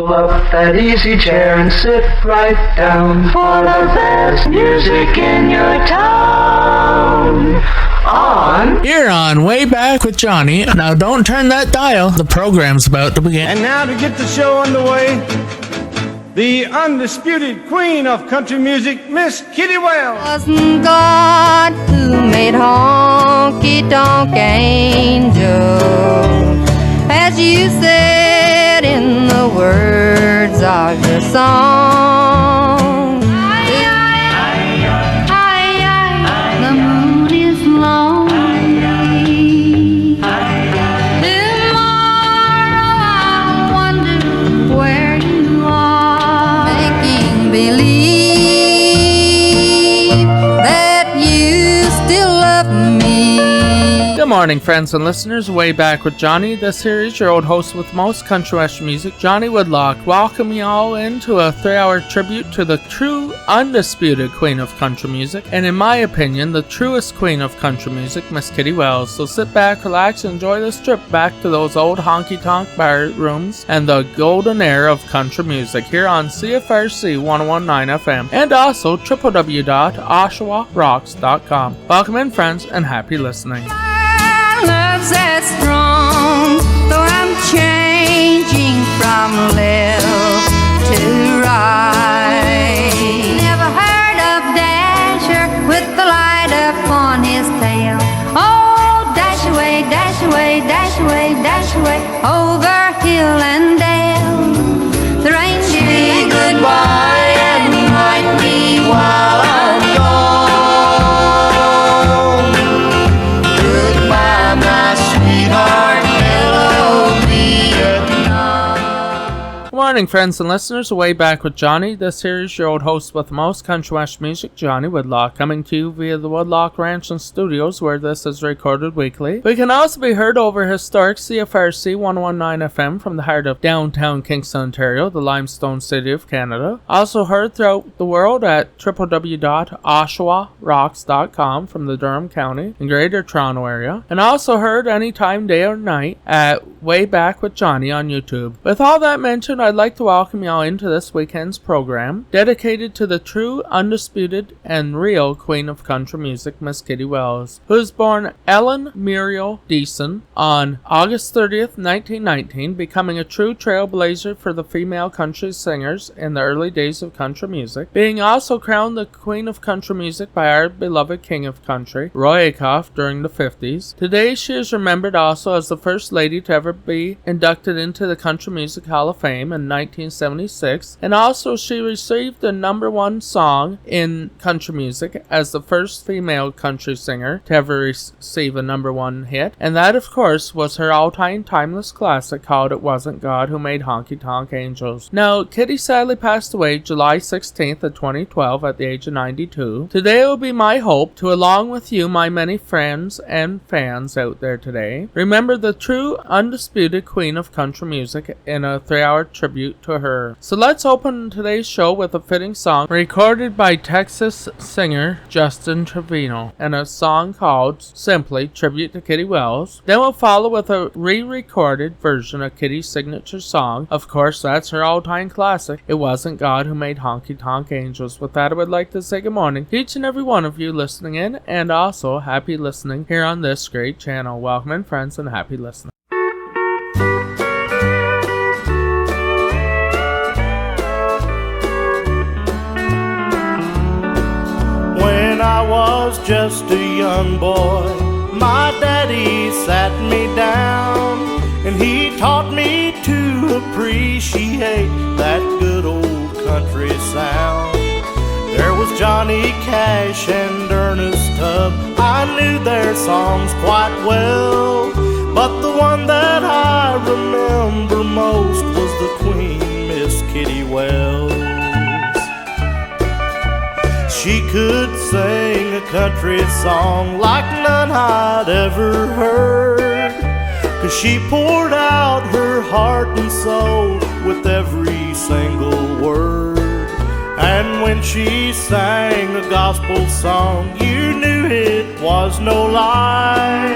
Pull up that easy chair and sit right down for the best music in your town. You're on Way Back with Johnny. Now don't turn that dial. The program's about to begin. And now to get the show underway, the undisputed queen of country music, Miss Kitty Wells. Wasn't God who made honky-tonk angels, as you said in the words of your song? The moon is lonely. Tomorrow I'll wonder where you are, making believe that you still love me. Good morning, friends and listeners. Way Back with Johnny. This here is your old host with most country western music, Johnny Woodlock. Welcome you all into a 3-hour tribute to the true, undisputed queen of country music, and in my opinion, the truest queen of country music, Miss Kitty Wells. So sit back, relax, and enjoy this trip back to those old honky-tonk bar rooms and the golden era of country music here on CFRC 101.9 FM and also www.oshawarocks.com. Welcome in, friends, and happy listening. Love's as strong, though I'm changing from left to right. Never heard of Dasher with the light upon his tail. Oh, dash away, dash away, dash away, dash away, over hill and dale. The reindeer say goodbye and remind me while I'm gone. Good morning, friends and listeners. Way Back with Johnny. This here is your old host with the most country western music, Johnny Woodlock, coming to you via the Woodlock Ranch and Studios, where this is recorded weekly. We can also be heard over historic CFRC 101.9 FM from the heart of downtown Kingston, Ontario, the limestone city of Canada. Also heard throughout the world at www.oshawarocks.com from the Durham County and Greater Toronto area. And also heard anytime, day or night, at Way Back with Johnny on YouTube. With all that mentioned, I'd like to welcome y'all into this weekend's program, dedicated to the true, undisputed, and real queen of country music, Miss Kitty Wells, who was born Ellen Muriel Deason on August 30th, 1919, becoming a true trailblazer for the female country singers in the early days of country music, being also crowned the queen of country music by our beloved king of country, Roy Acuff, during the 50s. Today, she is remembered also as the first lady to ever be inducted into the Country Music Hall of Fame in 1976, and also she received the #1 song in country music as the first female country singer to ever receive a #1 hit, and that of course was her all-time timeless classic called It Wasn't God Who Made Honky Tonk Angels. Now, Kitty sadly passed away July 16th of 2012 at the age of 92. Today it will be my hope to, along with you, my many friends and fans out there today, remember the true, undisputed queen of country music in a 3-hour tribute to her. So let's open today's show with a fitting song recorded by Texas singer Justin Trevino, and a song called simply Tribute to Kitty Wells. Then we'll follow with a re-recorded version of Kitty's signature song. Of course, that's her all-time classic, It Wasn't God Who Made Honky Tonk Angels. With that, I would like to say good morning to each and every one of you listening in, and also happy listening here on this great channel. Welcome in, friends, and happy listening. When I was just a young boy, my daddy sat me down, and he taught me to appreciate that good old country sound. There was Johnny Cash and Ernest Tubb, I knew their songs quite well, but the one that I remember most was the Queen, Miss Kitty Wells. She could sing a country song like none I'd ever heard, 'cause she poured out her heart and soul with every single word. And when she sang a gospel song, you knew it was no lie,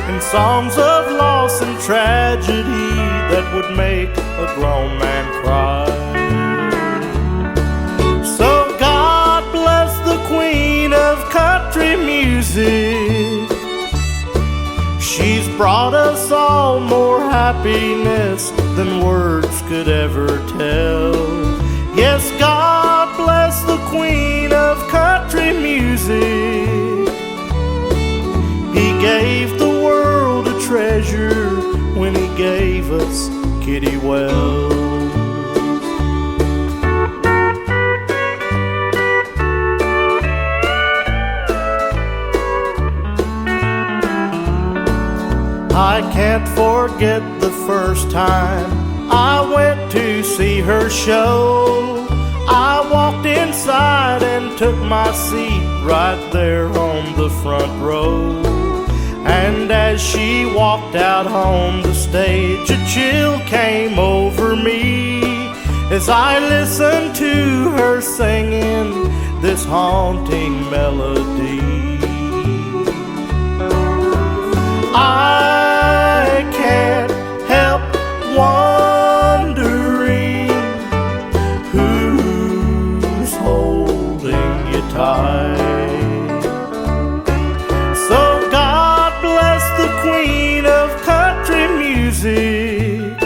and songs of loss and tragedy that would make a grown man cry. brought us all more happiness than words could ever tell. Yes, God bless the queen of country music. He gave the world a treasure when he gave us Kitty Wells. I can't forget the first time I went to see her show. I walked inside and took my seat right there on the front row. And as she walked out on the stage, a chill came over me as I listened to her singing this haunting melody. I can't help wondering who's holding you tight. So God bless the queen of country music.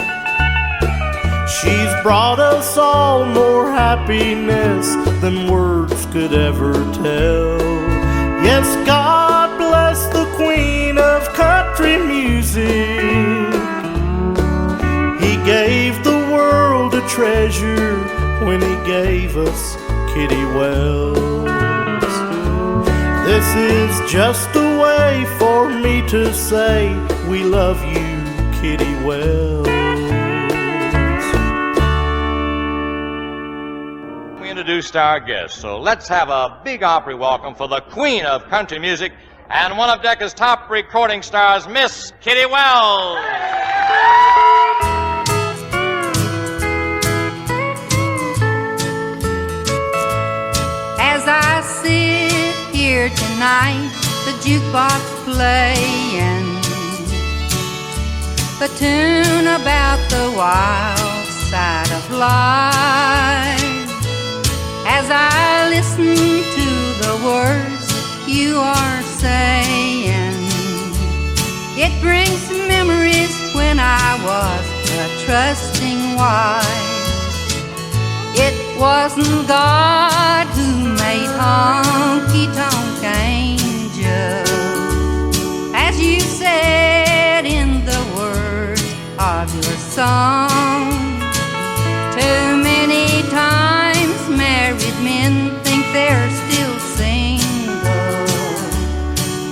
She's brought us all more happiness than words could ever tell. Yes, God bless the queen of country music. He gave the world a treasure when he gave us Kitty Wells. This is just a way for me to say we love you, Kitty Wells. We introduced our guest, so let's have a big Opry welcome for the queen of country music and one of Decca's top recording stars, Miss Kitty Wells. As I sit here tonight, the jukebox playing the tune about the wild side of life. As I listen to the words you are saying, it brings memories when I was a trusting wife. It wasn't God who made honky-tonk angels, as you said in the words of your song. Too many times married men think they're still single.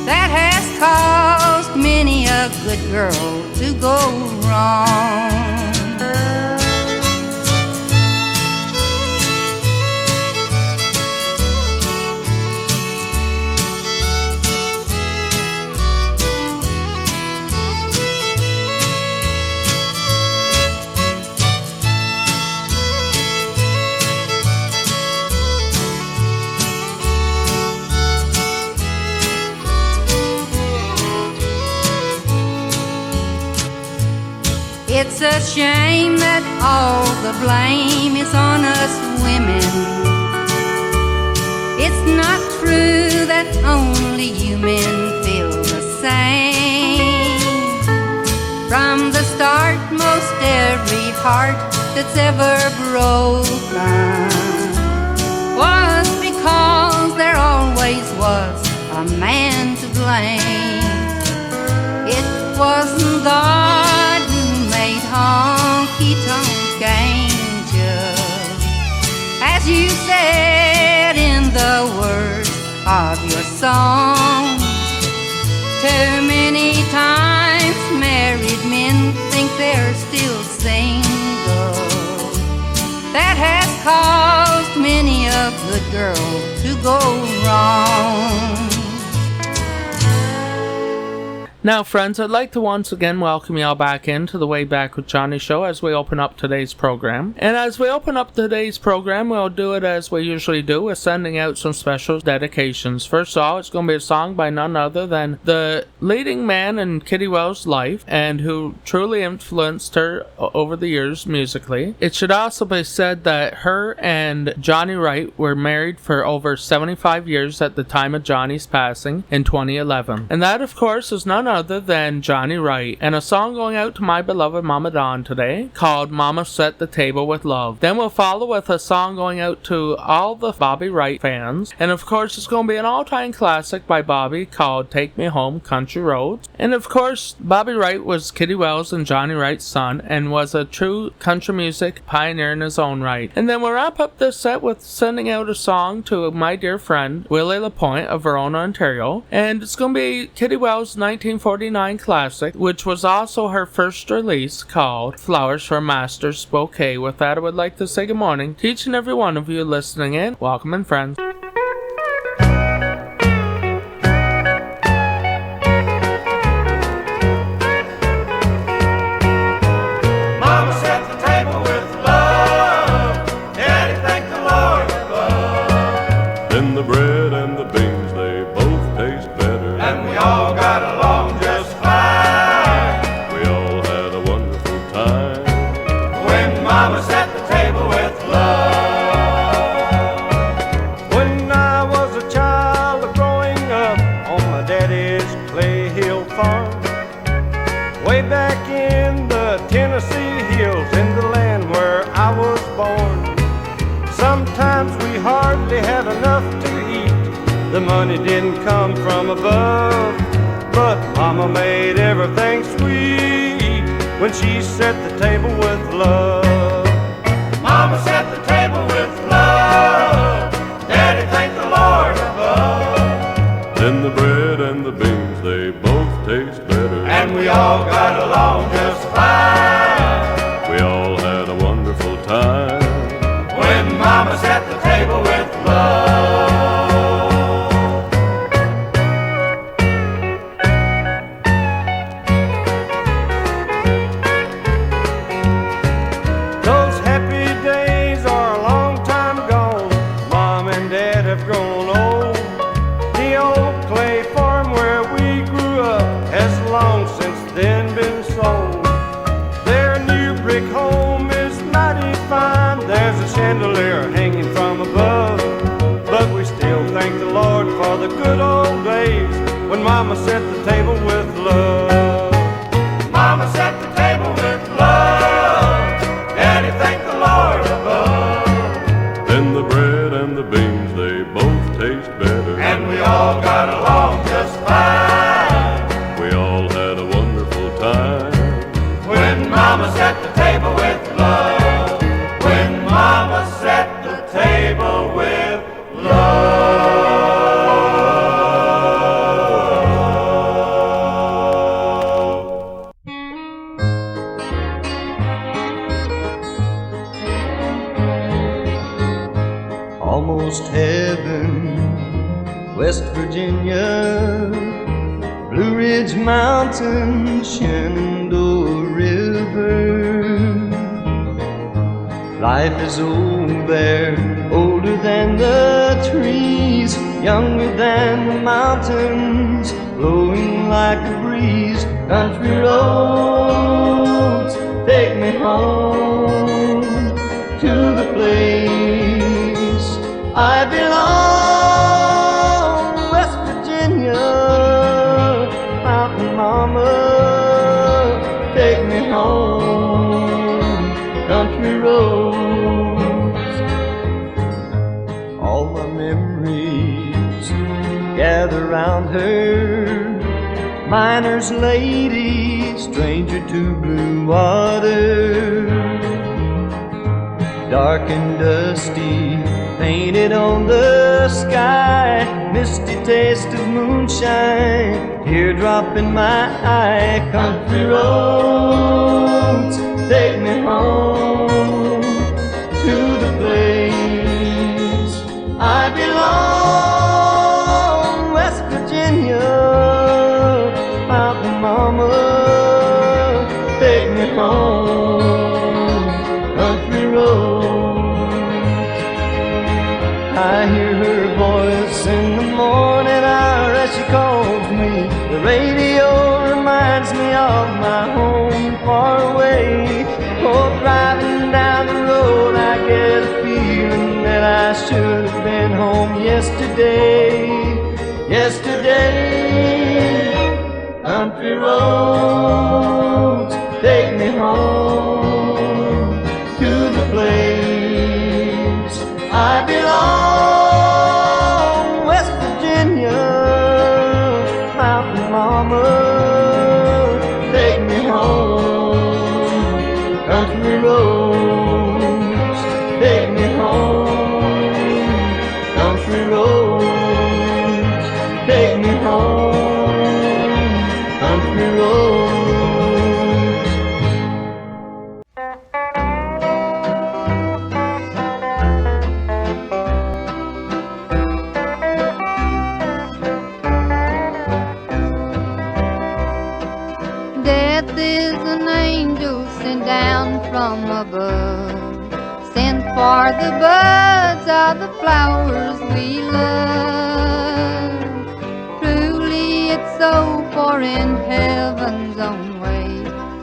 That has caused many a good girl to go wrong. It's a shame that all the blame is on us women. It's not true that only you men feel the same. From the start, most every heart that's ever broken was because there always was a man to blame. It wasn't God who made honky-tonk angels, as you said in the words of your song. Too many times married men think they're still single. That has caused many a good girl to go wrong. Now, friends, I'd like to once again welcome y'all back into the Way Back with Johnny show as we open up today's program. And as we open up today's program, we'll do it as we usually do, with sending out some special dedications. First of all, it's going to be a song by none other than the leading man in Kitty Wells' life, and who truly influenced her over the years musically. It should also be said that her and Johnny Wright were married for over 75 years at the time of Johnny's passing in 2011. And that, of course, is none other other than Johnny Wright, and a song going out to my beloved Mama Dawn today called Mama Set the Table with Love. Then we'll follow with a song going out to all the Bobby Wright fans, and of course it's going to be an all-time classic by Bobby called Take Me Home Country Roads. And of course Bobby Wright was Kitty Wells and Johnny Wright's son and was a true country music pioneer in his own right. And then we'll wrap up this set with sending out a song to my dear friend Willie LaPointe of Verona, Ontario, and it's going to be Kitty Wells' 1949 classic, which was also her first release, called Flowers for Master's Bouquet. With that, I would like to say good morning to each and every one of you listening in. Welcome and friends. Mama set the table with love. Daddy thanked the Lord above. Then the bread and the beans, they both taste better. And we all got along just fine. We all had a wonderful time when Mama set the table with love. When I was a child growing up on my daddy's Clay Hill farm, way back in the Tennessee hills, in the land where I was born, sometimes we hardly had enough to eat. The money didn't come from above, but Mama made everything sweet when she set the table with love. Mama set the table with love. Daddy thanked the Lord above. Then the bread and the beans, they both taste better. And we all got along just fine. We all had a wonderful time when Mama set the table with love. Those happy days are a long time gone. Mom and Dad have grown old. The old clay farm where we grew up has long since then been sold. Their new brick home is mighty fine. There's a chandelier hanging from above, but we still thank the Lord for the good old days when Mama set the table with love. Mama set the table with love. Daddy thanked the Lord above. Then the bread and the beans, they both taste better. And we all got along just fine. We all had a wonderful time when Mama set the table with love. When Mama set the table with love. Almost heaven, West Virginia, Blue Ridge Mountain, Shenandoah River. Life is old there, older than the trees, younger than the mountains, blowing like a breeze. Country roads, take me home to the place I belong. West Virginia, Mountain Mama, take me home. Country roads, all my memories gather round her. Miner's lady, stranger to blue water, dark and dusty, painted on the sky, misty taste of moonshine, teardrop in my eye. Country roads, take me home to the place I belong. West Virginia, Mountain Mama, take me home. Country roads, I hear her voice in the morning hour as she calls me. The radio reminds me of my home far away. Oh, driving down the road I get a feeling that I should have been home yesterday. Yesterday, country roads take me home to the place I belong. West Virginia, mountain mama, take me home. Country roads take me home. Country roads take me home. Country roads. Death is an angel sent down from above, sent for the buds of the flowers we love. Truly it's so, for in heaven's own way,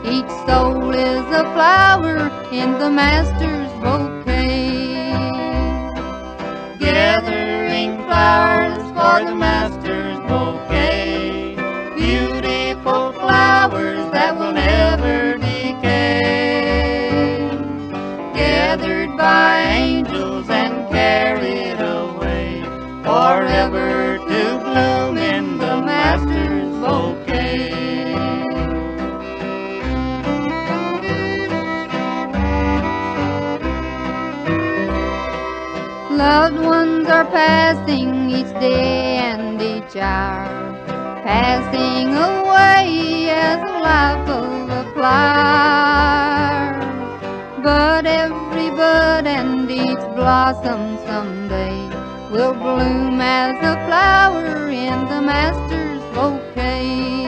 each soul is a flower in the Master's bouquet. Gathering flowers for the Master's bouquet, beautiful flowers that will never decay, gathered by angels and carried away, forever to bloom in the Master's bouquet. Loved ones are passing each day and each hour, passing away as a life of a flower. But every bud and each blossom someday will bloom as a flower in the Master's bouquet.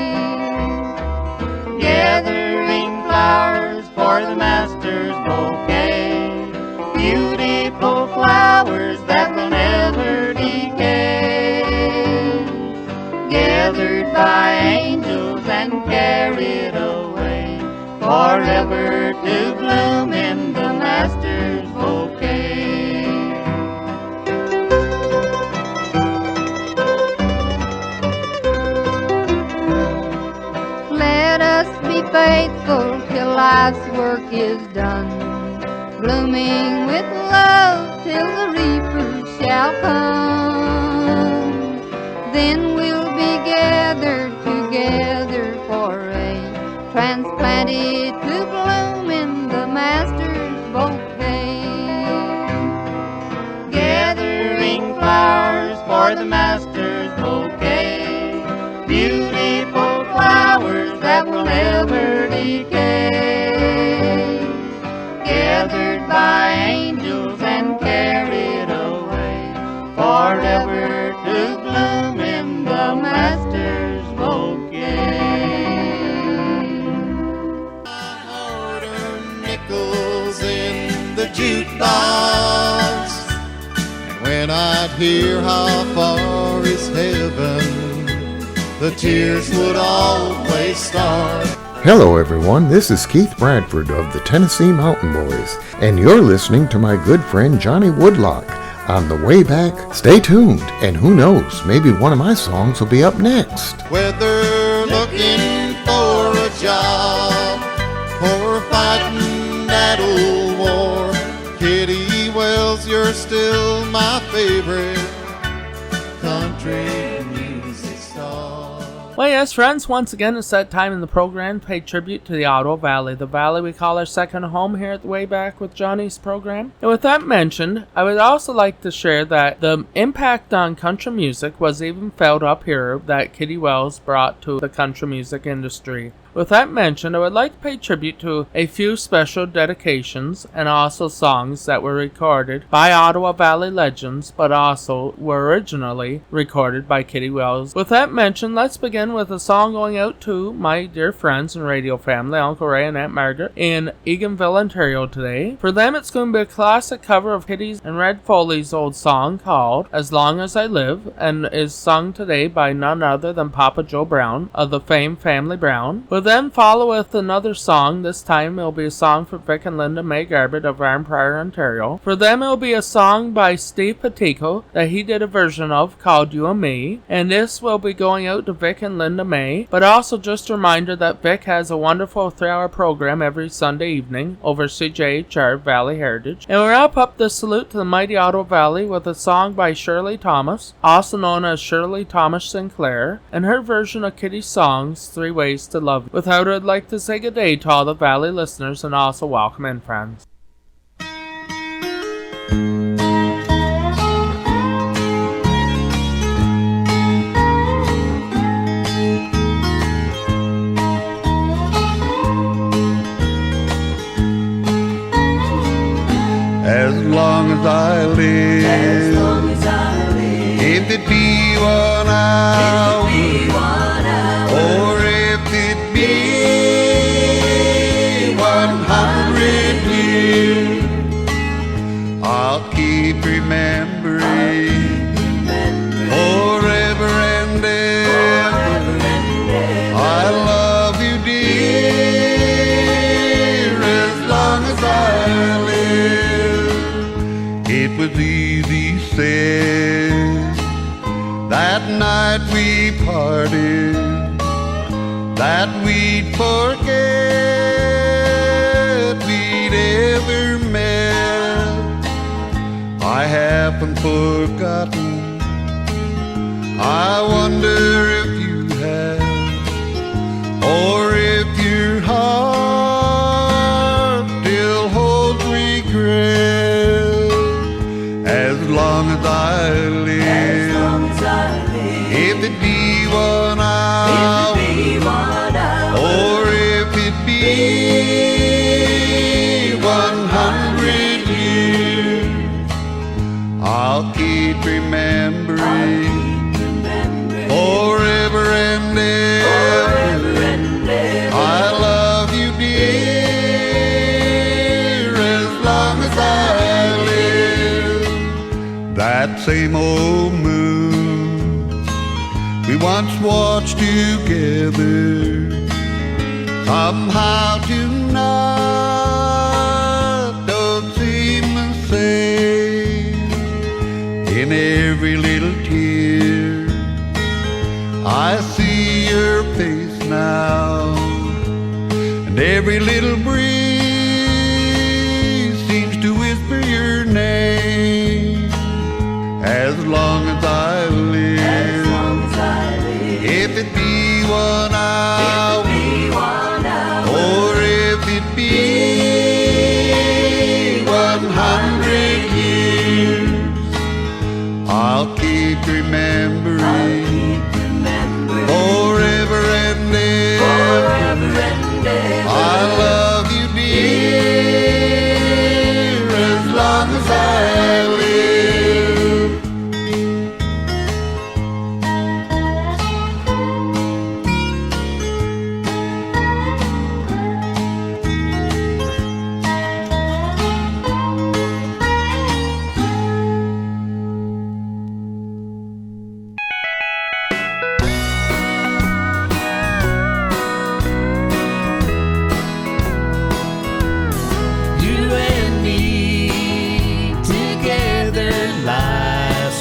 Gathering flowers for the Master's bouquet, beautiful flowers that will never decay, gathered by angels and carried away, forever to bloom in the Master's bouquet. Let us be faithful till life's work is done, blooming with love till the reaper shall come. Then we'll be gathered together for a transplanted to bloom in the Master's bouquet. Gathering flowers for the Master's bouquet, beautiful flowers that will never decay, gathered by angels and carried away, forever to bloom in the Master's bouquet. Hard-earned nickels in the jukebox, and when I'd hear how far is heaven, the tears would always start. Hello everyone, this is Keith Bradford of the Tennessee Mountain Boys, and you're listening to my good friend Johnny Woodlock. On the way back, stay tuned, and who knows, maybe one of my songs will be up next. Whether looking for a job or fighting that old war, Kitty Wells, you're still my favorite country music star. Well, yes, friends, once again, it's that time in the program to pay tribute to the Ottawa Valley, the valley we call our second home here at the Way Back with Johnny's program. And with that mentioned, I would also like to share that the impact on country music was even felt up here that Kitty Wells brought to the country music industry. With that mentioned, I would like to pay tribute to a few special dedications and also songs that were recorded by Ottawa Valley legends, but also were originally recorded by Kitty Wells. With that mentioned, let's begin with a song going out to my dear friends and radio family, Uncle Ray and Aunt Margaret, in Eganville, Ontario today. For them, it's going to be a classic cover of Kitty's and Red Foley's old song called As Long As I Live, and is sung today by none other than Papa Joe Brown of the famed Family Brown. With then follow with another song. This time it'll be a song from Vic and Linda May Garbett of Arnprior, Ontario. For them it'll be a song by Steve Petico that he did a version of called You and Me. And this will be going out to Vic and Linda May. But also just a reminder that Vic has a wonderful 3-hour program every Sunday evening over CJHR Valley Heritage. And we'll wrap up this salute to the mighty Ottawa Valley with a song by Shirley Thomas, also known as Shirley Thomas Sinclair, and her version of Kitty's songs, 3 Ways to Love You. Without it, I'd like to say good day to all the Valley listeners and also welcome in friends. As long as I live, if it be 1 hour, or if it be 100 years, I'll keep remembering forever and ever. I love you, dear, as long as I live. It was easy said that night we parted, that we'd forget we'd ever met. I haven't forgotten. I wonder if you have, or if your heart still holds regret. As long as I live, if it be 1 hour, or if it be 100 years, I'll keep remembering forever and ever. I love you, dear, as long as I live. That same old moon we once watched together, somehow tonight don't seem the same. In every little tear I see your face now, and every little breeze seems to whisper your name. As long as I live, if it be 1 hour, or if it be 100 years, I'll keep remembering forever and ever. I love you, dear, as long as I live.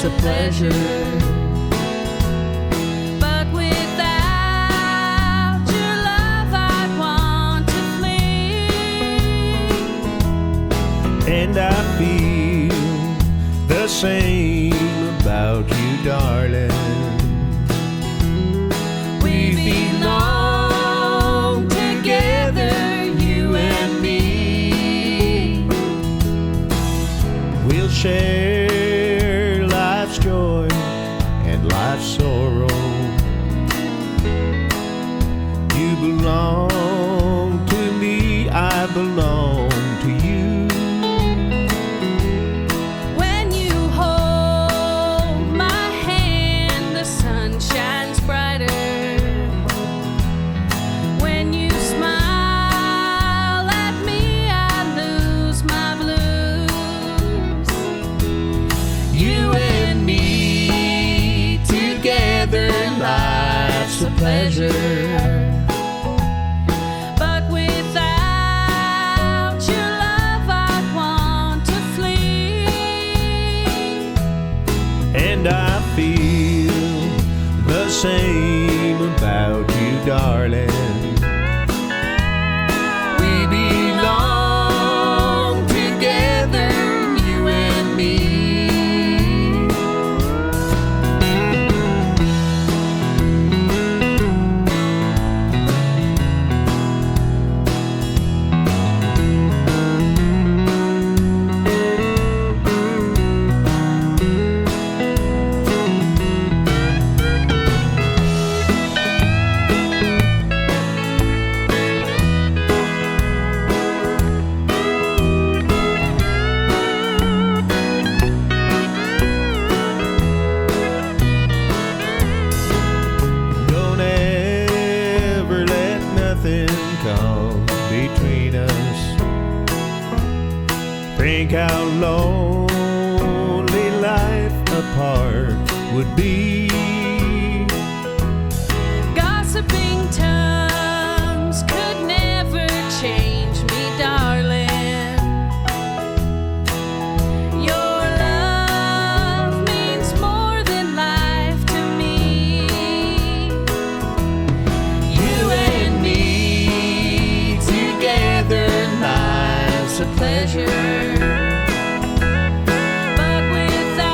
A pleasure, But without your love, I'd want to flee. and I feel the same about you, darling. We belong together, you and me. We'll share life's joy and life's sorrow. You belong to me, I belong to you. When you hold my hand, the sun shines brighter. When you smile at me, I lose my blues. You and me together, life's a pleasure. And I feel the same about you, darling. We belong together, you and me. Don't ever let nothing come between us. Think how lonely life apart would be. Gossiping tongues could never change me, darling. Your love means more than life to me. You and me together, life's a pleasure. But without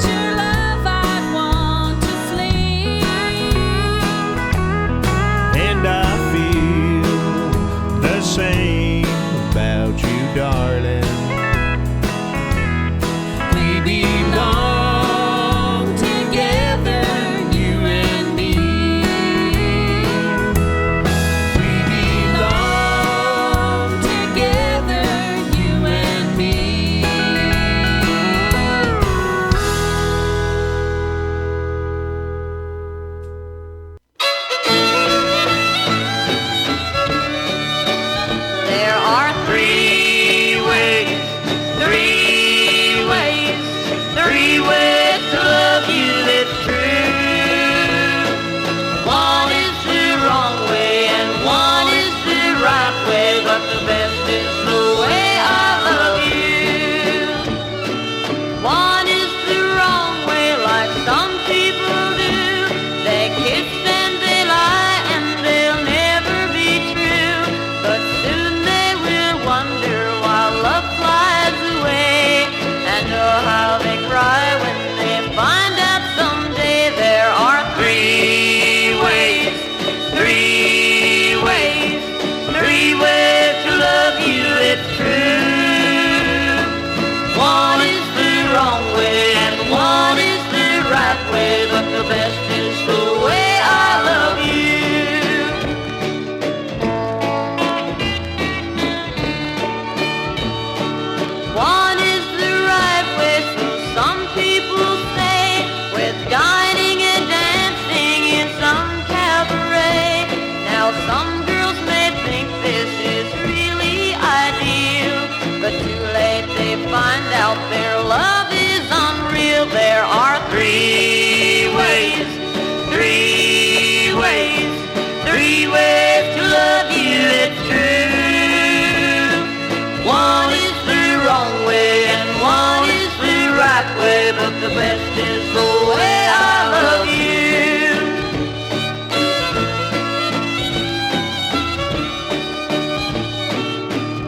your love, I'd want to flee. And I feel the same about you, darling. We belong together, you and me. We belong together, you and me. There are three ways to love you, it's true. One is the wrong way and one is the right way, but the best is the way I love you. One is the wrong way, like some people do. They kiss and they lie and they'll never be true. But soon they will wonder why love flies away, and oh how they cry when they find out someday. There are three ways to love you, it's true. One is the wrong way and one is the right way, but the best is the way I love you. One is the right way, so some people say, with dining and dancing in some cabaret. Now some girls may think this is really ideal, but too late they find out their love is unreal. There are three ways to love you, it's true. One is the wrong way and one is the right way, but the best is the way I love you.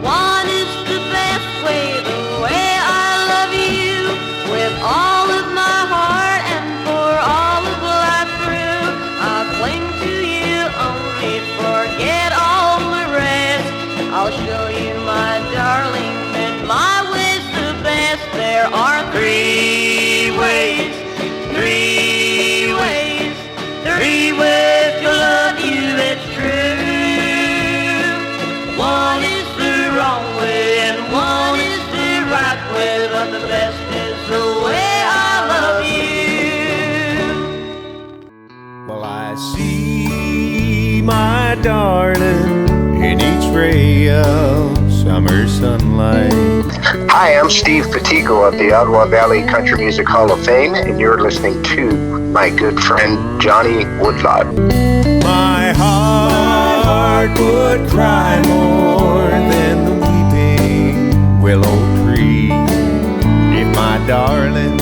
One is the best way, the way I love you, with all of my heart and for all of life through. I cling to you, only forget all the rest. I'll show you, my darling, that my way's the best. There are three ways to love you, it's true. One is the wrong way and one is the right way, but the best is the way I love you. Well, I see my darling in each ray of summer sunlight. Hi, I'm Steve Petigo of the Ottawa Valley Country Music Hall of Fame, and you're listening to my good friend Johnny Woodlot. My heart would cry more than the weeping willow tree if my darling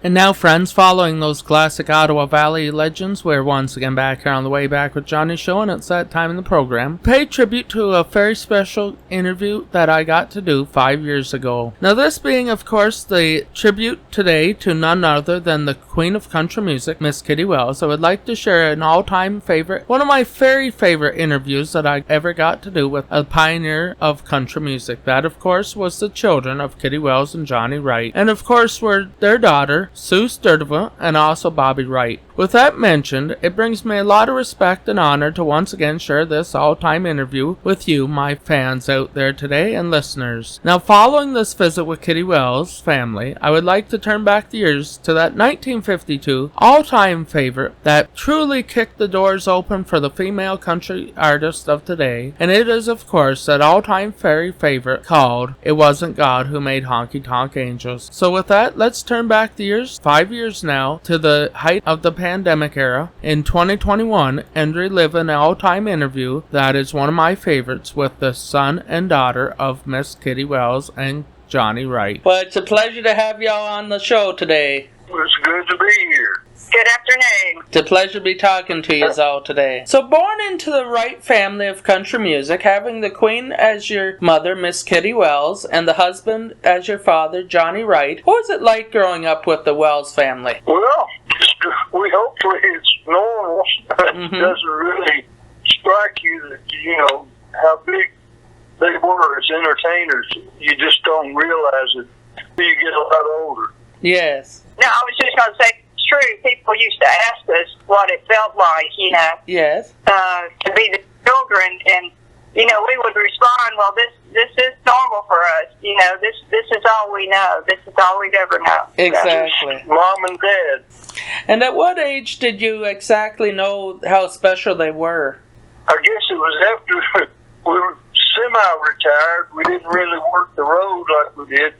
And now, friends, following those classic Ottawa Valley legends, we're once again back here on the Way Back with Johnny show, and it's that time in the program. Pay tribute to a very special interview that I got to do 5 years ago. Now, this being, of course, the tribute today to none other than the Queen of Country Music, Miss Kitty Wells. I would like to share an all-time favorite, one of my very favorite interviews that I ever got to do with a pioneer of country music. That, of course, was the children of Kitty Wells and Johnny Wright, and of course were their daughter, Sue Sturdivant, and also Bobby Wright. With that mentioned, it brings me a lot of respect and honor to once again share this all-time interview with you, my fans out there today and listeners. Now, following this visit with Kitty Wells' family, I would like to turn back the years to that 1952 all-time favorite that truly kicked the doors open for the female country artist of today, and it is, of course, that all-time fairy favorite called It Wasn't God Who Made Honky Tonk Angels. So with that, let's turn back the years, 5 years now, to the height of the pandemic era in 2021 and relive an all-time interview that is one of my favorites with the son and daughter of Miss Kitty Wells and Johnny Wright. Well, it's a pleasure to have y'all on the show today. It's good to be here. Good afternoon. It's a pleasure to be talking to you all today. So, born into the Wright family of country music, having the Queen as your mother, Miss Kitty Wells, and the husband as your father, Johnny Wright, what was it like growing up with the Wells family? Well, hopefully it's normal. It doesn't really strike you that, how big they were as entertainers. You just don't realize it until you get a lot older. Yes. No, I was just going to say, it's true. People used to ask us what it felt like, Yes. To be the children, and, we would respond, well, this is normal for us. This is all we know. This is all we've ever known. Exactly. Mom and Dad. And at what age did you exactly know how special they were? I guess it was after we were semi-retired. We didn't really work the road like we did.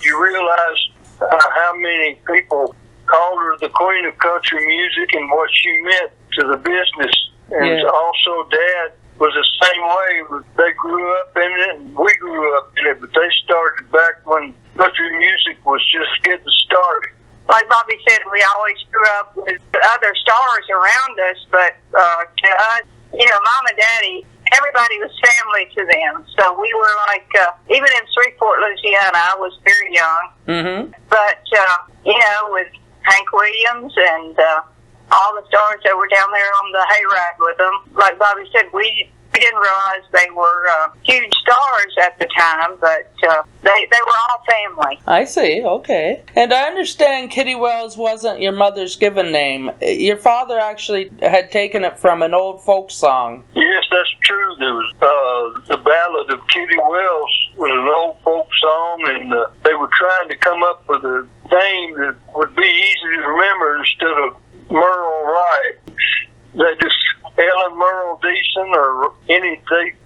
You realize how many people called her the Queen of Country Music and what she meant to the business. And also Dad was the same way. They grew up in it and we grew up in it, but they started back when country music was just getting started. Like Bobby said, we always grew up with other stars around us, but to us, Mom and Daddy, everybody was family to them. So we were like, even in Shreveport, Louisiana, I was very young. Mm-hmm. But, with Hank Williams and all the stars that were down there on the hayride with them, like Bobby said, we didn't realize they were huge stars at the time, but they were all family. I see, okay. And I understand Kitty Wells wasn't your mother's given name. Your father actually had taken it from an old folk song. Yes, that's true. There was the Ballad of Kitty Wells was an old folk song, and they were trying to come up with a name that would be easy to remember instead of Merle Wright. They just Ellen Merle Deason or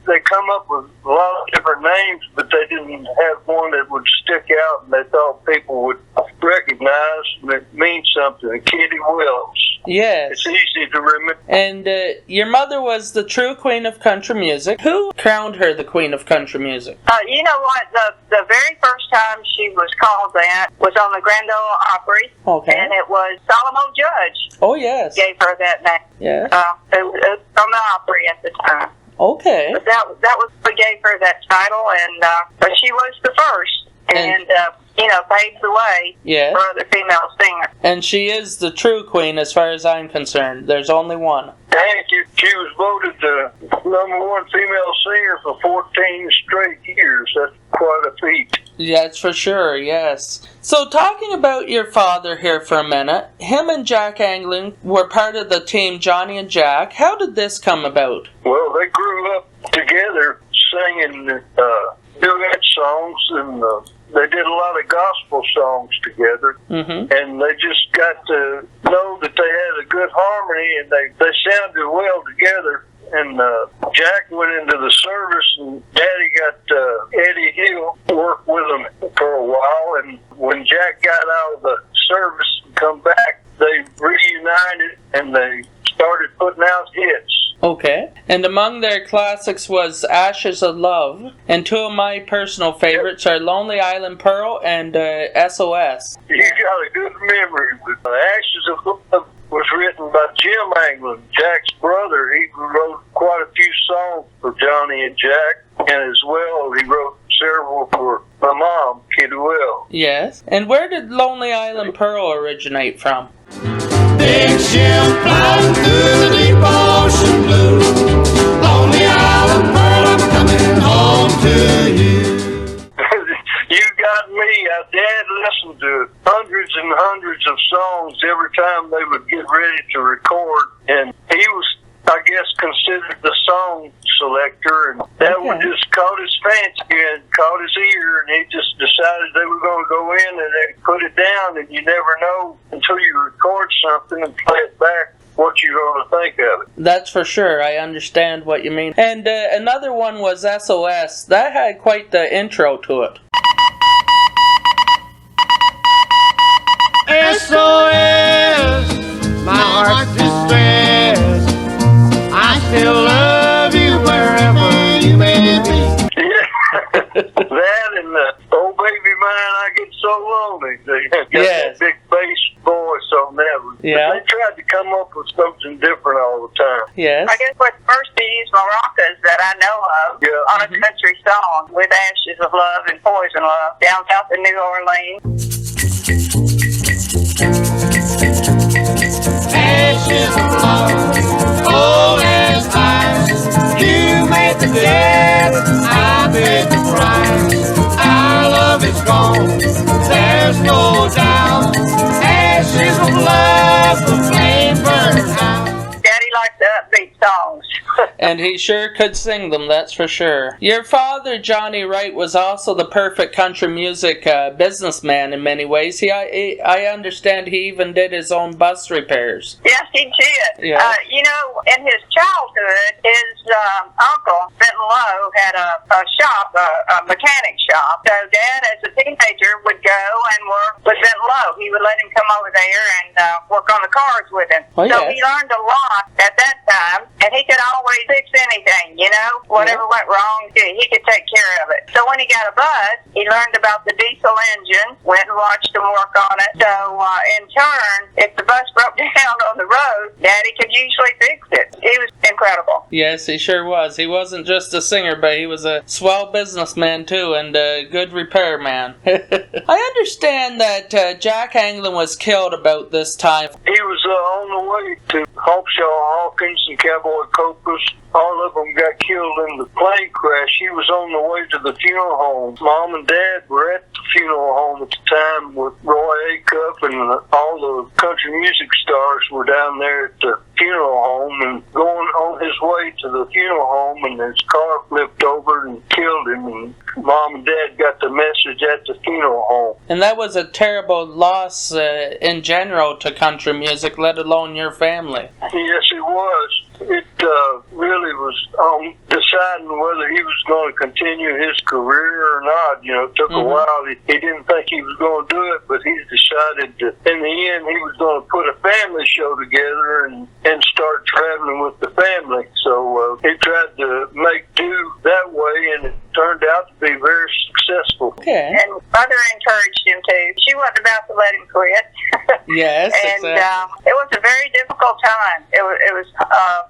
they come up with a lot of different names, but they didn't have one that would stick out and they thought people would recognize and it means something. Kitty Wells. Yes. It's easy to remember. And your mother was the true Queen of Country Music. Who crowned her the Queen of Country Music? You know what? The very first time she was called that was on the Grand Ole Opry. Okay. And it was Solomon Judge. Oh, yes. Gave her that name. Yes. It was from the Opry at the time. Okay. But that was what gave her that title, and but she was the first, and paved the way for other female singers. And she is the true queen as far as I'm concerned. There's only one. Thank you. She was voted the #1 female singer for 14 straight years. That's quite a feat. Yeah, that's for sure, yes. So talking about your father here for a minute, him and Jack Anglin were part of the team Johnny and Jack. How did this come about? Well, they grew up together singing duet songs, and they did a lot of gospel songs together. Mm-hmm. And they just got to know that they had a good harmony, and they sounded well together. And Jack went into the service, and Daddy got Eddie Hill to work with him for a while. And when Jack got out of the service and come back, they reunited, and they started putting out hits. Okay. And among their classics was Ashes of Love. And two of my personal favorites are Lonely Island Pearl and SOS. You got a good memory. Ashes of Love was written by Jim Anglin, Jack's brother. He wrote quite a few songs for Johnny and Jack, and as well he wrote several for my mom, Kitty Wells. Yes. And where did Lonely Island Pearl originate from? Big ship flying through the deep ocean blue. Lonely Island Pearl, I'm coming home to you. You got me. Our dad listened to hundreds and hundreds of songs every time they would get ready to record, and he was, I guess, considered the song selector, and that would just caught his fancy and caught his ear, and he just decided they were going to go in and they put it down, and you never know until you record something and play it back what you're going to think of it. That's for sure. I understand what you mean. And another one was SOS. That had quite the intro to it. SOS, my heart's distressed. I still love you wherever you may be. Yeah, that and Oh Baby Mine, I Get So Lonely. They got that big bass voice on that one. Yeah. But they tried to come up with something different all the time. Yes. I guess we're first to use maracas that I know of on a country song with Ashes of Love and Poison Love down south of New Orleans. Ashes of love, cold as ice. You made the debt, I paid the price. Our love is gone, there's no doubt. Ashes of love, the flame burns out. Daddy likes the upbeat songs. And he sure could sing them, that's for sure. Your father, Johnny Wright, was also the perfect country music businessman in many ways. I understand he even did his own bus repairs. Yes, he did. Yeah. You know, in his childhood, his uncle, Benton Lowe, had a shop, a mechanic shop. So Dad, as a teenager, would go and work with Benton Lowe. He would let him come over there and work on the cars with him. Oh, so yeah. he learned a lot at that time, and he could always fix anything, you know? Whatever went wrong, he could take care of it. So when he got a bus, he learned about the diesel engine, went and watched him work on it. So in turn, if the bus broke down on the road, Daddy could usually fix it. He was incredible. Yes, he sure was. He wasn't just a singer, but he was a swell businessman too, and a good repairman. I understand that Jack Anglin was killed about this time. He was on the way to Hawkshaw Hawkins and Cowboy Copas. All of them got killed in the plane crash. He was on the way to the funeral home. Mom and Dad were at the funeral home at the time with Roy Acuff, and all the country music stars were down there at the funeral home, and going on his way to the funeral home, and his car flipped over and killed him, and Mom and Dad got the message at the funeral home. And that was a terrible loss in general to country music, let alone your family. Yes, it was. It really was deciding whether he was going to continue his career or not. You know, it took a while. He didn't think he was going to do it, but he decided that in the end he was going to put a family show together and start traveling with the family. So he tried to make do that way, and it turned out to be very successful. Okay. And Mother encouraged him to. She wasn't about to let him quit. Yes, and exactly. it was a very difficult time. It was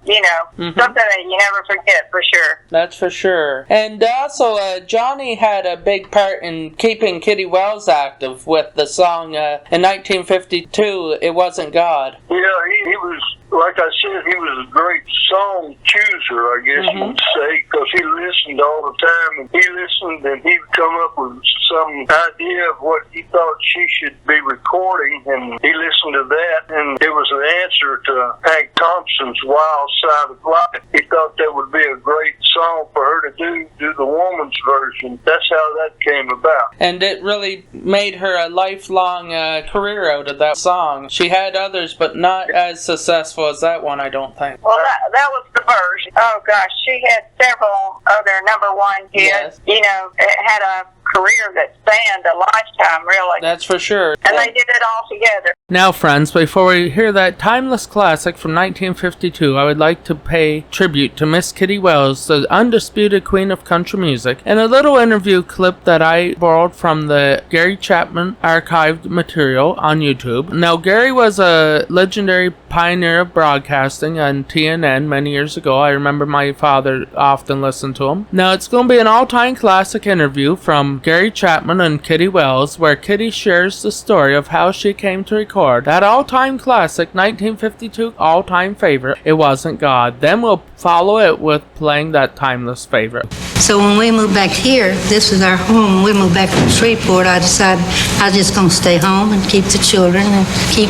you know, something that you never forget for sure. That's for sure. And also, Johnny had a big part in keeping Kitty Wells active with the song in 1952, It Wasn't God. Yeah, he was, like I said, he was a great song chooser, I guess you would say, because he listened all the time, and he listened and he'd come up with some idea of what he thought she should be recording, and he listened to that, and it was an answer to Hank Thompson's Wild Side of Life. He thought that would be a great song for her to do the woman's version. That's how that came about. And it really made her a lifelong career out of that song. She had others, but not as successful as that one, I don't think. Well, that was the first. Oh, gosh, she had several other number one hits. Yes. You know, it had a career that spanned a lifetime, really. That's for sure. And they did it all together. Now, friends, before we hear that timeless classic from 1952, I would like to pay tribute to Miss Kitty Wells, the undisputed queen of country music, in a little interview clip that I borrowed from the Gary Chapman archived material on YouTube. Now, Gary was a legendary pioneer of broadcasting on TNN many years ago. I remember my father often listened to him. Now, it's going to be an all-time classic interview from Gary Chapman and Kitty Wells, where Kitty shares the story of how she came to record that all-time classic 1952 all-time favorite, It Wasn't God. Then we'll follow it with playing that timeless favorite. So when we moved back here, this was our home. We moved back from Shreveport. I decided I was just going to stay home and keep the children and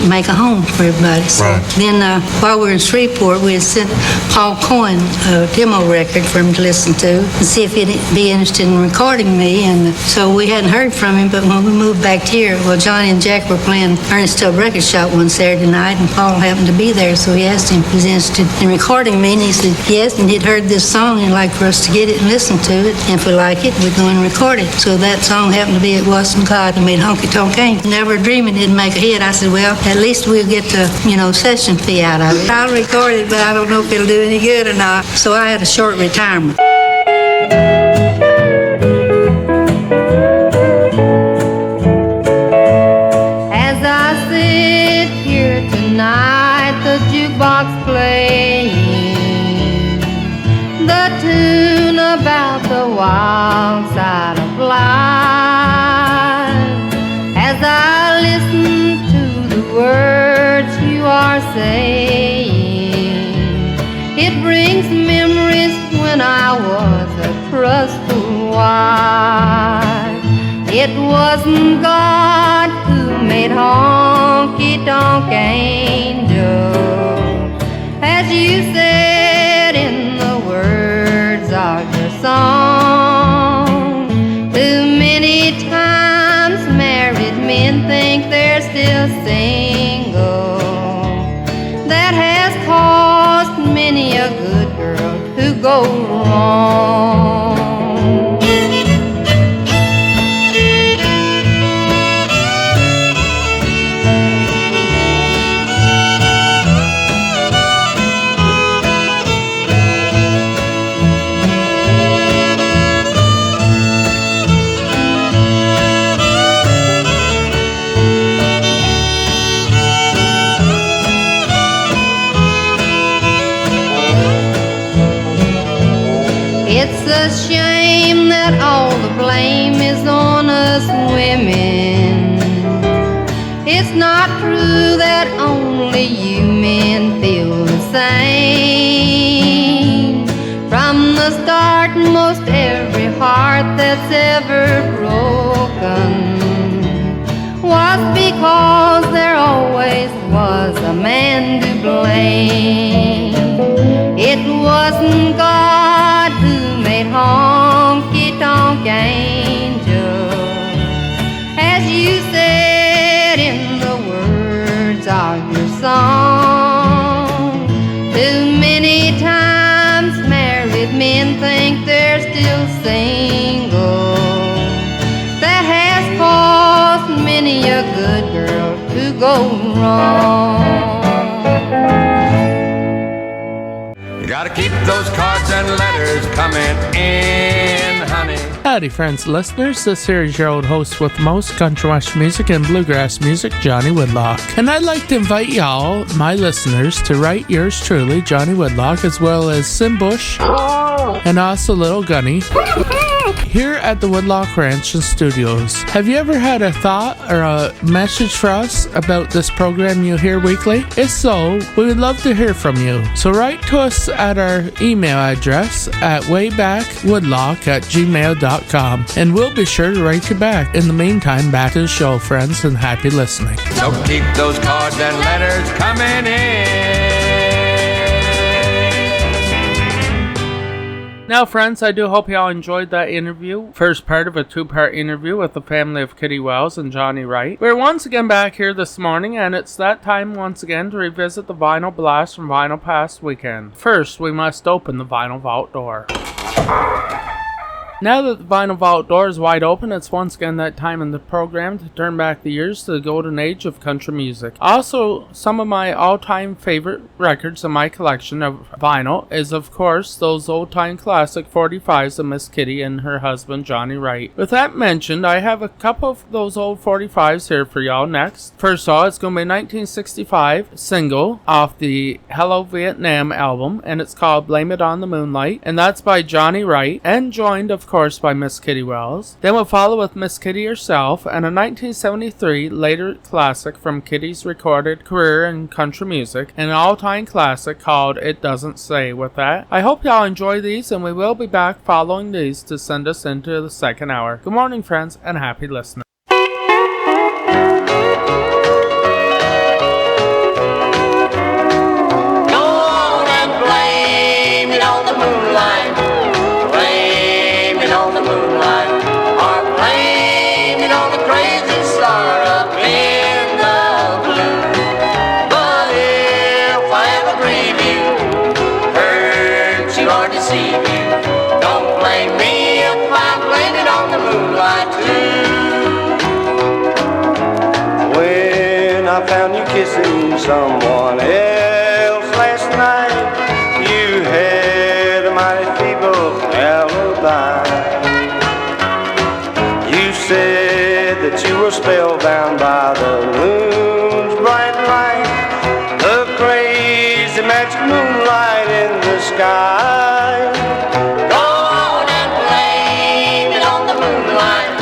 make a home for everybody. So then while we were in Shreveport, we had sent Paul Coyne a demo record for him to listen to and see if he'd be interested in recording me. And so we hadn't heard from him, but when we moved back here, well, Johnny and Jack were playing Ernest Tubb Record Shop one Saturday night, and Paul happened to be there, so he asked him if he was interested in recording me, and he said yes, and he'd heard this song and he'd like for us to get it and listen to it, and if we like it, we'd go and record it. So that song happened to be It Wasn't God, and made Honky Tonk Ain't. Never dreaming it'd make a hit. I said, well, at least we'll get the, session fee out of it. I'll record it, but I don't know if it'll do any good or not. So I had a short retirement. As I sit here tonight, the jukebox playing the tune about the wild side of life. As I listen to the words you are saying, it brings memories when I was a trustful wife. It wasn't God who made Honky Tonk Angel, as you said in the words of your song. Too many times married men think they're still single. That has caused many a good girl to go wrong. It's a shame that all the blame is on us women. It's not true that only you men feel the same. From the start, most every heart that's ever broken was because there always was a man to blame. It wasn't God who made Honky Tonk Angel, as you said in the words of your song. Too many times married men think they're still single. That has caused many a good girl to go wrong. Gotta keep those cards and letters coming in, honey. Howdy, friends and listeners. This here is your old host with most country western music and bluegrass music, Johnny Woodlock. And I'd like to invite y'all, my listeners, to write yours truly, Johnny Woodlock, as well as Sim Bush and also Little Gunny, here at the Woodlock Ranch and Studios. Have you ever had a thought or a message for us about this program you hear weekly? If so, we would love to hear from you. So write to us at our email address at waybackwwoodlock@gmail.com, and we'll be sure to write you back. In the meantime, back to the show, friends, and happy listening. So keep those cards and letters coming in. Now, friends, I do hope y'all enjoyed that interview. First part of a two-part interview with the family of Kitty Wells and Johnny Wright. We're once again back here this morning, and it's that time once again to revisit the vinyl blast from Vinyl Past Weekend. First, we must open the vinyl vault door. Now that the Vinyl Vault door is wide open, it's once again that time in the program to turn back the years to the golden age of country music. Also, some of my all-time favorite records in my collection of vinyl is, of course, those old-time classic 45s of Miss Kitty and her husband Johnny Wright. With that mentioned, I have a couple of those old 45s here for y'all next. First of all, it's going to be a 1965 single off the Hello Vietnam album, and it's called Blame It on the Moonlight, and that's by Johnny Wright, and joined, of course, by Miss Kitty Wells. Then we'll follow with Miss Kitty herself, and a 1973 later classic from Kitty's recorded career in country music, and an all-time classic called It Doesn't Say. With that, I hope y'all enjoy these, and we will be back following these to send us into the second hour. Good morning, friends, and happy listening. I found you kissing someone else last night. You had a mighty feeble alibi. You said that you were spellbound by the moon's bright light, the crazy magic moonlight in the sky. Go on and blame it on the moonlight.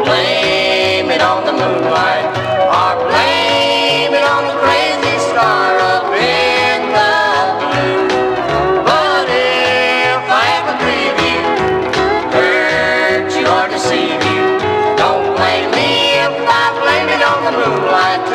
Blame it on the moonlight. Or blame it on the crazy star up in the blue. But if I ever grieve you, hurt you or deceive you, don't blame me if I blame it on the moonlight too.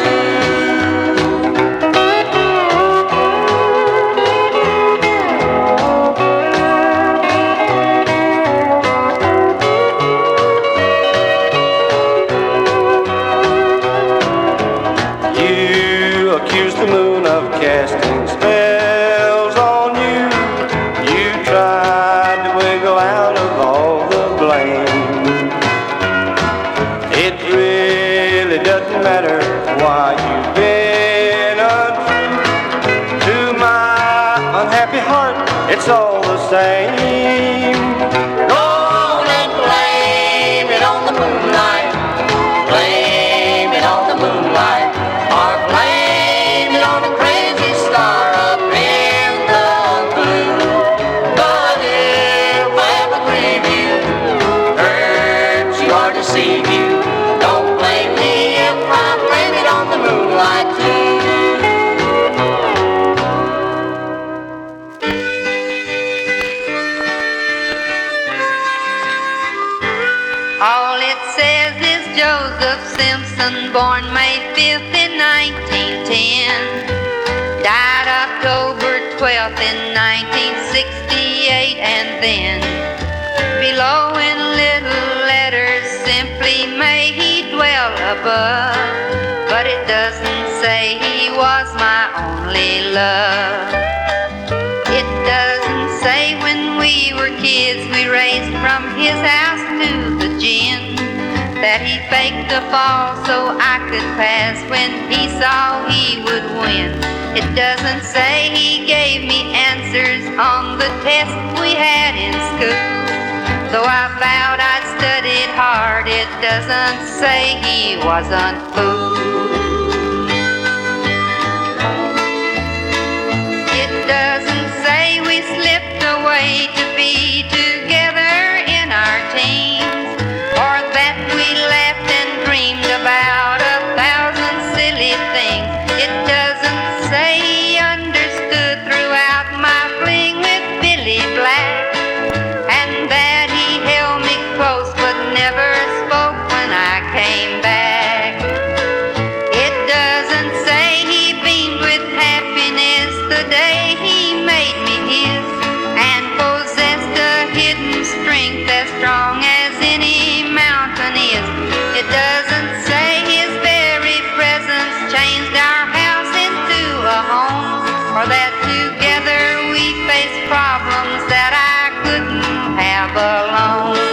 The moon of casting spells on you. You tried to wiggle out of all the blame. It really doesn't matter why you've been untrue. To my unhappy heart, it's all the same. Go on and blame it on the moonlight. Blame it on the moonlight. Or blame it on the crazy star up in the blue. But if I ever grieve you, hurt you or deceive you, don't blame me if I blame it on the moonlight too. All it says is Joseph Simpson, born May 5th in 1910. Died October 12th in 1968, and then below in little letters simply may he dwell above. But it doesn't say he was my only love. It doesn't say when we were kids we raced from his house to the gym, that he faked a fall so I could pass when he saw he would win. It doesn't say he gave me answers on the test we had in school. Though I vowed I'd studied hard, it doesn't say he wasn't fooled. It doesn't say we slipped away to be together in our teens, or that we laughed and dreamed about 1,000 silly things. It doesn't say he understood throughout my fling with Billy Black, and that he held me close but never spoke when I came back. It doesn't say he beamed with happiness the day he made me his, and possessed a hidden strength as strong as any mountain is. It doesn't say his very presence changed our house into a home, or that together we faced problems that I couldn't have alone.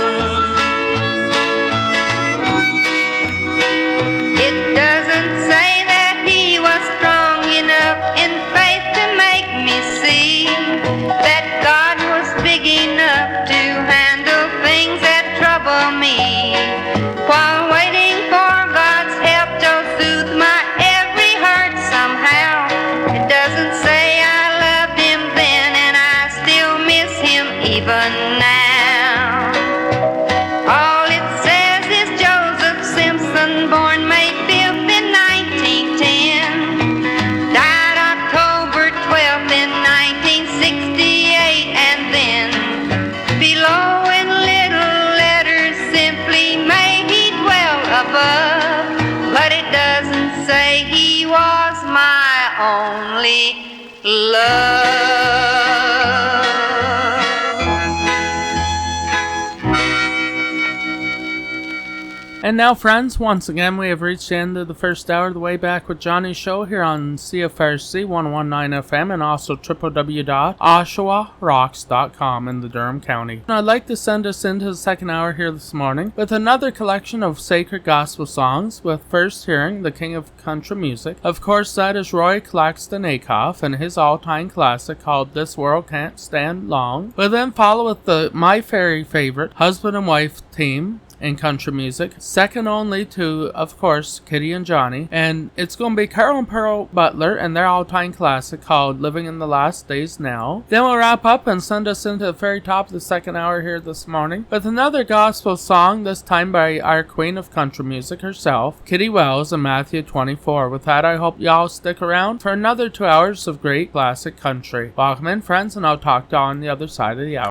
And now, friends, once again, we have reached the end of the first hour of the Way Back with Johnny show here on CFRC 119 FM and also www.oshawarocks.com in the Durham County. And I'd like to send us into the second hour here this morning with another collection of sacred gospel songs, with first hearing the king of country music. Of course, that is Roy Claxton Acuff and his all-time classic called This World Can't Stand Long. We'll then follow with my very favorite husband and wife team in country music, second only to, of course, Kitty and Johnny, and it's going to be Carol and Pearl Butler and their all-time classic called Living in the Last Days Now. Then we'll wrap up and send us into the very top of the second hour here this morning with another gospel song, this time by our queen of country music herself, Kitty Wells, in Matthew 24. With that, I hope y'all stick around for another 2 hours of great classic country. Welcome in, friends, and I'll talk to you on the other side of the hour.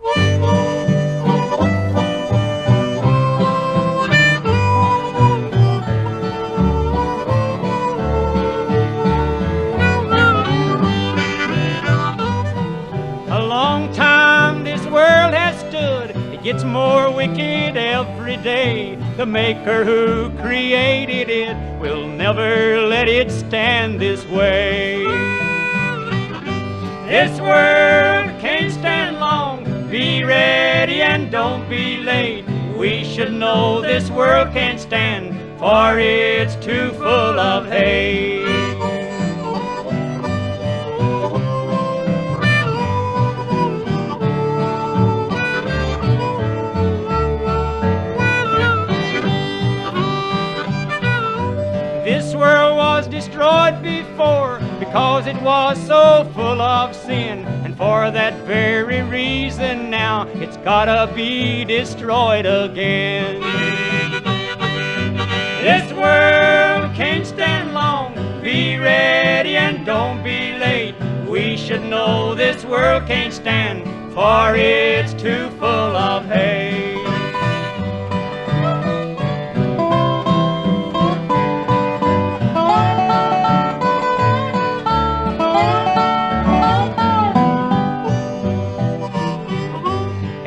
It's more wicked every day. The maker who created it will never let it stand this way. This world can't stand long. Be ready and don't be late. We should know this world can't stand, for it's too full of hate. This world was destroyed before because it was so full of sin, and for that very reason now it's gotta be destroyed again. This world can't stand long. Be ready and don't be late. We should know this world can't stand, for it's too full of hate.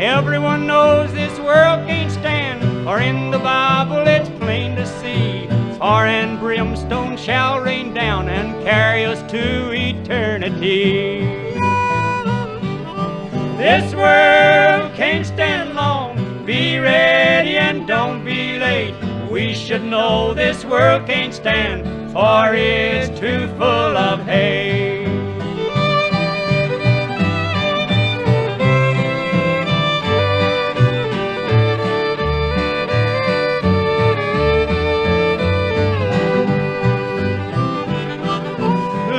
Everyone knows this world can't stand, for in the Bible it's plain to see. Fire and brimstone shall rain down and carry us to eternity. This world can't stand long. Be ready and don't be late. We should know this world can't stand, for it's too full of hate.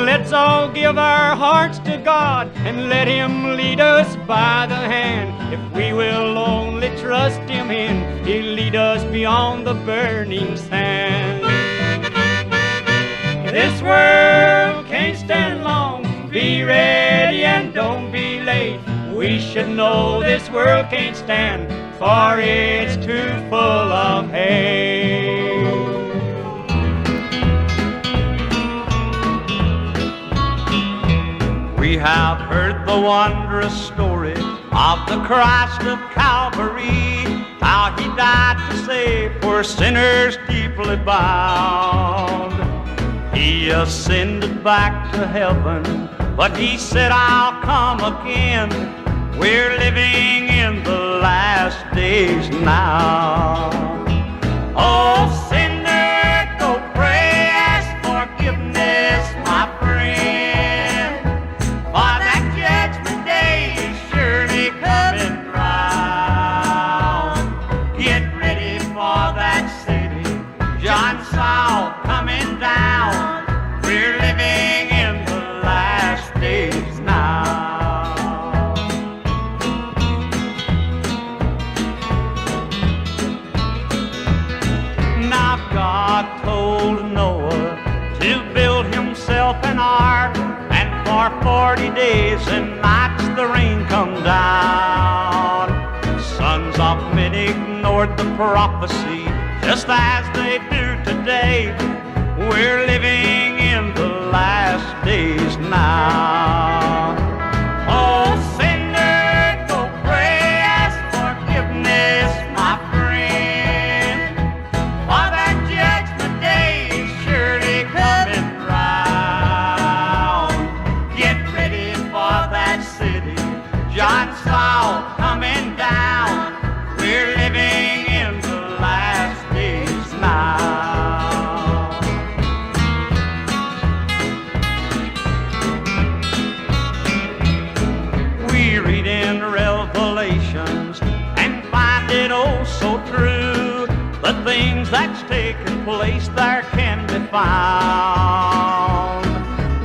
Let's all give our hearts to God and let Him lead us by the hand. If we will only trust Him in, He'll lead us beyond the burning sand. This world can't stand long. Be ready and don't be late. We should know this world can't stand, for it's too full of hate. We have heard the wondrous story of the Christ of Calvary, how He died to save poor sinners deeply bound. He ascended back to heaven, but He said, I'll come again. We're living in the last days now. Oh, sinner, go pray, ask forgiveness, my friend. For that judgment day is surely coming round. Get ready for that city John saw coming down. We're living in the last days now. Now God told Noah to build himself an ark, and for 40 days and nights the rain come down. Sons of men ignored the prophecy, just as they do today. We're living in the last days now. Oh, sinner, go pray, ask forgiveness, my friend. For that judgment day is surely coming round. Get ready for that city John saw coming down. We're living in the last days now. We read in Revelations and find it oh so true. The things that's taken place there can be found.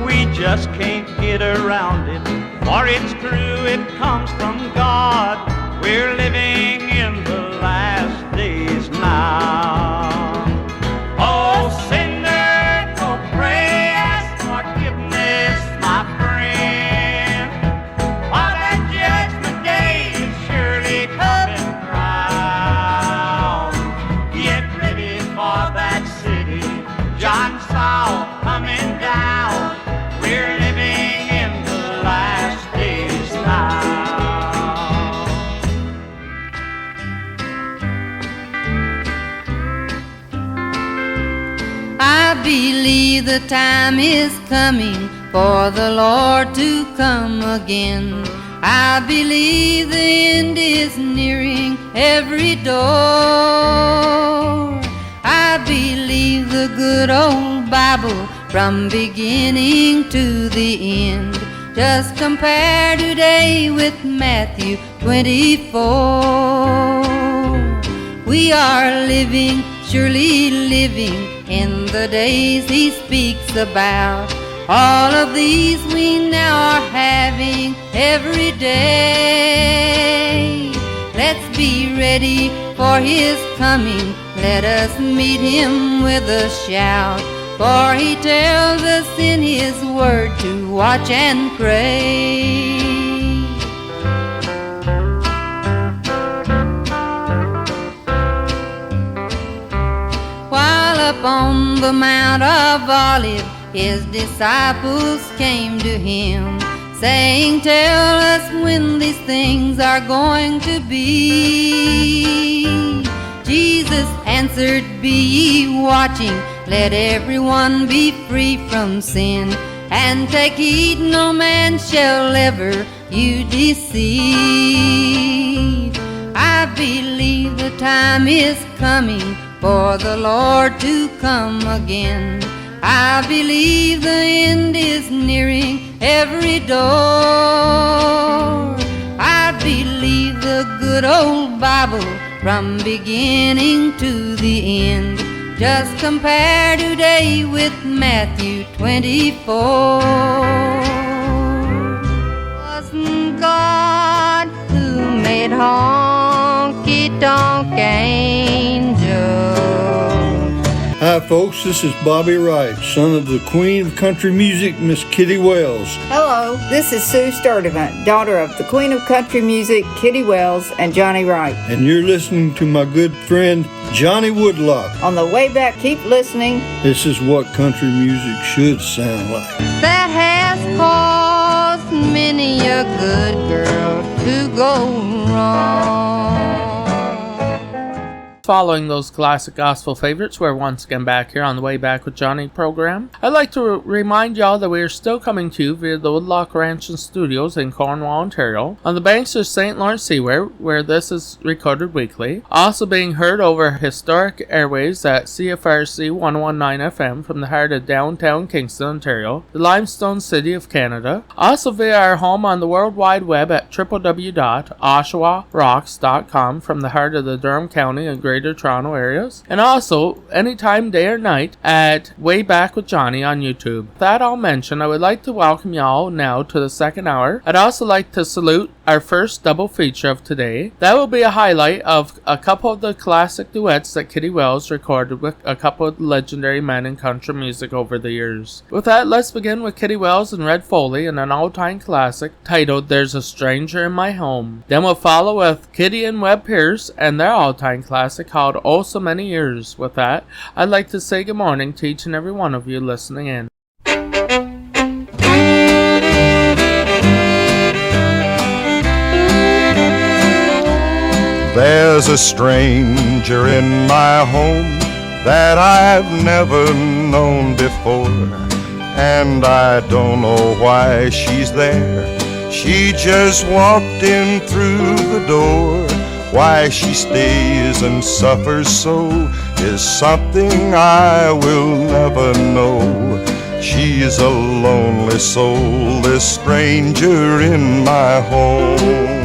We just can't get around it, for it's true, it comes from God. We're living in the last days now. Oh, sinner, go pray, ask forgiveness, my friend. For that judgment day is surely coming round. Get ready for that city John saw coming down. We're living in the last days now. I believe the time is coming for the Lord to come again. I believe the end is nearing every door. I believe the good old Bible from beginning to the end. Just compare today with Matthew 24. We are living, surely living, in the days he speaks about. All of these we now are having every day. Let's be ready for his coming. Let us meet him with a shout. For he tells us in his word to watch and pray. While up on the Mount of Olives, his disciples came to him, saying, tell us when these things are going to be. Jesus answered, be ye watching, let everyone be free from sin, and take heed no man shall ever you deceive. I believe the time is coming for the Lord to come again. I believe the end is nearing every door. I believe the good old Bible from beginning to the end. Just compare today with Matthew 24. Wasn't God who made honky-tonk angels? Hi folks, this is Bobby Wright, son of the Queen of Country Music, Miss Kitty Wells. Hello, this is Sue Sturdivant, daughter of the Queen of Country Music, Kitty Wells, and Johnny Wright. And you're listening to my good friend, Johnny Woodlock. On the way back, keep listening. This is what country music should sound like. That has caused many a good girl to go wrong. Following those classic gospel favorites, we're once again back here on the Way Back with Johnny program. I'd like to remind y'all that we are still coming to you via the Woodlock Ranch and Studios in Cornwall, Ontario, on the banks of St. Lawrence Seaway, where this is recorded weekly. Also being heard over historic airwaves at CFRC 119 FM from the heart of downtown Kingston, Ontario, the limestone city of Canada. Also via our home on the World Wide Web at www.oshawarocks.com from the heart of the Durham County and Greater Toronto areas, and also anytime, day or night, at Way Back with Johnny on YouTube. With that all mentioned, I would like to welcome y'all now to the second hour. I'd also like to salute our first double feature of today. That will be a highlight of a couple of the classic duets that Kitty Wells recorded with a couple of legendary men in country music over the years. With that, let's begin with Kitty Wells and Red Foley and an all-time classic titled There's a Stranger in My Home. Then we'll follow with Kitty and Webb Pierce and their all-time classic classic called Oh So Many Years. With that, I'd like to say good morning to each and every one of you listening in. There's a stranger in my home that I've never known before, and I don't know why she's there. She just walked in through the door. Why she stays and suffers so is something I will never know. She's a lonely soul, this stranger in my home.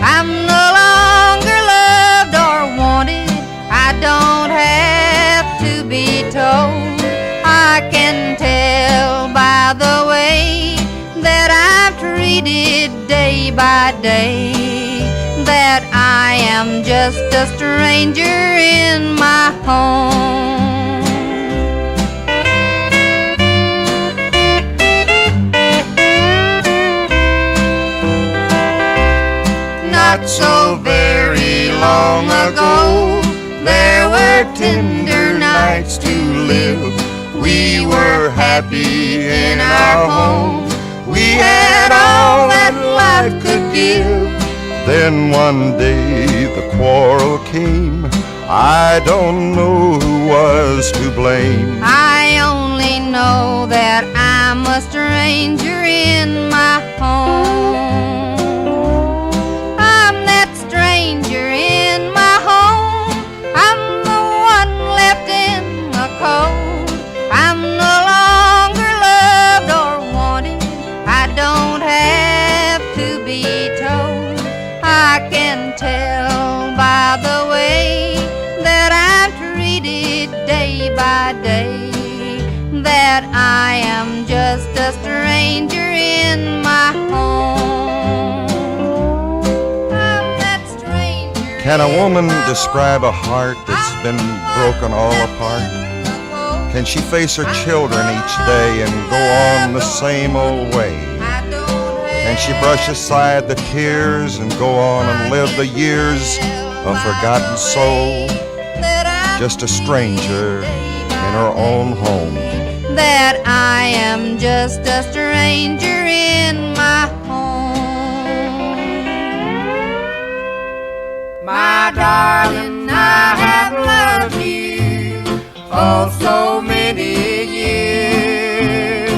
I'm no longer loved or wanted. I don't have to be told. I can tell by the way that I'm treated day by day that I am just a stranger in my home. Not so very long ago, there were tender nights to live. We were happy in our home. We had all that life could give. Then one day the quarrel came. I don't know who was to blame. I only know that I'm a stranger in my home. I'm no longer loved or wanted. I don't have to be told. I can tell by the way that I'm treated day by day that I am just a stranger in my home. I'm that stranger. Can a woman describe a heart that's been broken all apart? Can she face her children each day and go on the same old way? Can she brush aside the tears and go on and live the years a forgotten soul? Just a stranger in her own home. That I am just a stranger in my home. My darling, I have loved you oh so many years.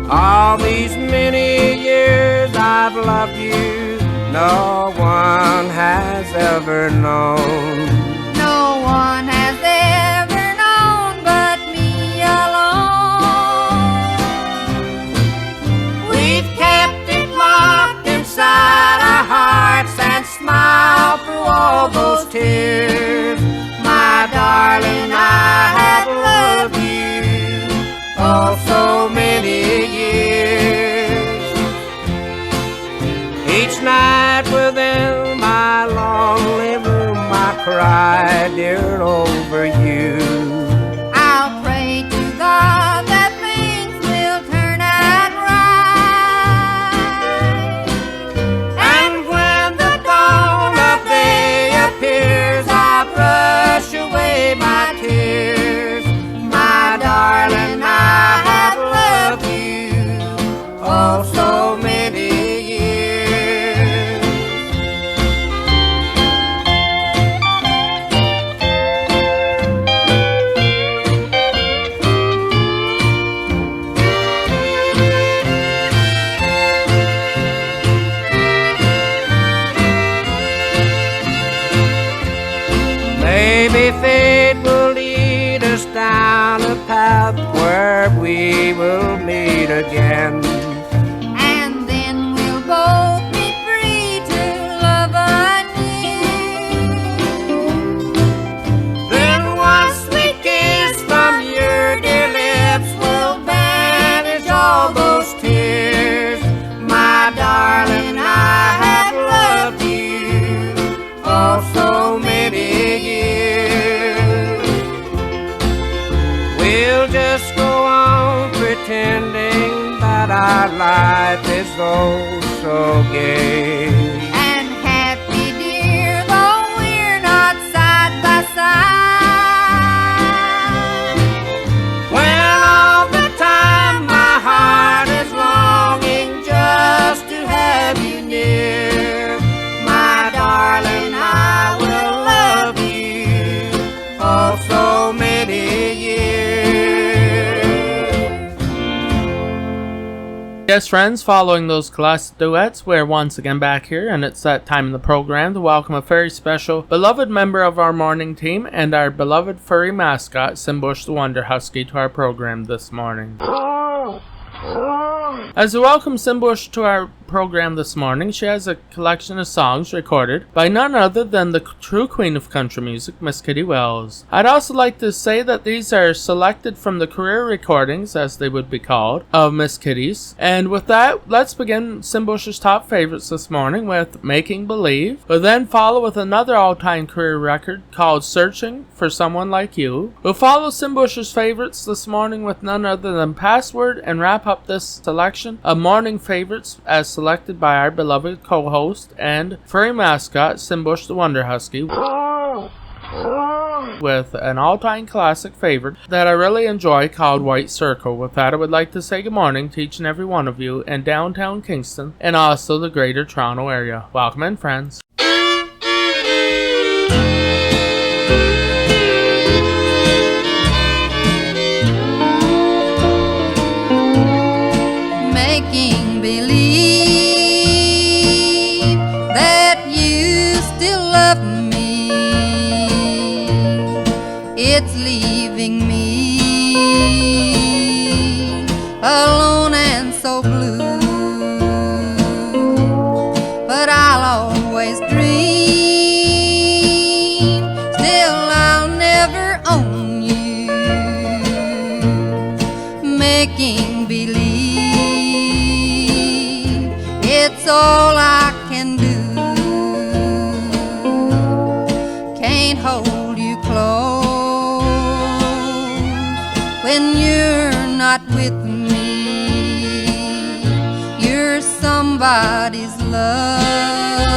All these many years I've loved you, no one has ever known. No one has ever known but me alone. We've kept it locked inside our hearts and smiled through all those tears. My darling, I have loved you oh so many years. Each night within my lonely room I cry, dear, over you. I'll pray to God that things will turn out right. And when the dawn of day appears, I brush away my tears. My darling, I have loved you oh so many years. Maybe fate will lead us down a path where we will meet again. And then we'll both be free to love anew. Then one sweet kiss from your dear lips will banish all those tears. My darling, I have loved you oh so many years. We'll just go on pretending pretending that our life is oh so gay. And happy, dear, though we're not side by side. When all the time my heart is longing just to have you near, my darling, I will love you for so many years. Yes, friends, following those classic duets, we're once again back here, and it's that time in the program to welcome a very special, beloved member of our morning team and our beloved furry mascot, Simbush the Wonder Husky, to our program this morning. As we welcome Simbush to our program this morning, she has a collection of songs recorded by none other than the true queen of country music, Miss Kitty Wells. I'd also like to say that these are selected from the career recordings, as they would be called, of Miss Kitty's. And with that, let's begin Simbush's top favorites this morning with Making Believe. We'll then follow with another all-time career record called Searching for Someone Like You. We'll follow Simbush's favorites this morning with none other than Password, and wrap up this selection of morning favorites as selected by our beloved co-host and furry mascot, Simbush the Wonder Husky, with an all-time classic favorite that I really enjoy called White Circle. With that, I would like to say good morning to each and every one of you in downtown Kingston and also the greater Toronto area. Welcome in, friends. Making believe that you still love me, it's leaving me alone and so blue. But I'll always dream, still I'll never own you. Making believe it's all I can do. Can't hold you close when you're not with me. You're somebody's love,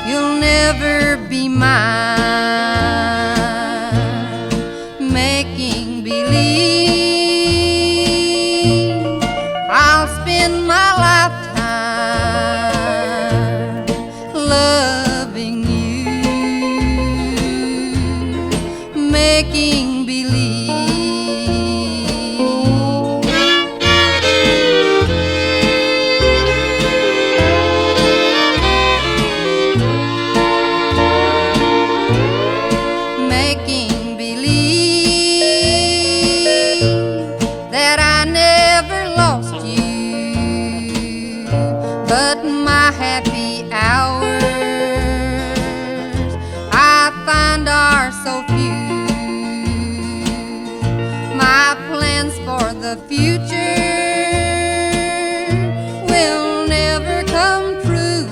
you'll never be mine. Making believe I'll spend my lifetime loving you. Making believe. Making believe that I never lost you, but my happy hours I find are so few. My plans for the future will never come true.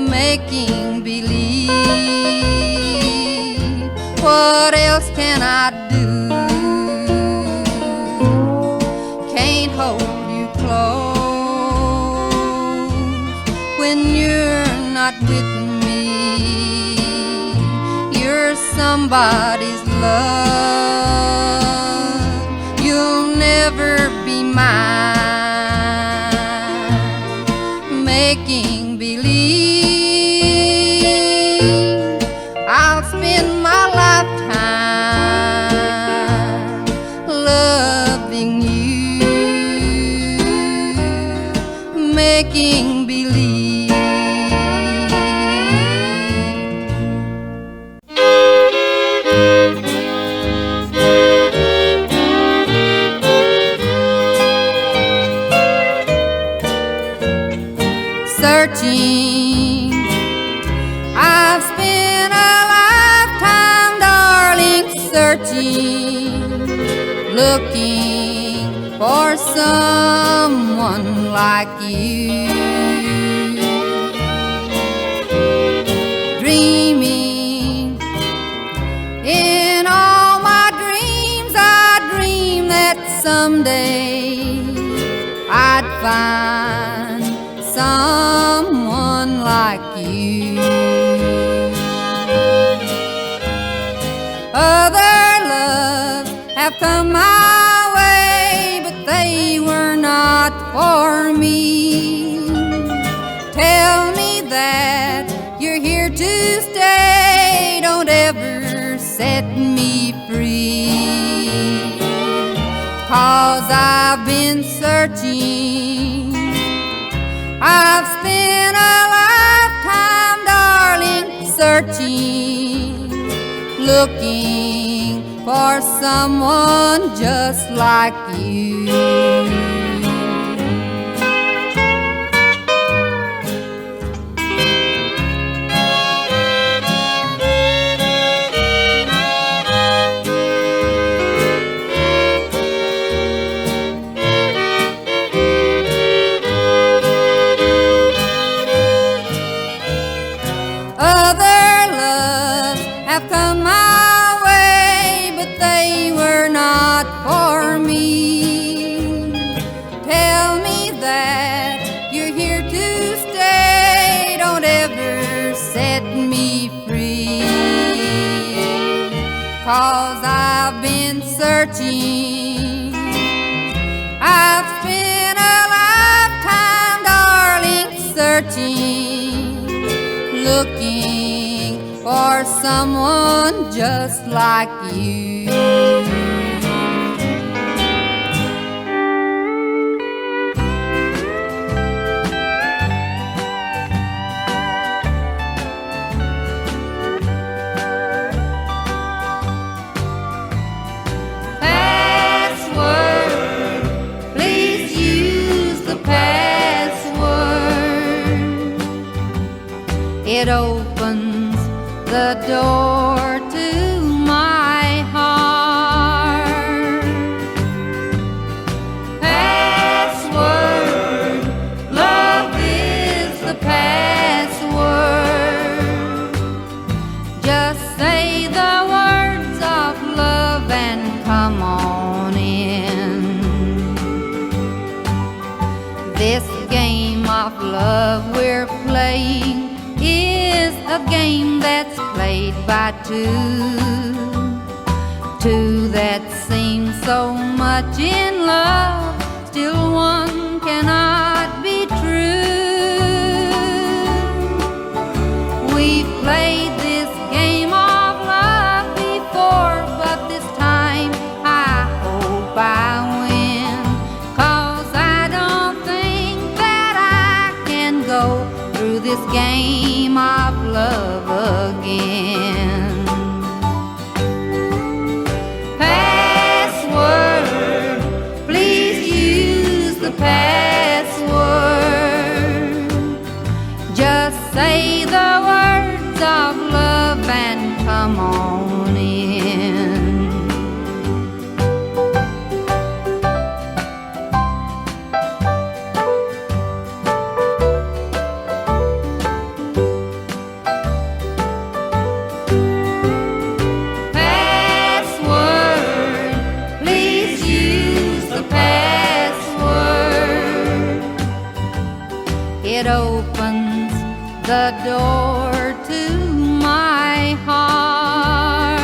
Making believe, what else can I do? Can't hold you close when you're not with me. You're somebody's love, you'll never be mine. Making believe I'll spend my lifetime loving you. Making believe. Searching, I've spent a lifetime, darling, searching, looking for someone like you. Dreaming in all my dreams someday I'd find someone like you. Other loves have come my way, but they were not for me. Tell me that you're here to stay, don't ever set me free. 'Cause I've been searching, I've spent a lifetime, darling, searching, looking for someone just like you. Other loves have come my way, but they were not for me. Tell me that you're here to stay, don't ever set me free. 'Cause I've been searching, I've spent a lifetime, darling, searching, looking for someone just like you. Password, please use the password. It opens the door to my heart. Password, love is the password. Just say the words of love and come on in. This game of love we're playing is a game that's played by two that seem so much in love, still one cannot be true. We've played this game of love before, but this time I hope I win. 'Cause I don't think that I can go through this game of love again. Password, please use the password. Just say the words of love and come on in. Password, please use the password. It opens the door to my heart.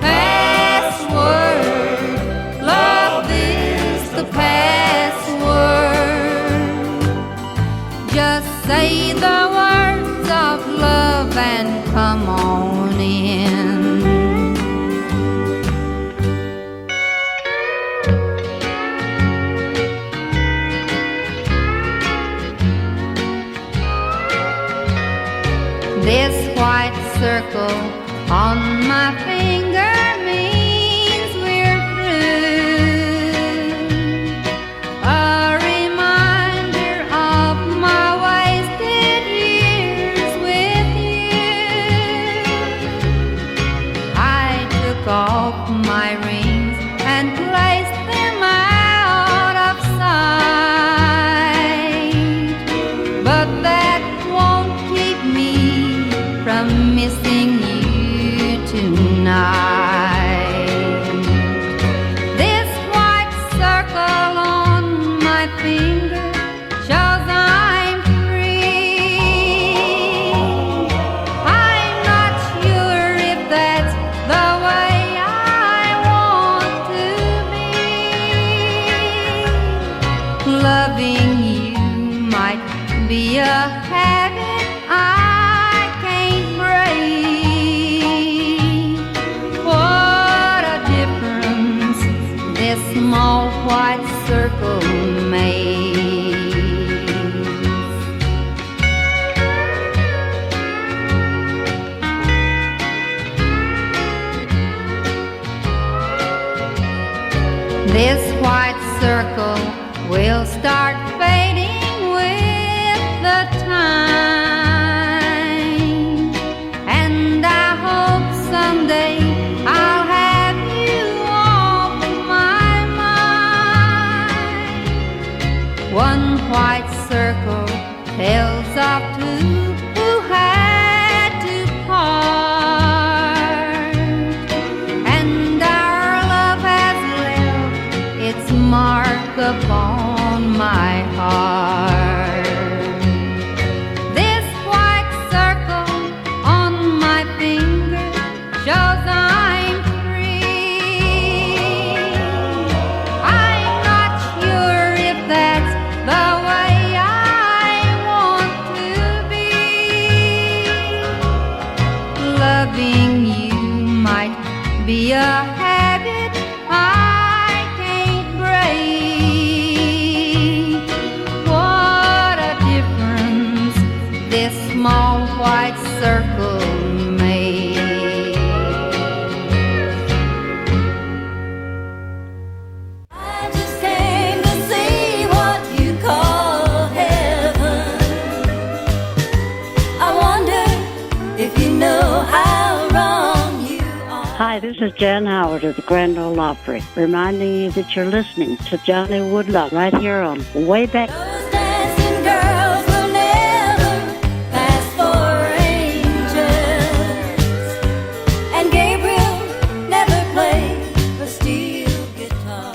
Password, love is the password. Just say the words of love and come on in. This white circle on my finger means we're through. A reminder of my wasted years with you. I took off my rings and placed them out of sight, but that won't keep me from missing you tonight. small white circle maze. This white circle will start fading with the time, and I hope someday I'll have you off my mind. One white circle tells of two who had to part, and our love has left its mark upon my heart. This white circle on my finger shows I'm free. I'm not sure if that's the way I want to be. Loving you might be a habit I can't break. What a difference this small white circle makes. I just came to see what you call heaven. I wonder if you know how wrong you are. Hi, this is Jan Howard of the Grand Ole Opry, reminding you that you're listening to Johnny Woodlock right here on Way Back. Those dancing girls will never pass for angels, and Gabriel never played a steel guitar.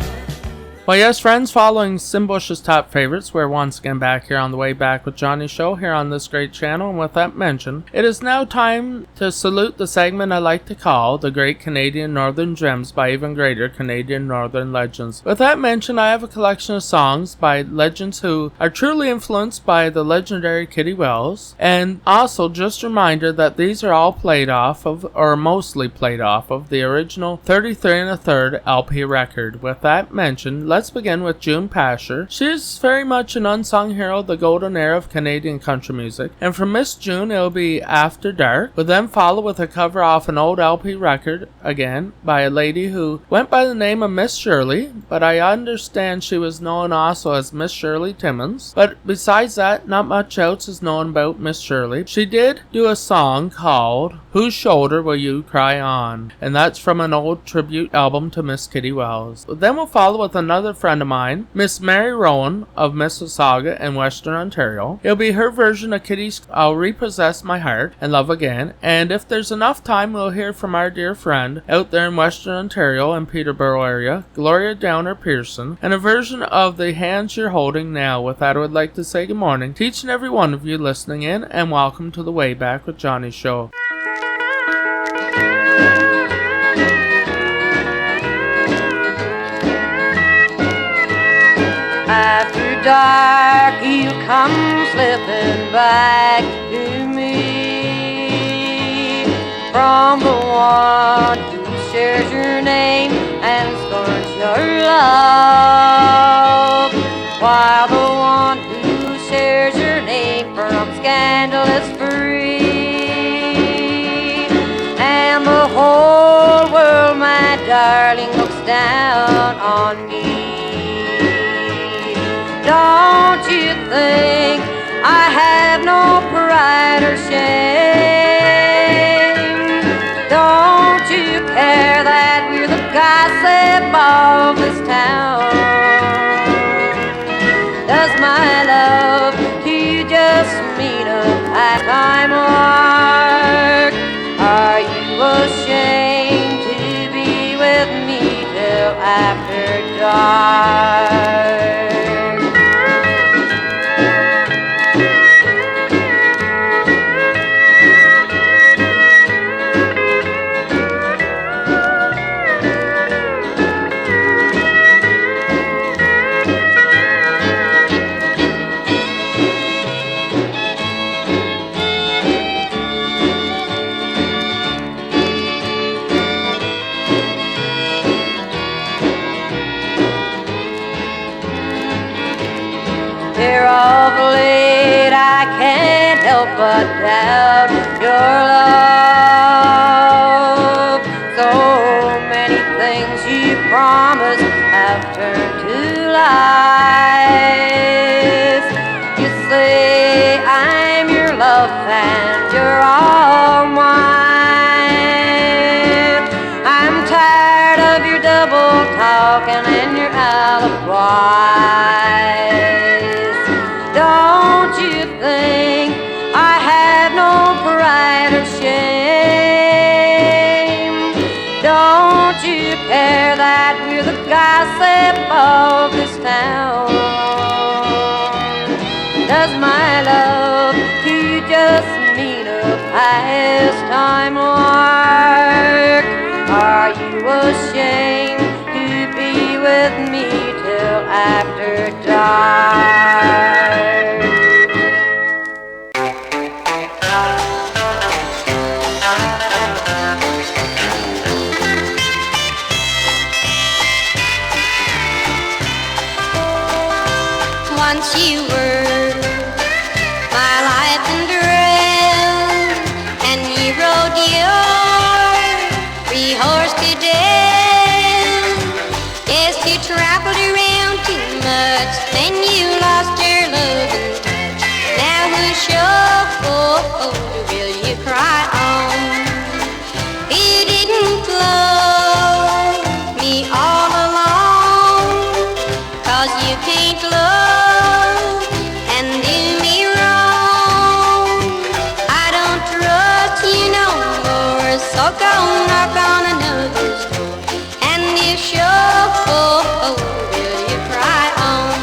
Well, yes, friends, following Simbush's top favorites, we're once again back here on the Way Back with Johnny show here on this great channel, and with that mentioned, it is now time to salute the segment I like to call The Great Canadian Northern Gems by Even Greater Canadian Northern Legends. With that mentioned, I have a collection of songs by legends who are truly influenced by the legendary Kitty Wells, and also just a reminder that these are all played off of, or mostly played off of, the original 33 1/3 LP record. With that mentioned, let's begin with June Pasher. She is very much an unsung hero of the golden era of Canadian country music, and from Miss June it'll be After Dark. We'll then follow with a cover off an old LP record, again, by a lady who went by the name of Miss Shirley, but I understand she was known also as Miss Shirley Timmons. But besides that, not much else is known about Miss Shirley. She did do a song called Whose Shoulder Will You Cry On? And that's from an old tribute album to Miss Kitty Wells. Then we'll follow with another friend of mine, Miss Mary Rowan of Mississauga in Western Ontario. It'll be her version of Kitty's I'll Repossess My Heart and Love Again. And if there's enough time, we'll hear from our dear friend out there in Western Ontario and Peterborough area, Gloria Downer Pearson, and a version of The Hands You're Holding Now. With that, I would like to say good morning to each and every one of you listening in, and welcome to the Way Back with Johnny show. After dark, you come slipping back to me from the one who shares your name and scorns your love, while the one who shares your name from scandal is free, and the whole world, my darling, looks down on me. Don't you think I have no pride or shame? Don't you care that we're the gossip of this town? Does my love to you just mean a half-time mark? Are you ashamed to be with me till after dark? help but doubt your love. So many things you promised have turned to lies. You say I'm your love and you're all mine. I'm tired of your double talking and your alibis. Don't you think I have no pride or shame? Don't you care that we're the gossip of this town? Does my love to you just mean a pastime lark? Are you ashamed to be with me till after dark? Once you were my life and thrill, and you rode your three-horse to death. Yes, you traveled around too much, then you lost your love and touch. Now who's sure will you cry on? You didn't love me all along, 'cause you can't love and do me wrong. I don't trust you no more, so go knock on another's door. And if sure will you cry on?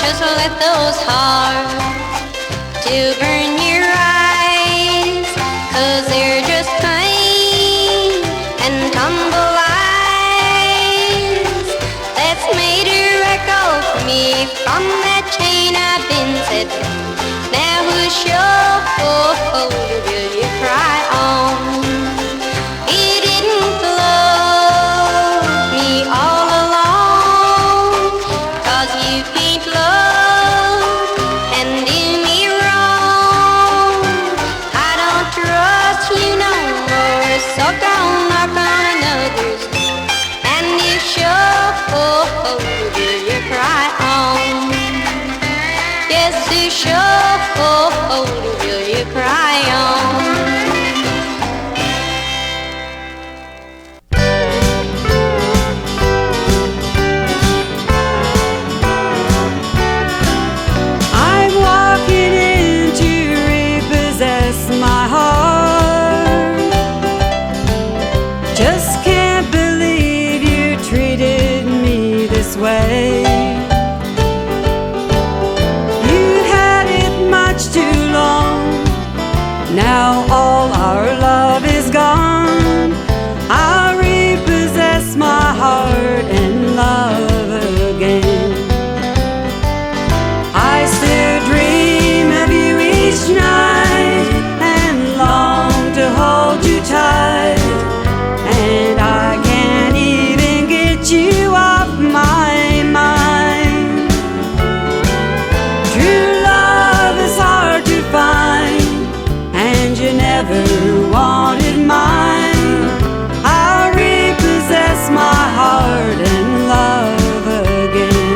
Just let those hearts to burn your eyes, 'cause they're just pain and tumble eyes. That's made a wreck of me from that chain I've been set free. Now who's sure will you cry on? You didn't love me all along, 'cause you can't love and do me wrong. I don't trust you no more, so go knock on another's door. And if sure will you cry on? Yes, you sure will you cry on? I'm walking in to repossess my heart. Just can't believe you treated me this way. You had it much too long. Now all our love is gone. I'll repossess my heart and love again. I still dream of you each night and long to hold you tight. And I can't even get you off my mind. True love is hard to find, and you never wanted mine. I'll repossess my heart and love again.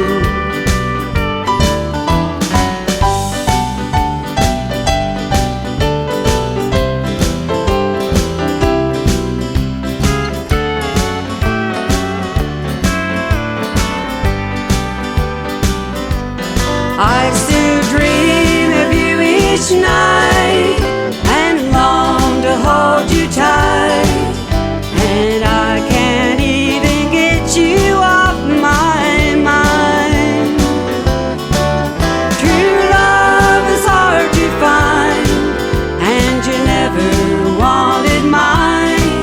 I still dream of you each night and long to hold you tight. And I can't even get you off my mind. True love is hard to find, and you never wanted mine.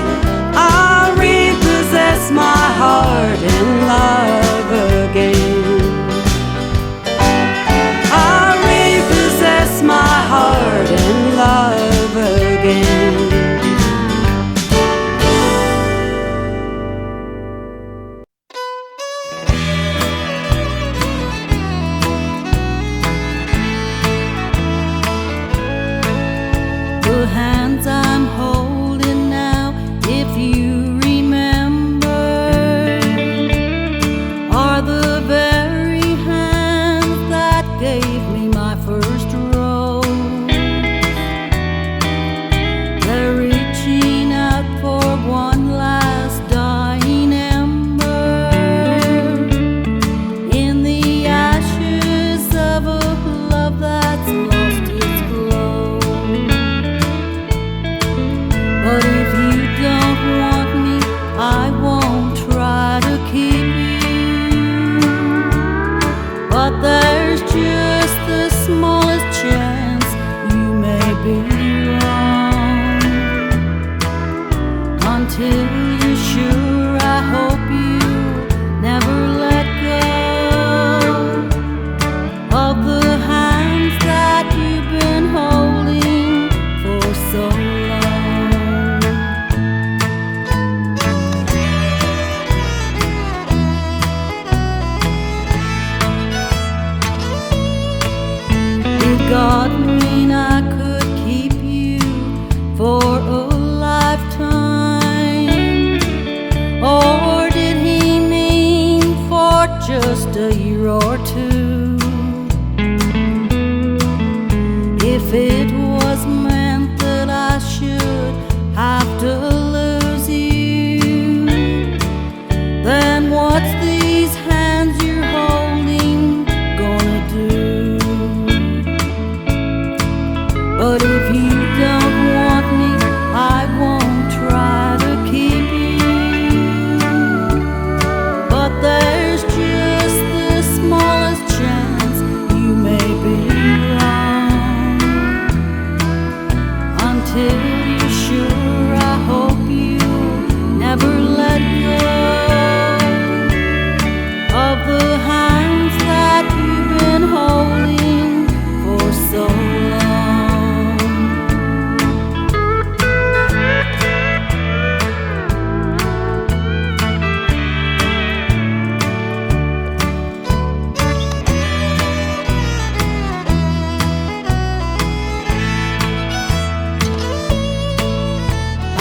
I'll repossess my God mean I could keep you for a lifetime? Or did he mean for just a year or two? If it was meant that I should have to lose you, then what's these hands you're holding gonna do? But if you don't want me, I won't try to keep you. But there's just the smallest chance you may be wrong. Until you're sure, I hope you never let go of the hands that you've been holding for so long.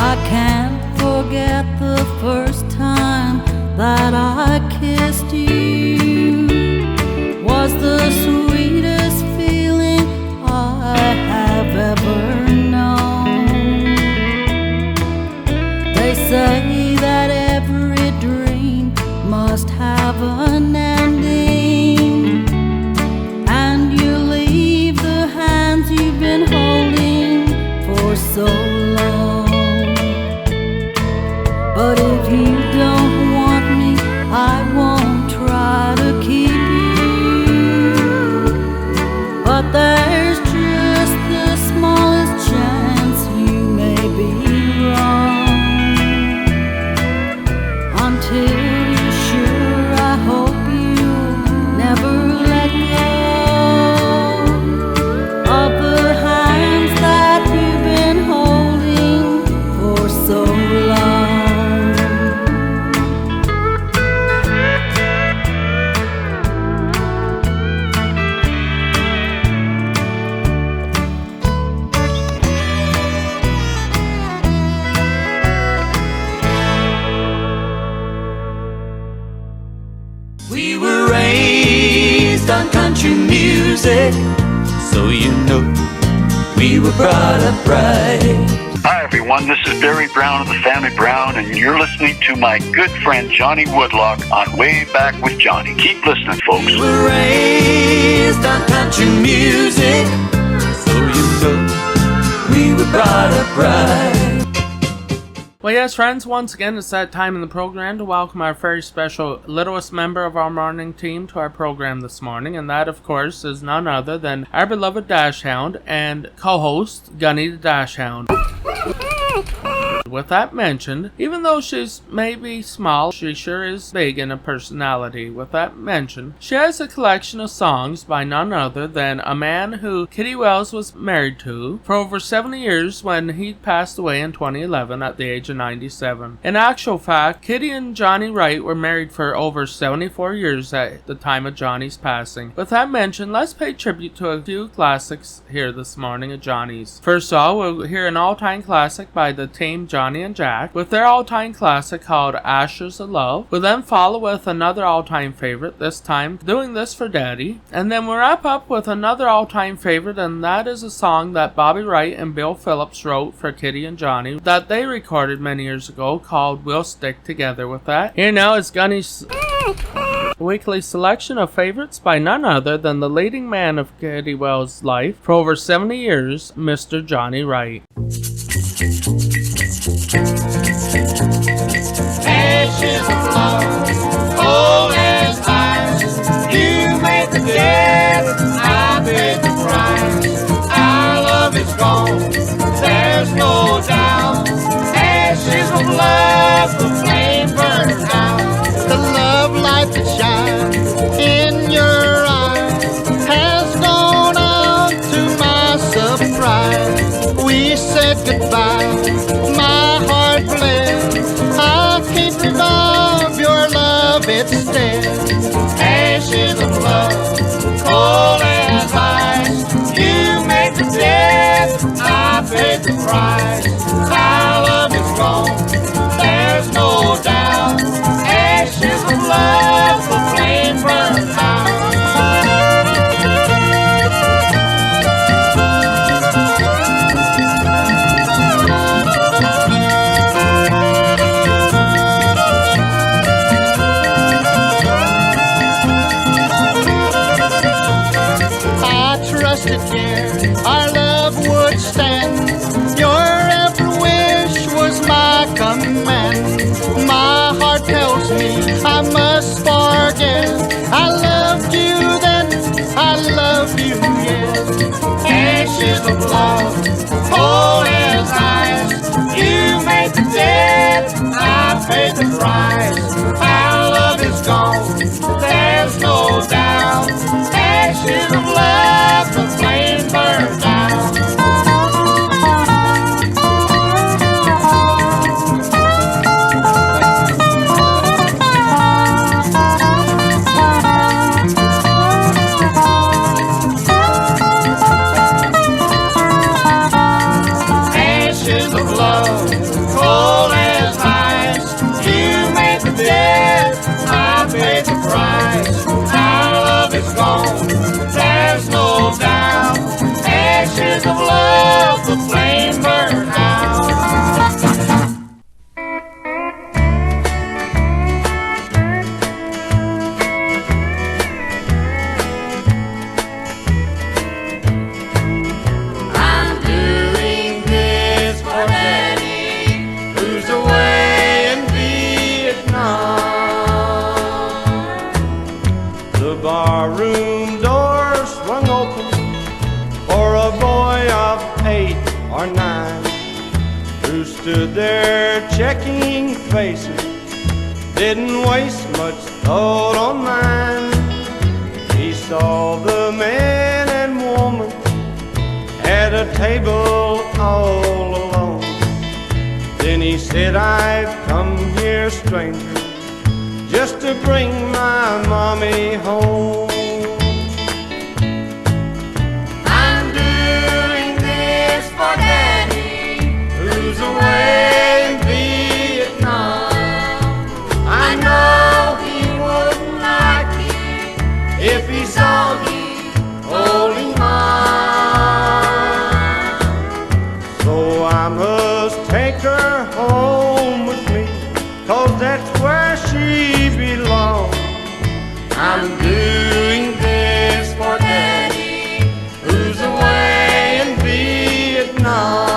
I can't forget the first time that I kissed you. Was the sweetest feeling I have ever known. They say that every dream must have an ending, and you leave the hands you've been holding for so long. But if you don't want me, I won't try to keep you. But there's just the smallest chance you may be wrong. Until you're sure, I hope you never let go of the hands that you've been holding for so long. We were raised on country music, so you know we were brought up right. Hi everyone, this is Barry Brown of the Family Brown, and you're listening to my good friend Johnny Woodlock on Way Back with Johnny. Keep listening, folks. We were raised on country music, so you know we were brought up right. Well, yes, friends, once again, it's that time in the program to welcome our very special littlest member of our morning team to our program this morning, and that, of course, is none other than our beloved Dash Hound and co-host, Gunny the Dash Hound. With that mentioned, even though she's maybe small, she sure is big in a personality. With that mentioned, she has a collection of songs by none other than a man who Kitty Wells was married to for over 70 years when he passed away in 2011 at the age of 97. In actual fact, Kitty and Johnny Wright were married for over 74 years at the time of Johnny's passing. With that mentioned, let's pay tribute to a few classics here this morning of Johnny's. First of all, we'll hear an all-time classic by the Tame Johnny and Jack with their all-time classic called Ashes of Love. We'll then follow with another all-time favorite, this time Doing This for Daddy. And then we'll wrap up with another all-time favorite, and that is a song that Bobby Wright and Bill Phillips wrote for Kitty and Johnny that they recorded many years ago called We'll Stick Together. With that, here now is Gunny's weekly selection of favorites by none other than the leading man of Kitty Wells' life for over 70 years, Mr. Johnny Wright. Ashes of love, cold as ice. You made the dead, I paid the price. Our love is gone, there's no doubt. Ashes of love, the flame burns out. The love light that shines in your eyes has gone out to my surprise. We said goodbye, my heart bled. I can't revive your love instead. Ashes of love, cold as ice. You trusted care, our love would stand. Your every wish was my command. My heart tells me I must forget. I loved you then, I love you yet. Ashes of love, cold as ice. You made the dead, I paid the price. Our love is gone, there's no doubt. Ashes of love, the flame burns out. Ashes of love, cold as ice. You made the dead, I paid the price. Our love is gone, there's no doubt. Ashes of love, the flame burns out. I'm doing this for Daddy, who's away in Vietnam. The barroom door swung open for a boy of 8 or 9 who stood there checking faces, didn't waste much thought on mine. He saw the man and woman at a table all alone. Then he said, I've come here, stranger, just to bring my mommy home. I'm doing this for Daddy, who's away in Vietnam. I know he wouldn't like it if he saw me holding mine. So I must take her home with me, 'cause that's where she belongs. I'm doing this for Daddy, who's away in Vietnam.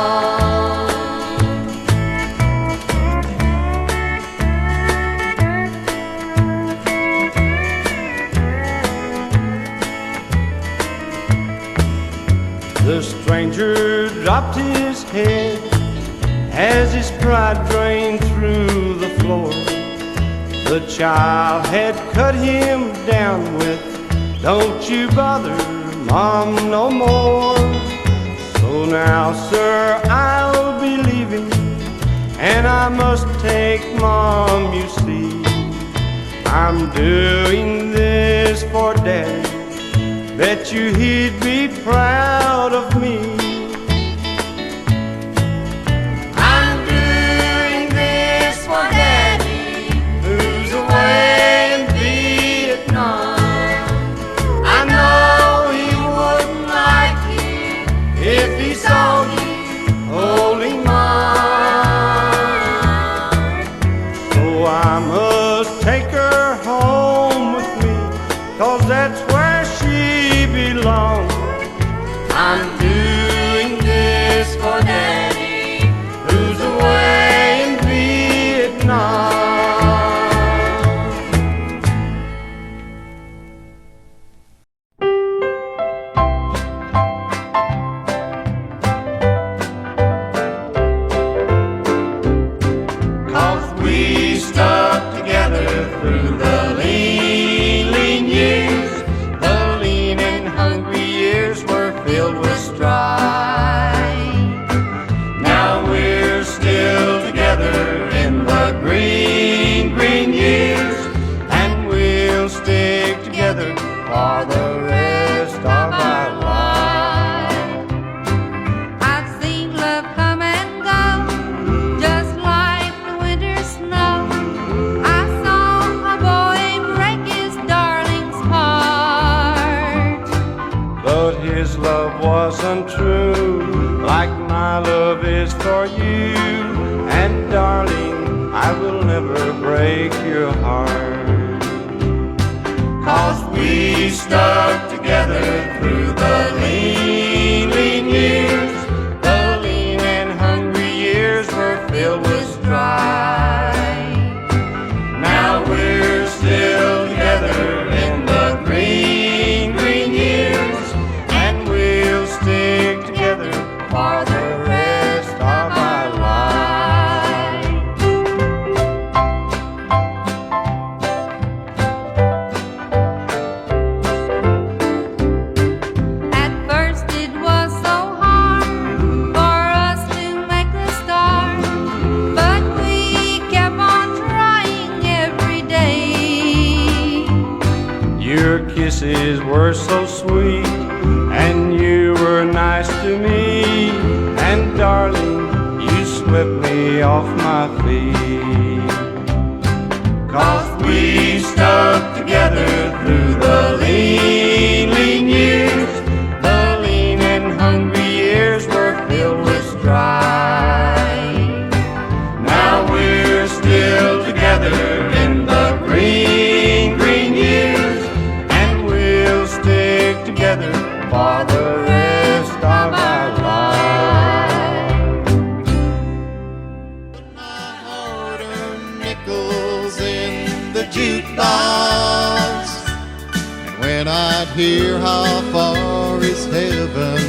The stranger dropped his head as his pride drained through the floor. The child had cut him down with, don't you bother Mom no more. So now, sir, I'll be leaving, and I must take Mom, you see. I'm doing this for Daddy, bet you he'd be proud of me. I'm doing this for Daddy, who's away in Vietnam. I know he wouldn't like it if he saw me holding mine. So I must take her home with me, 'cause that's where she belongs. I'm doing this for Daddy, who's away in Vietnam. wasn't true, like my love is for you. And darling, I will never break your heart, 'cause we stuck together through the lean. me. 'Cause we stuck together through the lean years. The lean and hungry years were filled with strife. Now we're still together in the green years, and we'll stick together for the rest of our lives. My hard-earned nickels in the jukebox, and when I'd hear how far is heaven,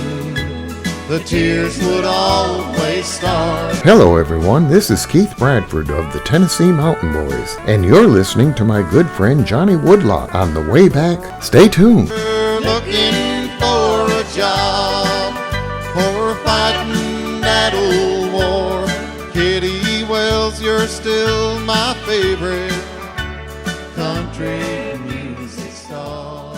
the tears would always start. Hello everyone, this is Keith Bradford of the Tennessee Mountain Boys, and you're listening to my good friend Johnny Woodlock on the way back. Stay tuned. We're looking for a job, or fighting that old war. Kitty Wells, you're still my favorite country music star.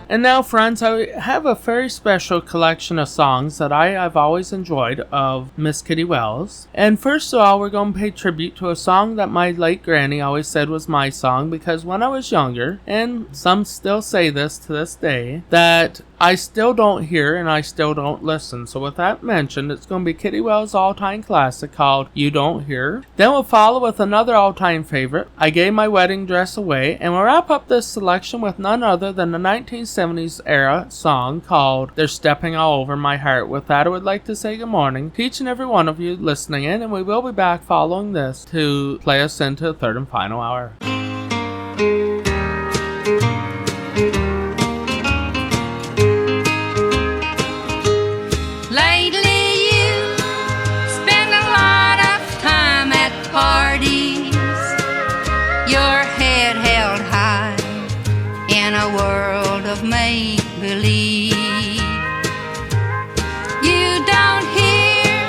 And now, friends, I have a very special collection of songs that I've always enjoyed of Miss Kitty Wells. And first of all, we're going to pay tribute to a song that my late granny always said was my song, because when I was younger, and some still say this to this day, that I still don't hear and I still don't listen. So with that mentioned, it's going to be Kitty Wells' all-time classic called You Don't Hear. Then we'll follow with another all-time favorite, I Gave My Wedding Dress Away. And we'll wrap up this selection with none other than the 1970s era song called They're Stepping All Over My Heart. With that, I would like to say good morning to each and every one of you listening in, and we will be back following this to play us into the third and final hour. Lately you spend a lot of time at parties, your head held high in a world of make-believe. You don't hear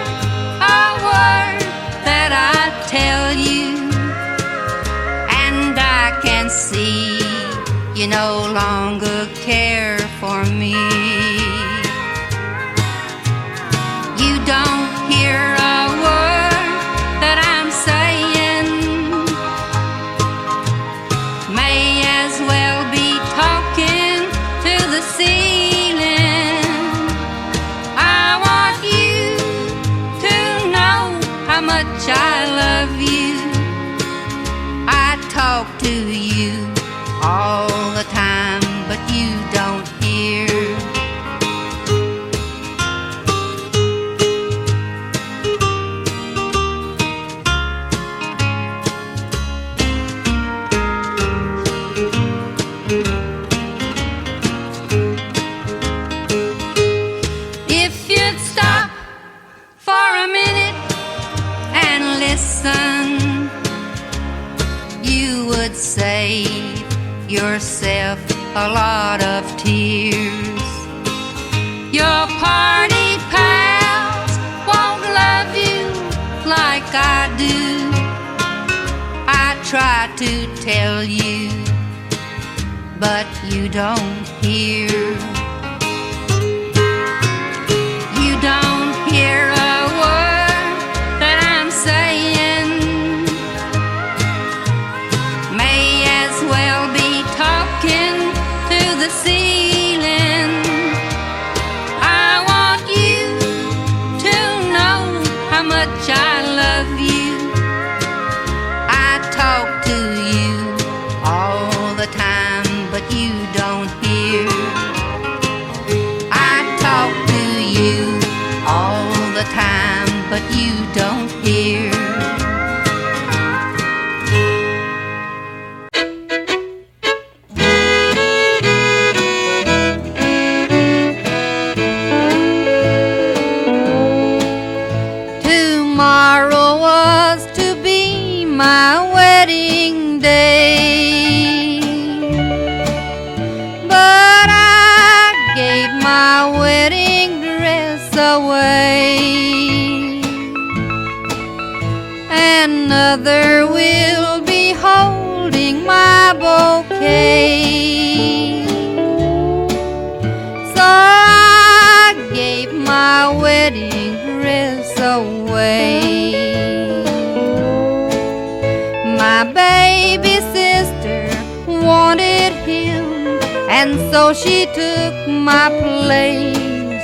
a word that I tell you, and I can see you no longer care for me. You don't hear a word that I'm saying, may as well be talking to the ceiling. I want you to know how much I love you. I talk to you all the time, but you don't hear. If you'd stop for a minute and listen, you would save yourself a lot of tears. Your party pals won't love you like I do. I try to tell you, but you don't hear. You don't hear a word that I'm saying, may as well be talking to the ceiling. I want you to know how much I love you. I talk to you all the time, but you don't hear. I talk to you all the time, but you don't hear. Tomorrow was to be my wedding day, but I gave my wedding dress away. Another will be holding my bouquet, so I gave my wedding dress away. so she took my place.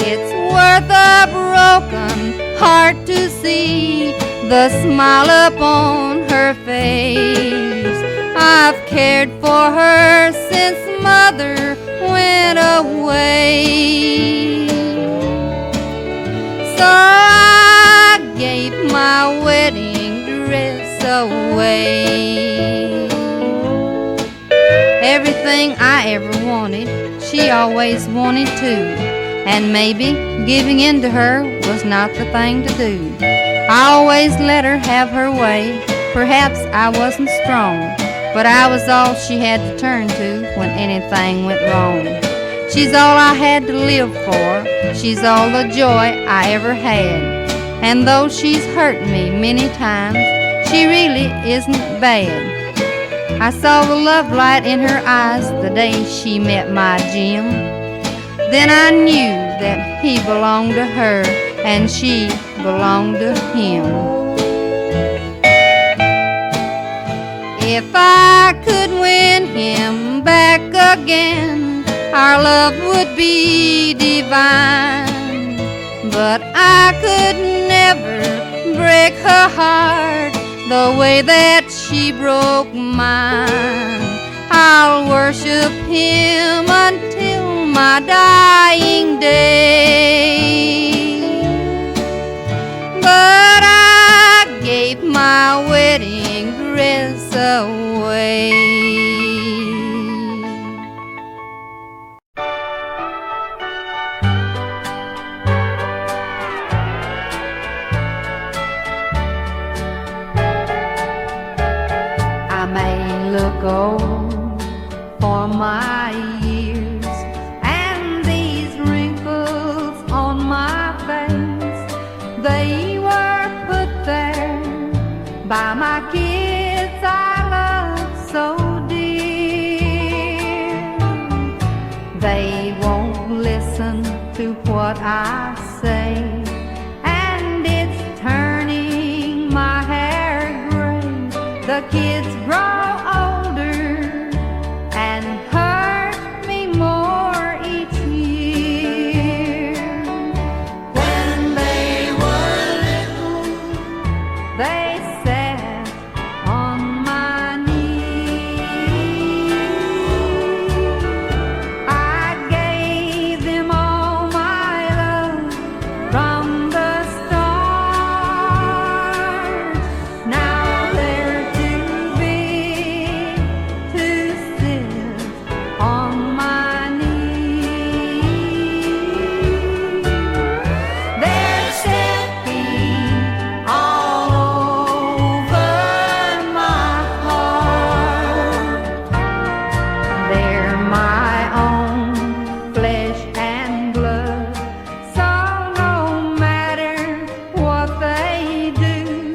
It's worth a broken heart to see the smile upon her face. I've cared for her since mother went away. So I gave my wedding dress away. Everything I ever wanted, she always wanted too. And maybe giving in to her was not the thing to do. I always let her have her way. Perhaps I wasn't strong, but I was all she had to turn to when anything went wrong. She's all I had to live for. She's all the joy I ever had. And though she's hurt me many times, she really isn't bad. I saw the love light in her eyes the day she met my Jim. Then I knew that he belonged to her and she belonged to him. If I could win him back again, our love would be divine. But I could never break her heart the way that she broke mine. I'll worship him until my dying day. But I gave my wedding dress away. I may look old for my years and these wrinkles on my face, they were put there by my kids I love so dear. They won't listen to what I say, and it's turning my hair gray. The kids grow older and hurt me more each year. When they were little, they sat on my knee. I gave them all my love from the start. Now they're too big to sit on my knee. They're stepping all over my heart. They're my own flesh and blood, so no matter what they do,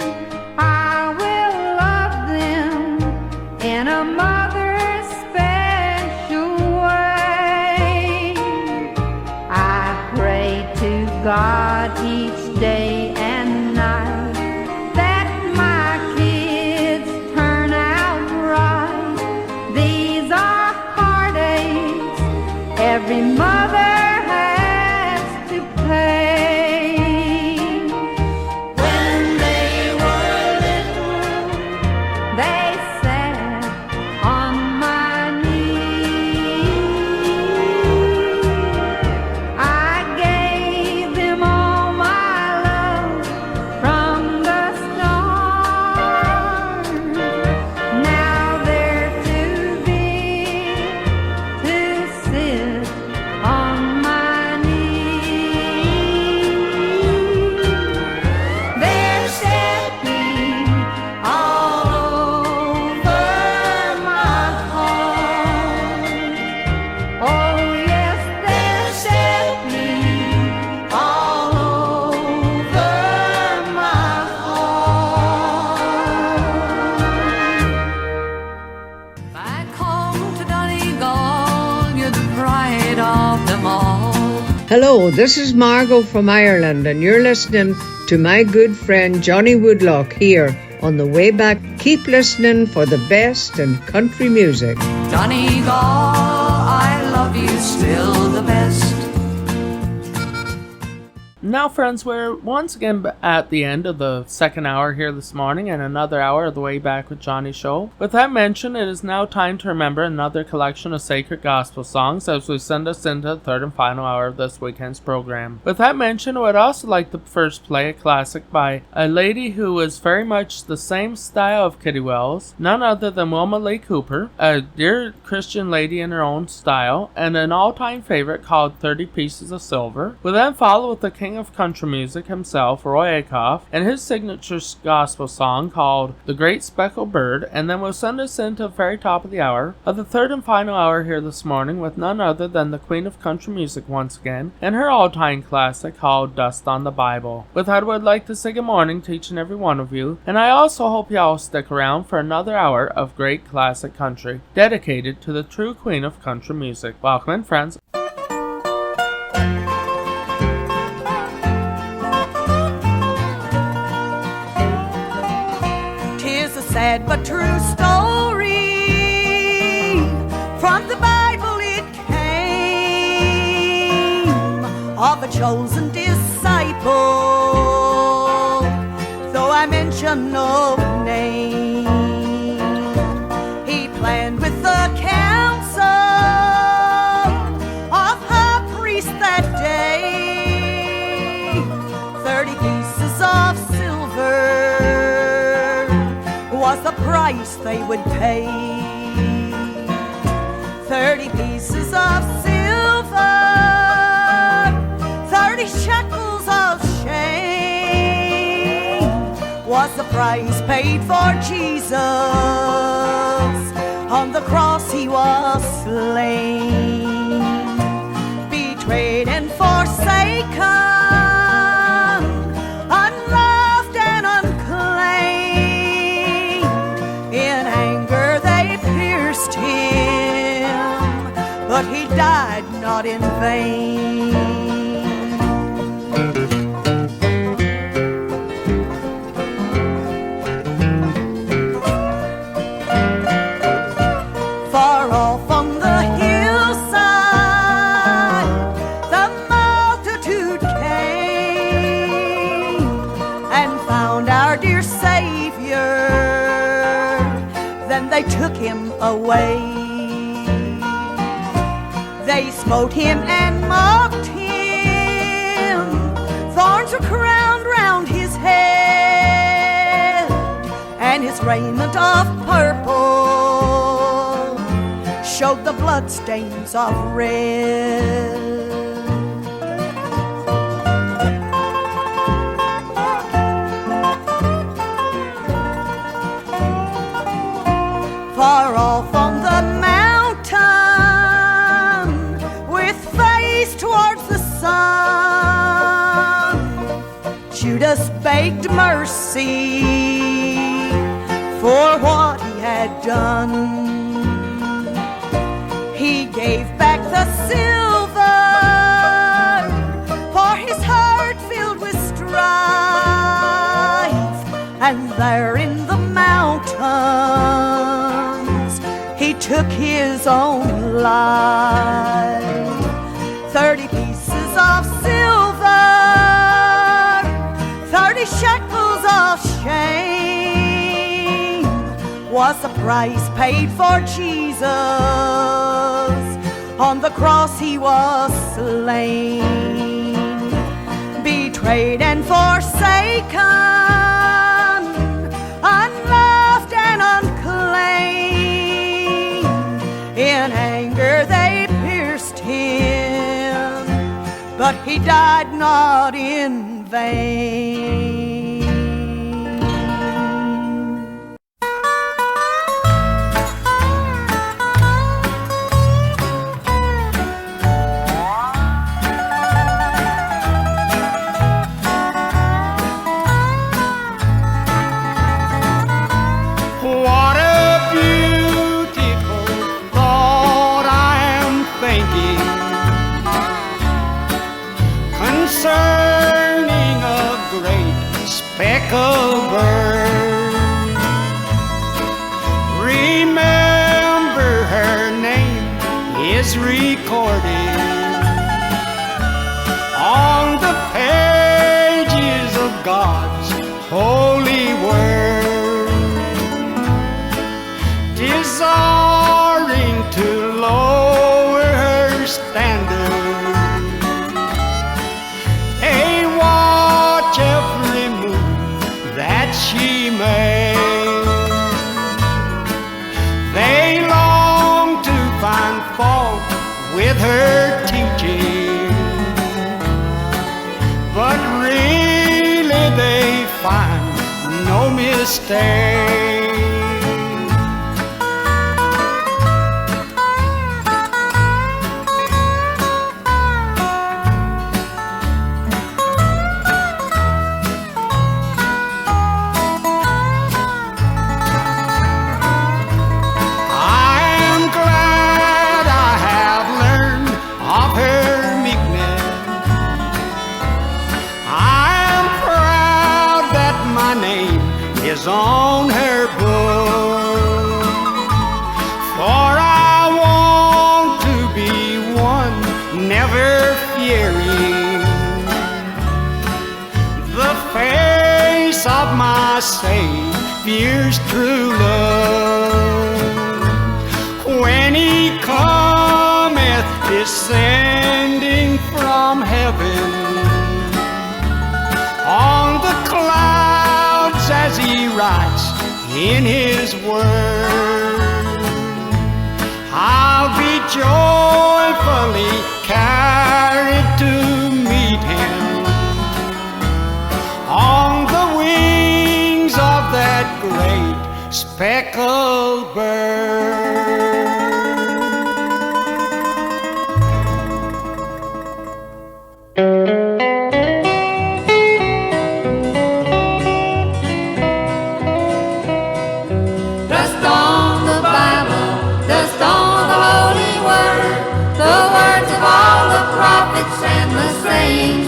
I will love them in a mother's special way. I pray to God each day and night that my kids turn out right. These are heartaches every mother has to pay. When they were little, they sat on my knee. I gave them all my love from the start. Now they're too big to sit on my knee. They're stepping all over my heart. Oh yes, they're stepping all over my heart. Back home to Donegal, you're the pride of them all. Hello, this is Margot from Ireland, and you're listening to my good friend Johnny Woodlock here on the way back. Keep listening for the best in country music. Donegal, I love you still the best. Now, friends, we're once again at the end of the second hour here this morning and another hour of the Way Back with Johnny show. With that mentioned, it is now time to remember another collection of sacred gospel songs as we send us into the third and final hour of this weekend's program. With that mentioned, I would also like to first play a classic by a lady who is very much the same style of Kitty Wells, none other than Wilma Lee Cooper, a dear Christian lady in her own style, and an all-time favorite called 30 Pieces of Silver. We'll then follow with the king of country music himself, Roy Acuff, and his signature gospel song called The Great Speckled Bird, and then we'll send us into the very top of the hour of the third and final hour here this morning with none other than the queen of country music once again, and her all-time classic called Dust on the Bible. With that, I would like to say good morning to each and every one of you, and I also hope you all stick around for another hour of great classic country, dedicated to the true queen of country music. Welcome in, friends. Sad but true story, from the Bible it came, of a chosen disciple, though I mention no name. He planned with the council of a priest that day, 30 pieces of silver was the price they would pay. 30 pieces of silver, 30 shekels of shame, was the price paid for Jesus. On the cross he was slain, betrayed and forsaken, but he died not in vain. Far off on the hillside, the multitude came and found our dear Savior. Then they took him away. They smote him and mocked him, thorns were crowned round his head, and his raiment of purple showed the bloodstains of red. Far off on the towards the sun, Judas begged mercy for what he had done. He gave back the silver, for his heart filled with strife, and there in the mountains he took his own life. 30 pieces of silver, 30 shekels of shame, was the price paid for Jesus. On the cross he was slain, betrayed and forsaken, unloved and unclaimed. In anger they pierced him, but he died not in vain. What a beautiful thought I am thinking concerning a great speckled bird. Remember her name is is recorded on the pages of God's holy word, desiring to lower her standard. They watch every move that she makes. They long to find fault with her teaching, but really they find no mistake. On her book, for I want to be one, never fearing the face of my Savior's true love, when he cometh descending from heaven on the clouds as he writes in his word. I'll be joyfully carried to meet him on the wings of that great speckled bird.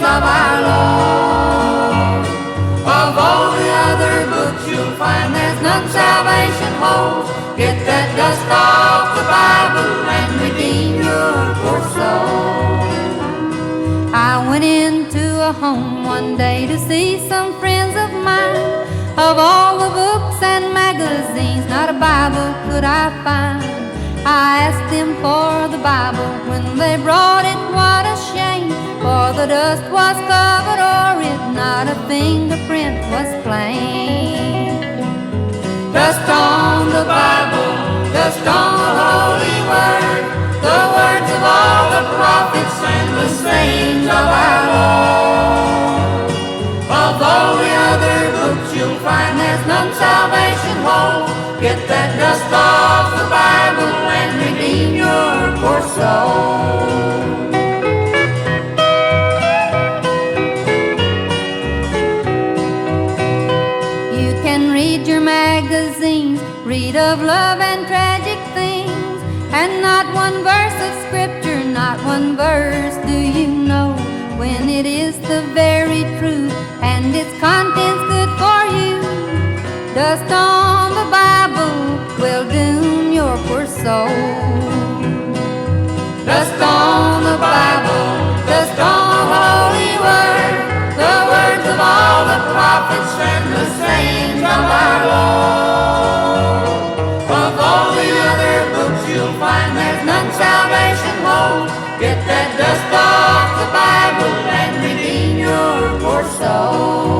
Of our Lord. Of all the other books you'll find there's none salvation holds. Get that dust off the Bible and redeem your poor soul. I went into a home one day to see some friends of mine. Of all the books and magazines, not a Bible could I find. I asked them for the Bible. When they brought it, what a shame, for the dust was covered o'er it, not a fingerprint was plain. Dust on the Bible, dust on the holy word, the words of all the prophets and the sayings of our Lord. Of all the other books you'll find there's none salvation holds. Get that dust off the Bible and redeem your poor soul. You can read your magazines, read of love and tragic things, and not one verse of scripture, not one verse do you know, when it is the very truth and its contents good for you. Dust on the Bible will doom your poor soul. Dust on the Bible, dust on the holy word, the words of all the prophets and the sayings of our Lord. Of all the other books you'll find there's none salvation holds. Get that dust off the Bible and redeem your poor soul.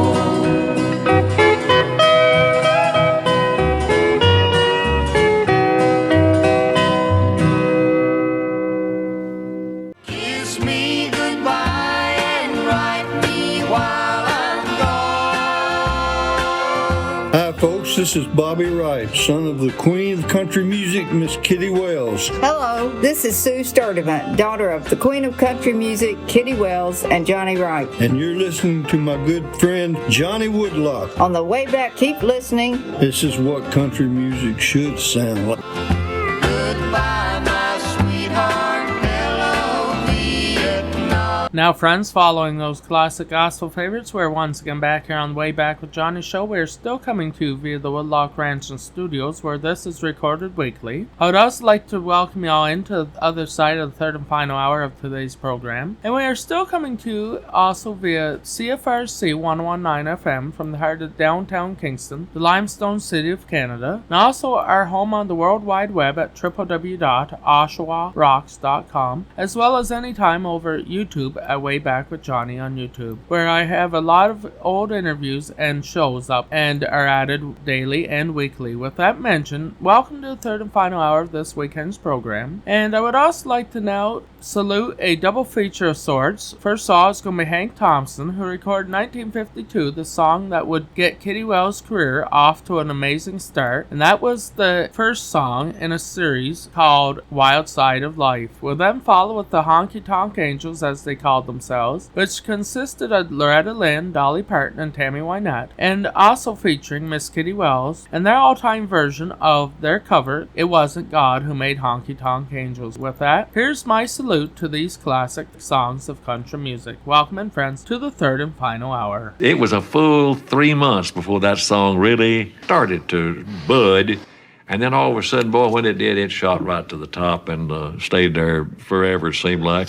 Folks, this is Bobby Wright, son of the Queen of Country Music, Miss Kitty Wells. Hello, this is Sue Sturdivant, daughter of the Queen of Country Music, Kitty Wells, and Johnny Wright. And you're listening to my good friend, Johnny Woodlock. On the way back, keep listening. This is what country music should sound like. Goodbye, my sweetheart. Hello, Vietnam. Now, friends, following those classic gospel favorites, we're once again back here on the Way Back with Johnny show. We're still coming to you via the Woodlock Ranch and Studios, where this is recorded weekly. I would also like to welcome you all into the other side of the third and final hour of today's program. And we are still coming to you also via CFRC 119 FM from the heart of downtown Kingston, the Limestone City of Canada, and also our home on the World Wide Web at www.oshawarocks.com, as well as anytime over YouTube at Way Back with Johnny on YouTube, where I have a lot of old interviews and shows up and are added daily and weekly. With that mentioned, welcome to the third and final hour of this weekend's program. And I would also like to now salute a double feature of sorts. First of all, it's going to be Hank Thompson, who recorded in 1952 the song that would get Kitty Wells' career off to an amazing start, and that was the first song in a series called Wild Side of Life. We'll then follow with the Honky Tonk Angels, as they called themselves, which consisted of Loretta Lynn, Dolly Parton, and Tammy Wynette, and also featuring Miss Kitty Wells and their all-time version of their cover, It Wasn't God Who Made Honky Tonk Angels. With that, here's my salute to these classic songs of country music. Welcome, and friends, to the third and final hour. It was a full 3 months before that song really started to bud. And then all of a sudden, boy, when it did, it shot right to the top and stayed there forever, it seemed like.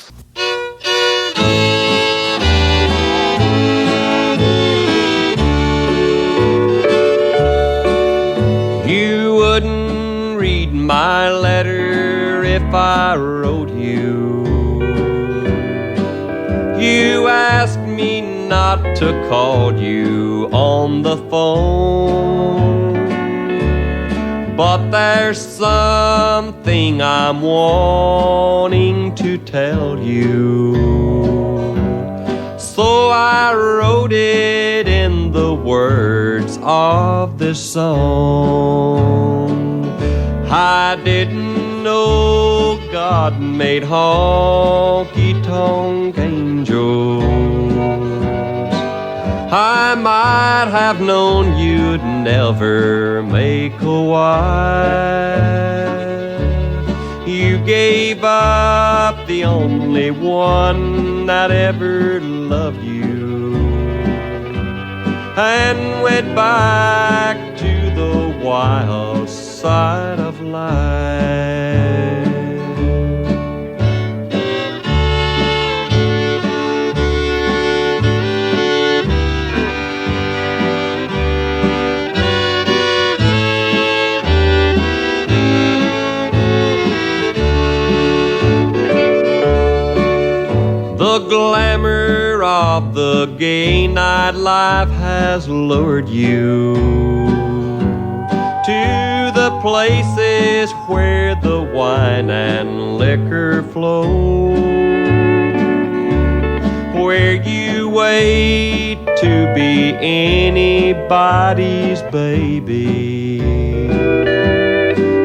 You wouldn't read my letter if I wrote you. You asked me not to call you on the phone, but there's something I'm wanting to tell you. So I wrote it in the words of this song. I didn't know God made honky-tonk angels. I might have known you'd never make a wife. You gave up the only one that ever loved you and went back to the wild side of life. The glamour of the gay nightlife has lured you to the places where the wine and liquor flow, where you wait to be anybody's baby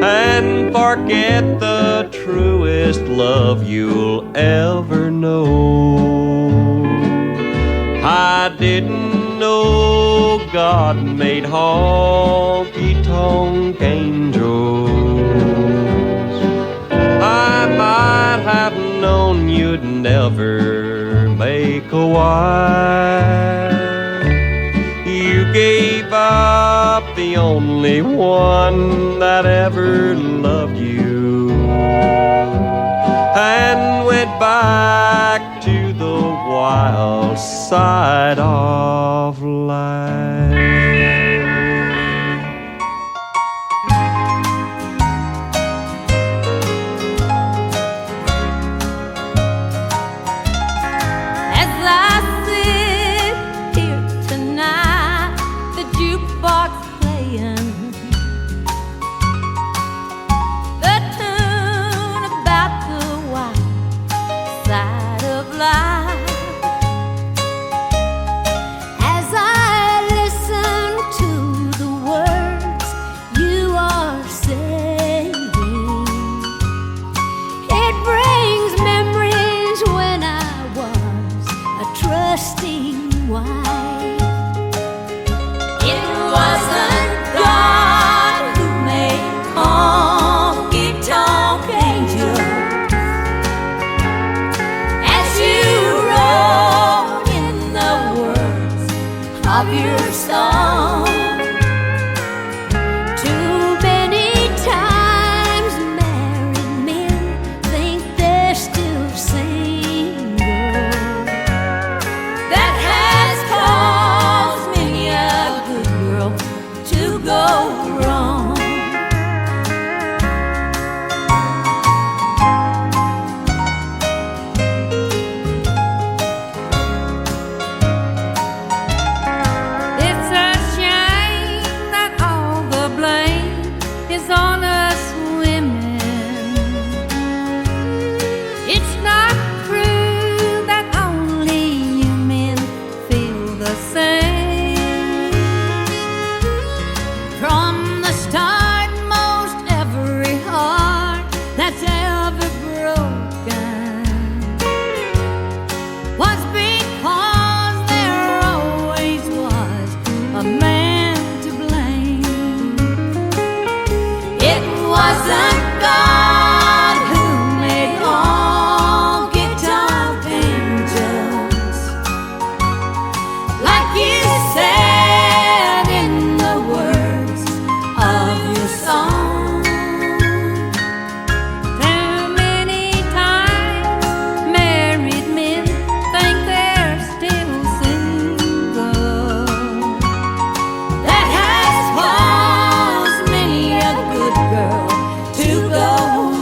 and forget the truest love you'll ever know. I didn't know God made honky-tonk angels. I might have known you'd never make a wife. You gave up the only one that ever loved you and went back to the wild side of life. As I sit here tonight, the jukebox playing the tune about the wild side of life. As I listen to the words you are saying, it brings memories when I was a trusting wife. It wasn't God who made honky-tonk angels, as you wrote of your song. Too many times married men think they're still single. That has caused many a good girl to go wrong. It's a shame that all the blame is on us women. It's not true that only you men feel the same. From the start, most every heart that's ever broken was because there always was a man to blame. It wasn't God who made all guitar angels, like you said in the words of your song. Too many times married men think they're still single. That has caused many a good girl to go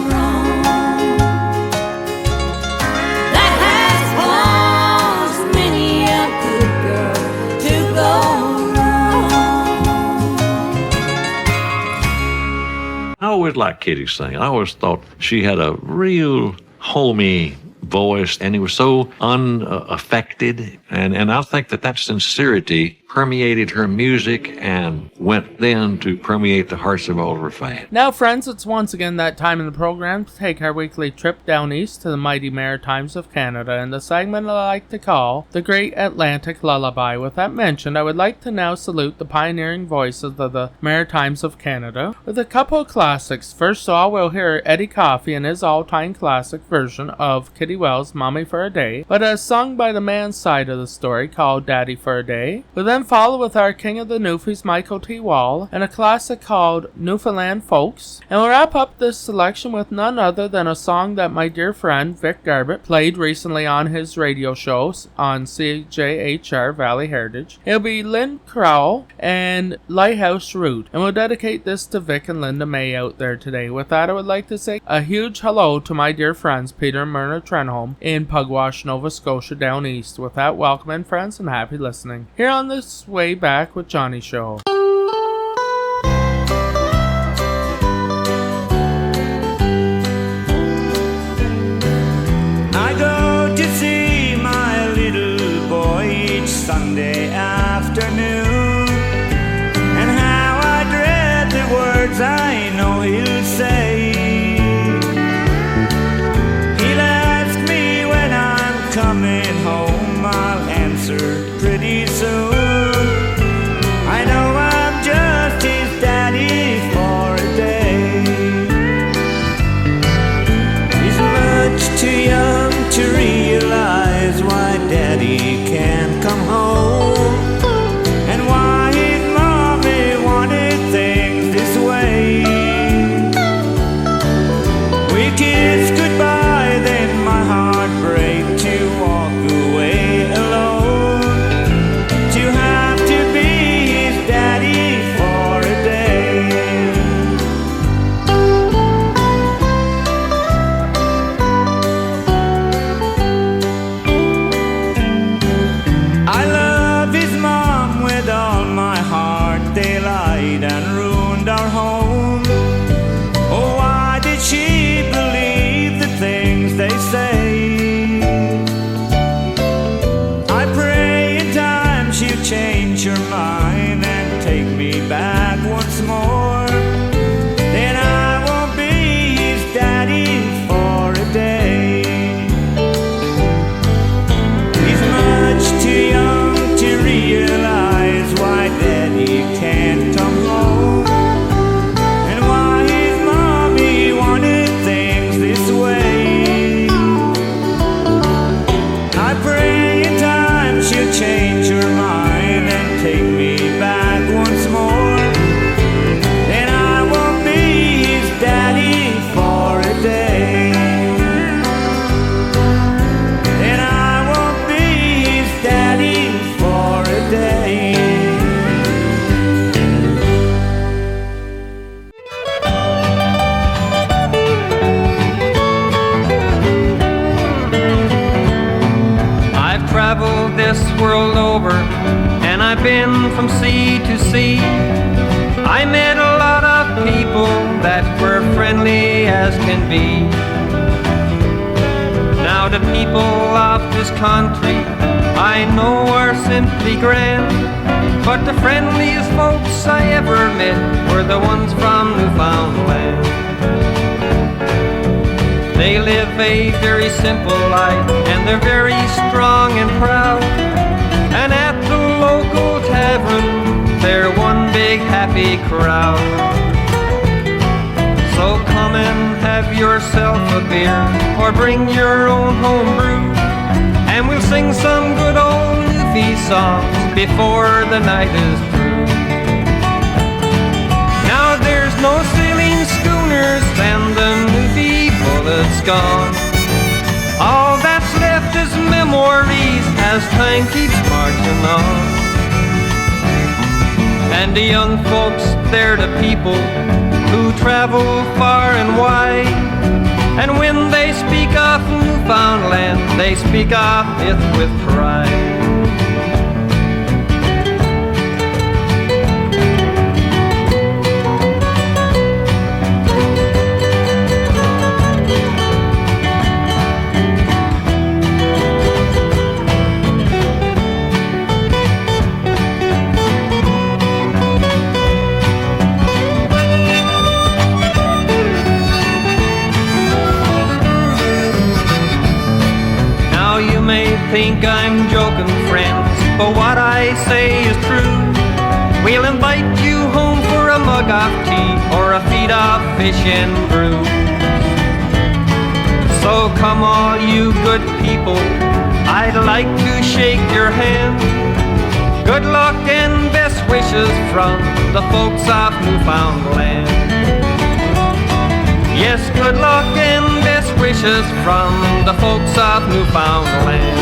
wrong. That has caused many a good girl to go wrong. I always liked Kitty singing. I always thought she had a real homey voice, and it was so unaffected. And I think that sincerity permeated her music and went then to permeate the hearts of all of her fans. Now, friends, it's once again that time in the program to take our weekly trip down east to the mighty Maritimes of Canada in the segment I like to call The Great Atlantic Lullaby. With that mentioned, I would like to now salute the pioneering voices of the Maritimes of Canada with a couple of classics. First of all, we'll hear Eddie Coffey in his all-time classic version of Kitty Wells' Mommy for a Day, but as sung by the man's side of the story called Daddy for a Day. We'll then follow with our king of the Newfies, Michael T. Wall, and a classic called Newfoundland Folks. And we'll wrap up this selection with none other than a song that my dear friend Vic Garbett played recently on his radio shows on CJHR Valley Heritage. It'll be Lynn Crowell and Lighthouse Route, and we'll dedicate this to Vic and Linda May out there today. With that, I would like to say a huge hello to my dear friends Peter and Myrna Trenholm in Pugwash, Nova Scotia down east. With that, welcome in, friends, and happy listening here on this Way Back with Johnny show. I go to see my little boy each Sunday afternoon, and how I dread the words I know he'll say. He'll ask me when I'm coming home, I'll answer pretty soon. I know I'm just his daddy for a day. He's much too young to realize why daddy can't come home, and why his mommy wanted things this way. world over, and I've been from sea to sea. I met a lot of people that were friendly as can be. Now the people of this country I know are simply grand, but the friendliest folks I ever met were the ones from Newfoundland. They live a very simple life, and they're very strong and proud. And at the local tavern, they're one big happy crowd. So come and have yourself a beer, or bring your own home brew, and we'll sing some good old Newfie songs before the night is through. Now there's no sailing schooners, and the Newfie bullet's gone. All that's left is memories as time keeps marching on. And the young folks, they're the people who travel far and wide. And when they speak of Newfoundland, they speak of it with pride. Think I'm joking, friends, but what I say is true. We'll invite you home for a mug of tea or a feed of fish and brew. So come all you good people, I'd like to shake your hand. Good luck and best wishes from the folks of Newfoundland. Yes, good luck and best wishes from the folks of Newfoundland.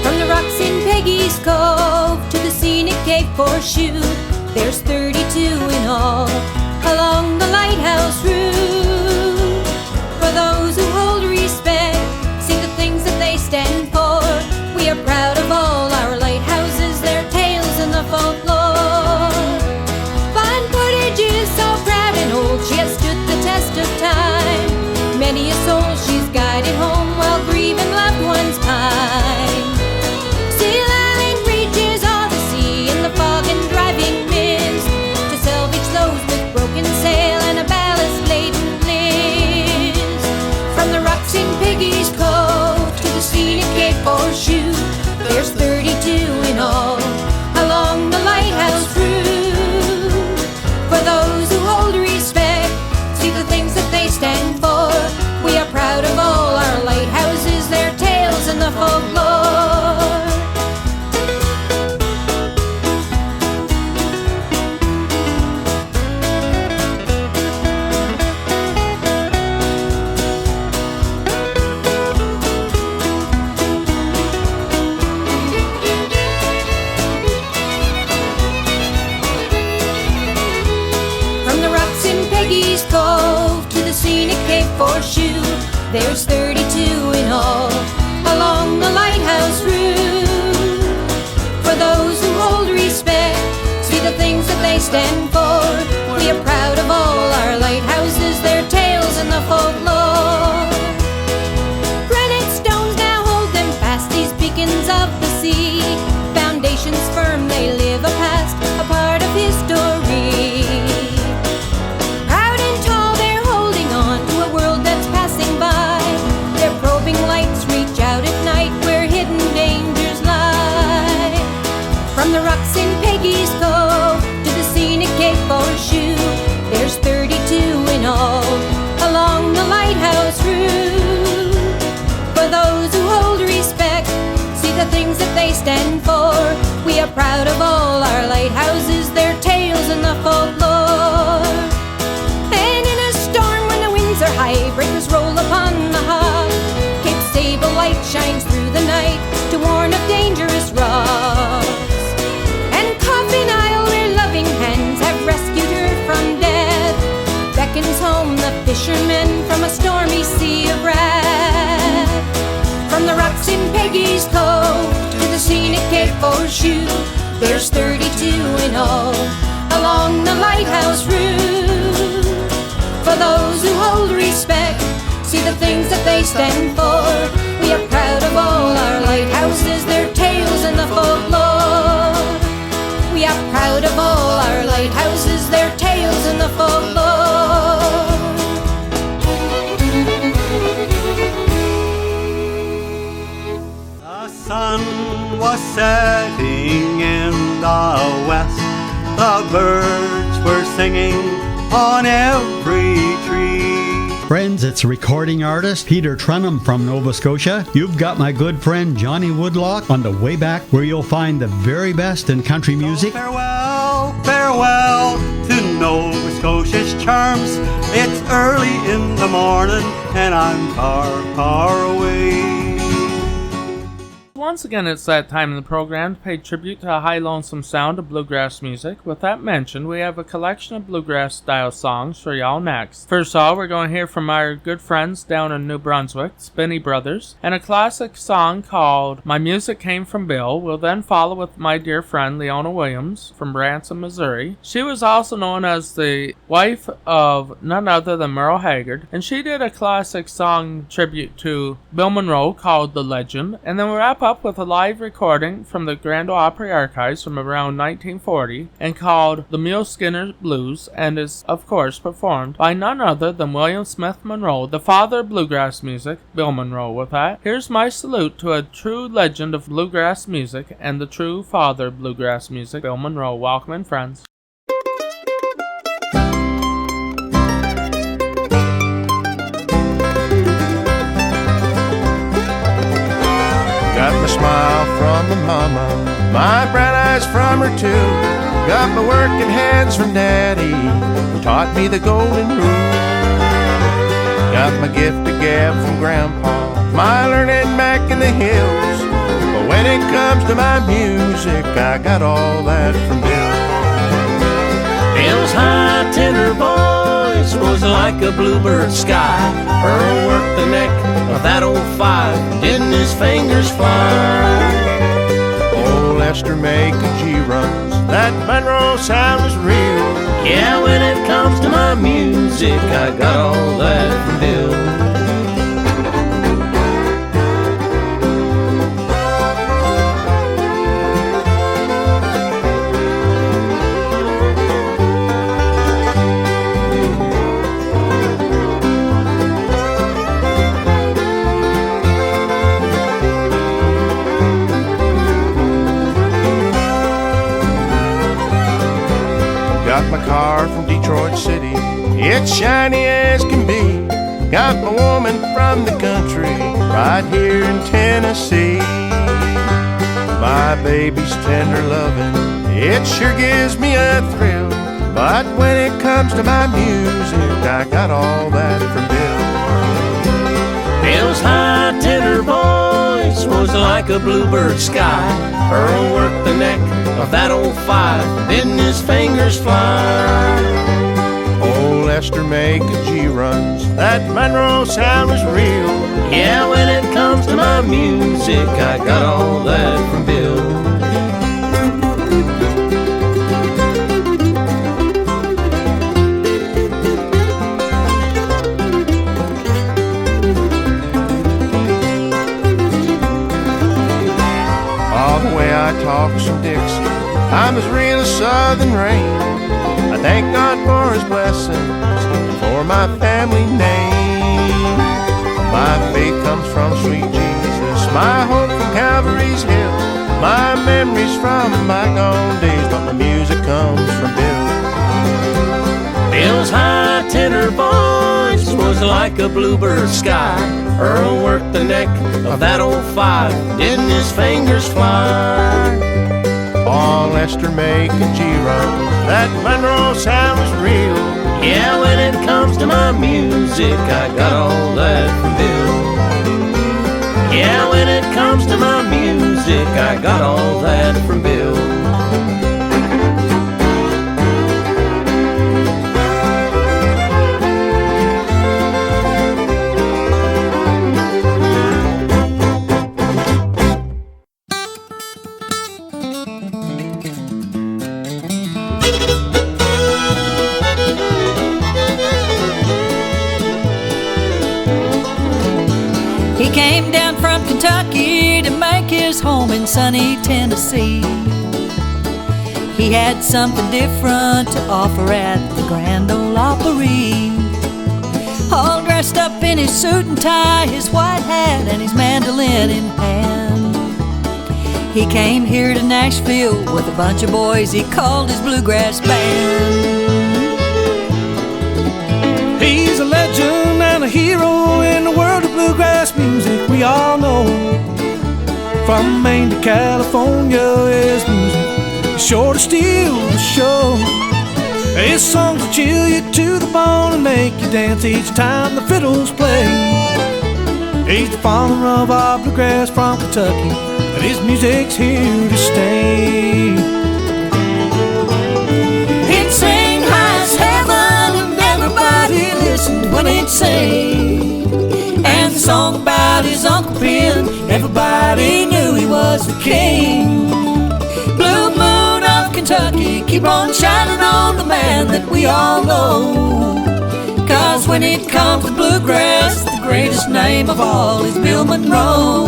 From the rocks in Peggy's Cove to the scenic Cape Horseshoe, there's 32 in all along the lighthouse route. For those who hold respect, see the things that they stand for. We are proud of all our lighthouses, their tales and the folklore. Fun footage is so proud and old, she has stood the test of time. Many a soul she's guided home while grieving loved ones pine. Seal Island reaches all the sea in the fog and driving mist, to salvage those with broken sail and a ballast-laden list. From the rocks in Piggy's Cove to the scenic Cape Horseshoe, there's 32 in all along the lighthouse route. For those who hold respect, see the things that they stand for. We are proud of all our lighthouses, their tales and the folklore. Horseshoe, there's 32 in all along the lighthouse route. For those who hold respect, see the things that they stand for. We are proud of all our lighthouses, their tales and the folklore. Granite stones now hold them fast, these beacons of the sea. Foundations firm, they live a past, a part of history. Lights reach out at night where hidden dangers lie. From the rocks in Peggy's Cove to the scenic Cape Horseshoe, fishermen from a stormy sea of wrath. From the rocks in Peggy's Cove to the scenic Cape Horseshoe, there's 32 in all along the lighthouse route. For those who hold respect, see the things that they stand for. We are proud of all our lighthouses, their tales and the folklore. We are proud of all our lighthouses, their tales and the folklore. The sun was setting in the west. The birds were singing on every tree. Friends, it's recording artist Peter Trenum from Nova Scotia. You've got my good friend Johnny Woodlock on the way back, where you'll find the very best in country music. So farewell to Nova Scotia's charms. It's early in the morning and I'm far away. Once again, it's that time in the program to pay tribute to the high lonesome sound of bluegrass music. With that mentioned, we have a collection of bluegrass style songs for y'all next. First of all, we're going to hear from our good friends down in New Brunswick, Spinney Brothers, and a classic song called My Music Came from Bill. We'll then follow with my dear friend Leona Williams from Branson, Missouri. She was also known as the wife of none other than Merle Haggard, and she did a classic song tribute to Bill Monroe called The Legend. And then we'll wrap up with a live recording from the Grand Ole Opry archives from around 1940 and called The Mule Skinner Blues, and is of course performed by none other than William Smith Monroe, the father of bluegrass music, Bill Monroe. With that, here's my salute to a true legend of bluegrass music and the true father of bluegrass music, Bill Monroe. Welcome in, friends. Got my smile from my mama, my brown eyes from her too. Got my working hands from daddy, who taught me the golden rule. Got my gift of gab from grandpa, my learning back in the hills. But when it comes to my music, I got all that from Bill. Bill's high tenor voice was like a bluebird sky. Earl worked the neck of that old five, didn't his fingers fly? Old Lester making G-runs, that Monroe sound was real. Yeah, when it comes to my music, I got all that from Bill. Got my car from Detroit City, it's shiny as can be. Got my woman from the country, right here in Tennessee. My baby's tender loving, it sure gives me a thrill. But when it comes to my music, I got all that from Bill. Bill's high tenor voice was like a bluebird sky. Earl worked the neck of that old five, didn't his fingers fly? Old Lester making G-runs, that Monroe sound was real. Yeah, when it comes to my music, I got all that from Bill. I talk some Dixie, I'm as real as southern rain. I thank God for his blessings and for my family name. My faith comes from sweet Jesus, my hope from Calvary's hill. My memories from bygone days, but my music comes from Bill. Bill's high tenor voice was like a bluebird sky. Earl worked the neck of that old five, didn't his fingers fly? All Lester making G-runs, that Monroe sound was real. Yeah, when it comes to my music, I got all that from Bill. Yeah, when it comes to my music, I got all that from Bill. came down from Kentucky to make his home in sunny Tennessee. He had something different to offer at the Grand Ole Opry. All dressed up in his suit and tie, his white hat and his mandolin in hand. He came here to Nashville with a bunch of boys he called his bluegrass band. He's a legend and a hero in the world of bluegrass music we all know. From Maine to California, his music is sure to steal the show. His songs will chill you to the bone and make you dance each time the fiddles play. He's the father of our bluegrass from Kentucky, and his music's here to stay. He'd sing high as heaven and everybody listened when he'd sing. And the song about his Uncle Ben, everybody knew he was the king. Blue moon of Kentucky, keep on shining on the man that we all know. 'Cause when it comes to bluegrass, the greatest name of all is Bill Monroe.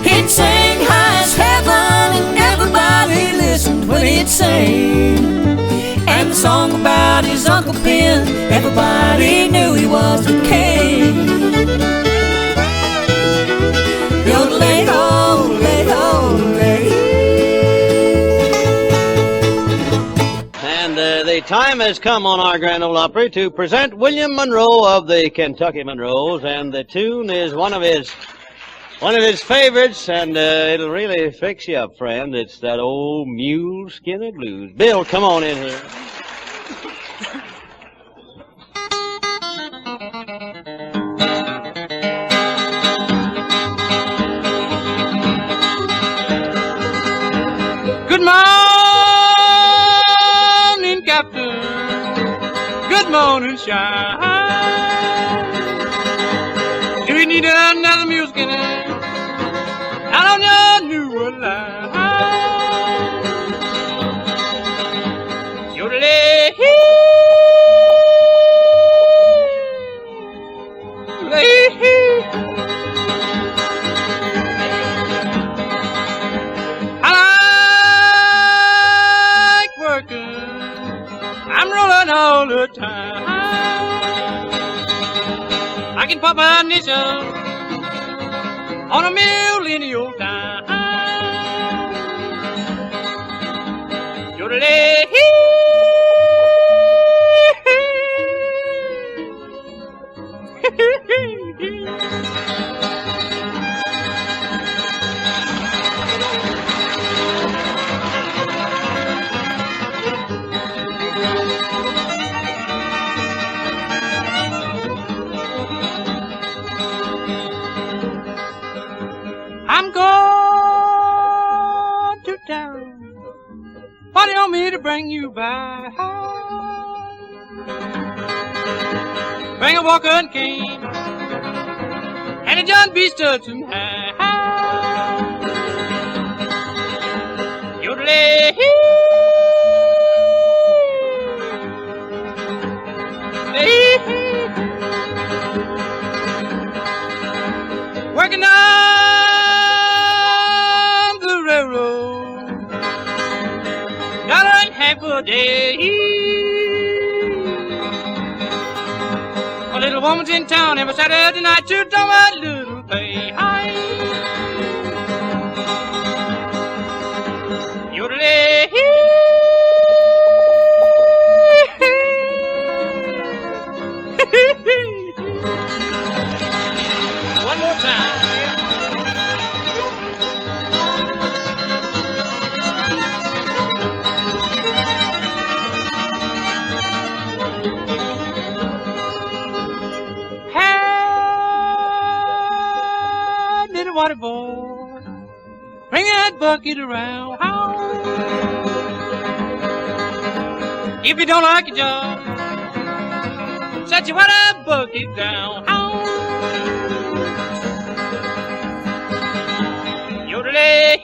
He'd sing high as heaven and everybody listened when he'd sing. And the song about his Uncle Ben, everybody knew he was the king. And the time has come on our Grand Ole Opry to present William Monroe of the Kentucky Monroes, and the tune is one of his favorites, and it'll really fix you up, friend. It's that old Mule Skinner Blues. Bill, come on in here. Good morning, Captain. Good morning, Shine. Do you need another mule skinner out on your new line? I like working. I'm rolling all the time. I can pop my initial on a mule any old time. Yodelay. I'm going to town. What do you want me to bring you by? Bring a walker and cane and a John B. Studson hat. Yodelay. Working on the railroad, $1.50 a day. A little woman's in town every Saturday night to do my little pay. Yodelay. One more time. Hey, little water boy, bring that bucket around. If you don't like your job, set your water bucket down. Yodelay.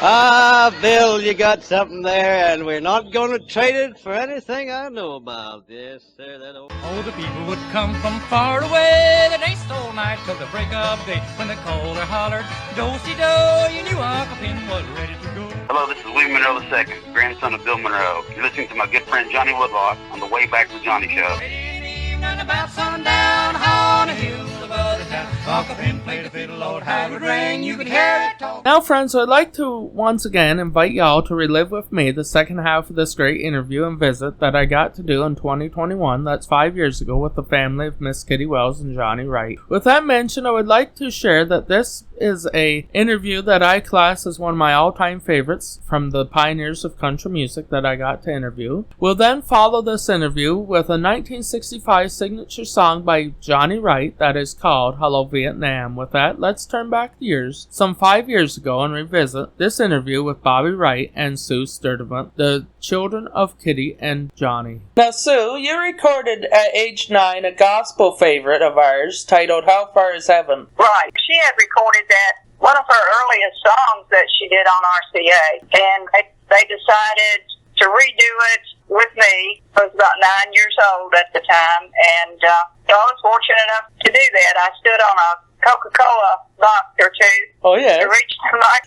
Bill, you got something there, and we're not going to trade it for anything I know about. Yes, sir, that old... Oh, the people would come from far away. They danced all night till the break of day. When they called or hollered, do-si-do, you knew Uncle Pin was ready to go. Hello, this is William Monroe II, grandson of Bill Monroe. You're listening to my good friend Johnny Woodlock on the Way Back with Johnny show. Evening about sundown, on a hill above the town. Uncle Pin played the fiddle, Lord, how it would ring. You could hear it talk. Now, friends, I'd like to once again invite y'all to relive with me the second half of this great interview and visit that I got to do in 2021. That's 5 years ago with the family of Miss Kitty Wells and Johnny Wright. With that mentioned, I would like to share that this is a interview that I class as one of my all-time favorites from the pioneers of country music that I got to interview. We'll then follow this interview with a 1965 signature song by Johnny Wright that is called Hello Vietnam. With that, let's turn back the years, some 5 years ago, and revisit this interview with Bobby Wright and Sue Sturdivant, the children of Kitty and Johnny. Now, Sue, you recorded at age 9 a gospel favorite of ours titled How Far Is Heaven? Right. She had recorded that, one of her earliest songs that she did on RCA, and they decided to redo it with me. I was about 9 years old at the time, and so I was fortunate enough to do that. I stood on a Coca-Cola box or two to reach the mic,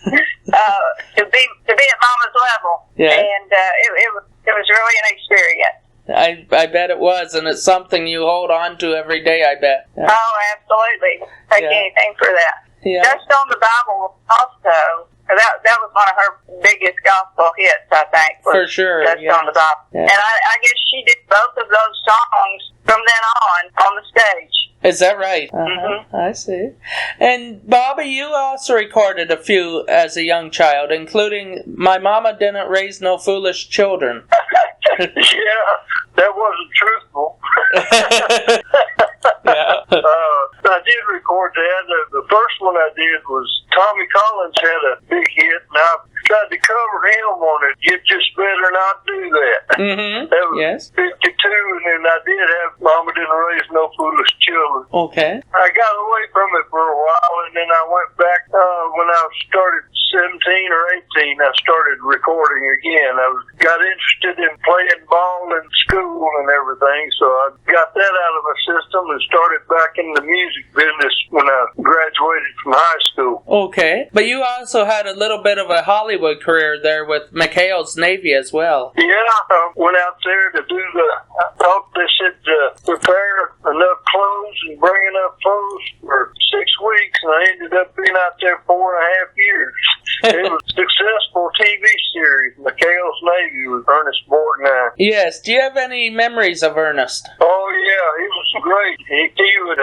to be at Mama's level, and it was really an experience. I bet it was, and it's something you hold on to every day, I bet. Yeah. Oh, absolutely. Take anything for that. Yeah. Just on the Bible also. That was one of her biggest gospel hits, I think. For sure. Just on the Bible. Yeah. And I guess she did both of those songs from then on the stage. Is that right? I see. And Bobby, you also recorded a few as a young child, including My Mama Didn't Raise No Foolish Children. Yeah, that wasn't truthful. I did record that. The first one I did was Tommy Collins had a big hit, and I tried to cover him on it. You just better not do that. That was 52, and then I did have Mama Didn't Raise No Foolish Children. Okay. I got away from it for a while, and then I went back when I started 17 or 18. I started recording again. I got interested in playing ball in school and everything, so I got that out of my system and started back in the music business when I graduated from high school. Okay. But you also had a little bit of a Hollywood career there with McHale's Navy as well. Yeah, I went out there to do I thought they said prepare enough clothes and bring enough clothes for 6 weeks, and I ended up being out there 4.5 years. It was a successful TV series, McHale's Navy, with Ernest Borgnine. Yes. Do you have any memories of Ernest? Oh, yeah. He was great. He would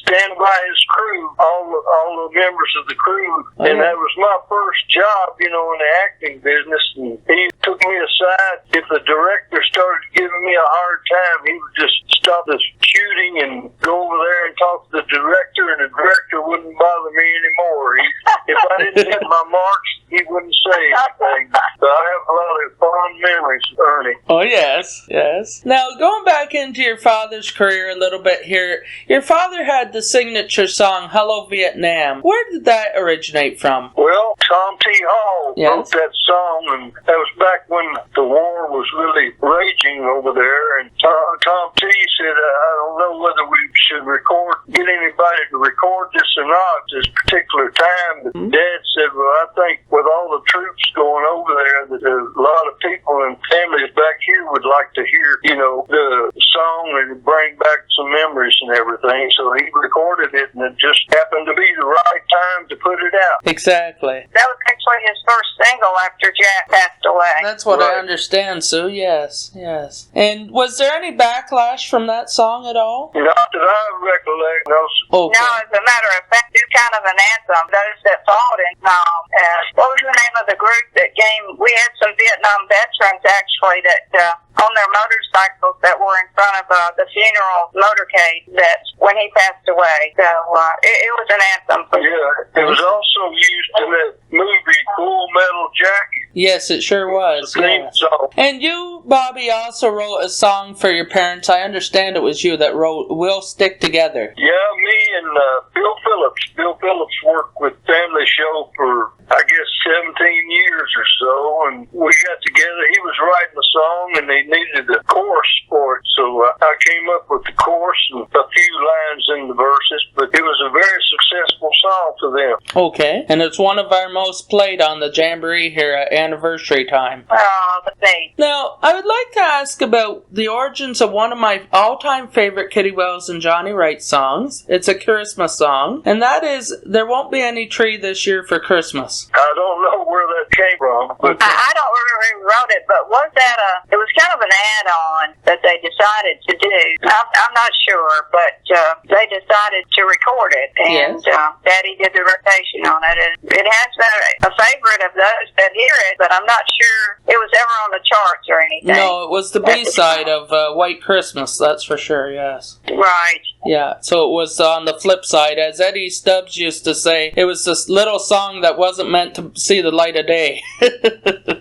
stand by his crew, all the members of the crew, and that was my first job, in the acting business. And he took me aside. If the director started giving me a hard time, he would just stop the shooting and go over there and talk to the director, and the director wouldn't bother me anymore. If I didn't hit my marks, he wouldn't say anything. So I have a lot of fond memories of Ernie. Oh, yes. Now, going back into your father's career a little bit here, your father had the signature song, Hello Vietnam. Where did that originate from? Well, Tom T. Hall wrote that song, and that was back when the war was really raging over there, and Tom T. said, I don't know whether we should get anybody to record this or not this particular time. But Dad said, well, I think with all the troops going over there, that a lot of people and families back here would like to hear, the song and bring back some memories and everything. So he recorded it, and it just happened to be the right time to put it out. Exactly. That was actually his first single after Jack passed away. That's what I understand, Sue. Yes. And was there any backlash from that song at all? Not that I recollect, no. Okay. No, as a matter of fact, it's kind of an anthem. Those that fought in what was the name of the group that came? We had some Vietnam veterans actually that on their motorcycles that were in front of the funeral motorcade that when he passed away. So it was an anthem. Yeah, it was also used in that movie Full Metal Jacket. Yes, it sure was. And you, Bobby, also wrote a song for your parents. I understand it was you that wrote We'll Stick Together. Yeah, me and Bill Phillips. Bill Phillips worked with Family Show for I guess 17 years or so, and we got together. He was writing a song, and they needed a chorus for it, so I came up with the chorus and a few lines in the verses, but it was a very successful song for them. Okay, and it's one of our most played on the Jamboree here at anniversary time. Oh, the thing. Now, I would like to ask about the origins of one of my all-time favorite Kitty Wells and Johnny Wright songs. It's a Christmas song, and that is There Won't Be Any Tree This Year for Christmas. I don't know where that came from, but I don't remember who wrote it, but was that it was kind of an add-on that they decided to do. I'm not sure, but they decided to record it, and Daddy did the rotation on it, and it has been a favorite of those that hear it, but I'm not sure it was ever on the charts or anything. No, it was the B-side of White Christmas, that's for sure, yes. Right. Yeah, so it was on the flip side. As Eddie Stubbs used to say, it was this little song that wasn't meant to see the light of day. Amen.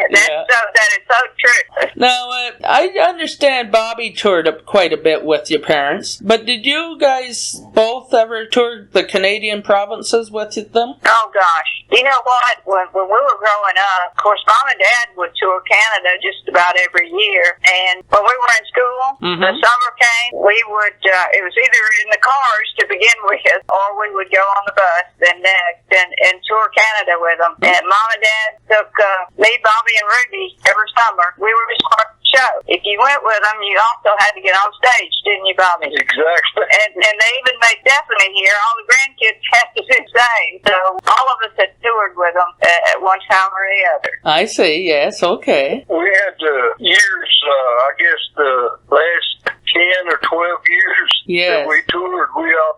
That is so true. Now, I understand Bobby toured up quite a bit with your parents, but did you guys both ever tour the Canadian provinces with them? Oh, gosh. You know what? When we were growing up, of course, Mom and Dad would tour Canada just about every year, and when we were in school, the summer came, we would, it was either in the cars to begin with, or we would go on the bus then next and tour Canada with them. And Mom and Dad took me, Bobby, and Ruby every summer. We were just part of the show. If you went with them, you also had to get on stage, didn't you, Bobby? Exactly. And they even made Stephanie here. All the grandkids had to do the same. So all of us had toured with them at one time or the other. I see, yes, okay. We had years, I guess the last 10 or 12 years that we toured.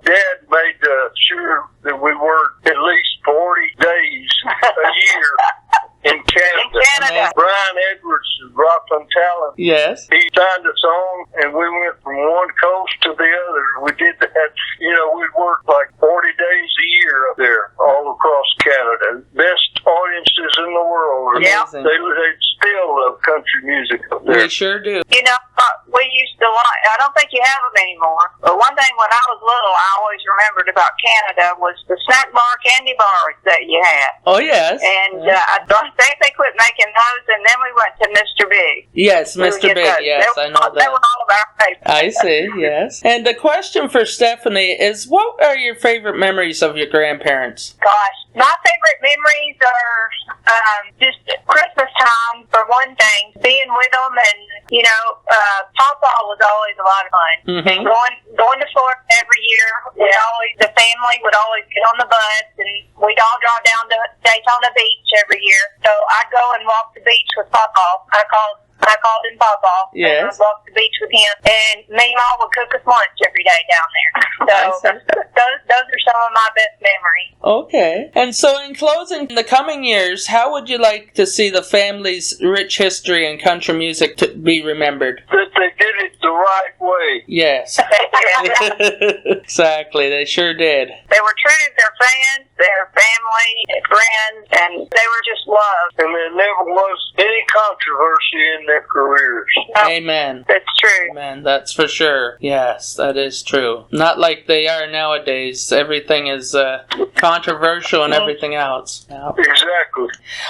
Dad made sure that we worked at least 40 days a year in Canada. Brian Edwards and Rockland Talent. Yes. He signed us on, and we went from one coast to the other. We did that. We'd work like 40 days a year up there, all across Canada. Best audiences in the world. Yeah. They still love country music up there. We sure do. You know, we used to like, I don't think you have them anymore, but one thing when I was little, I always remembered about Canada was the snack bar candy bars that you had. Oh, yes. And I think they quit making those, and then we went to Mr. Big. Yes, Mr. Big, yes, I know that. They were all of our favorites. I see, yes. And the question for Stephanie is, what are your favorite memories of your grandparents? Gosh, my favorite memories are just Christmas time, for one thing, being with them, and, Papa was always a lot of fun. And going to Florida every year, the family would always get on the bus, and we'd all drive down to Daytona Beach every year. So I'd go and walk the beach with Papa. I called him Papa. Yes. And I'd walk the beach with him. And me and Mom would cook us lunch every day down there. So those are some of my best memories. Okay. And so in closing, in the coming years, how would you like to see the family's rich history in country music to be remembered? That they did it the right way. Yes. Exactly. They sure did. They were true to their fans, their family, their friends, and they were just loved. And there never was any controversy in their careers. Amen. That's true. Amen. That's for sure. Yes, that is true. Not like they are nowadays. Everything is controversial and everything else. Yeah. Exactly.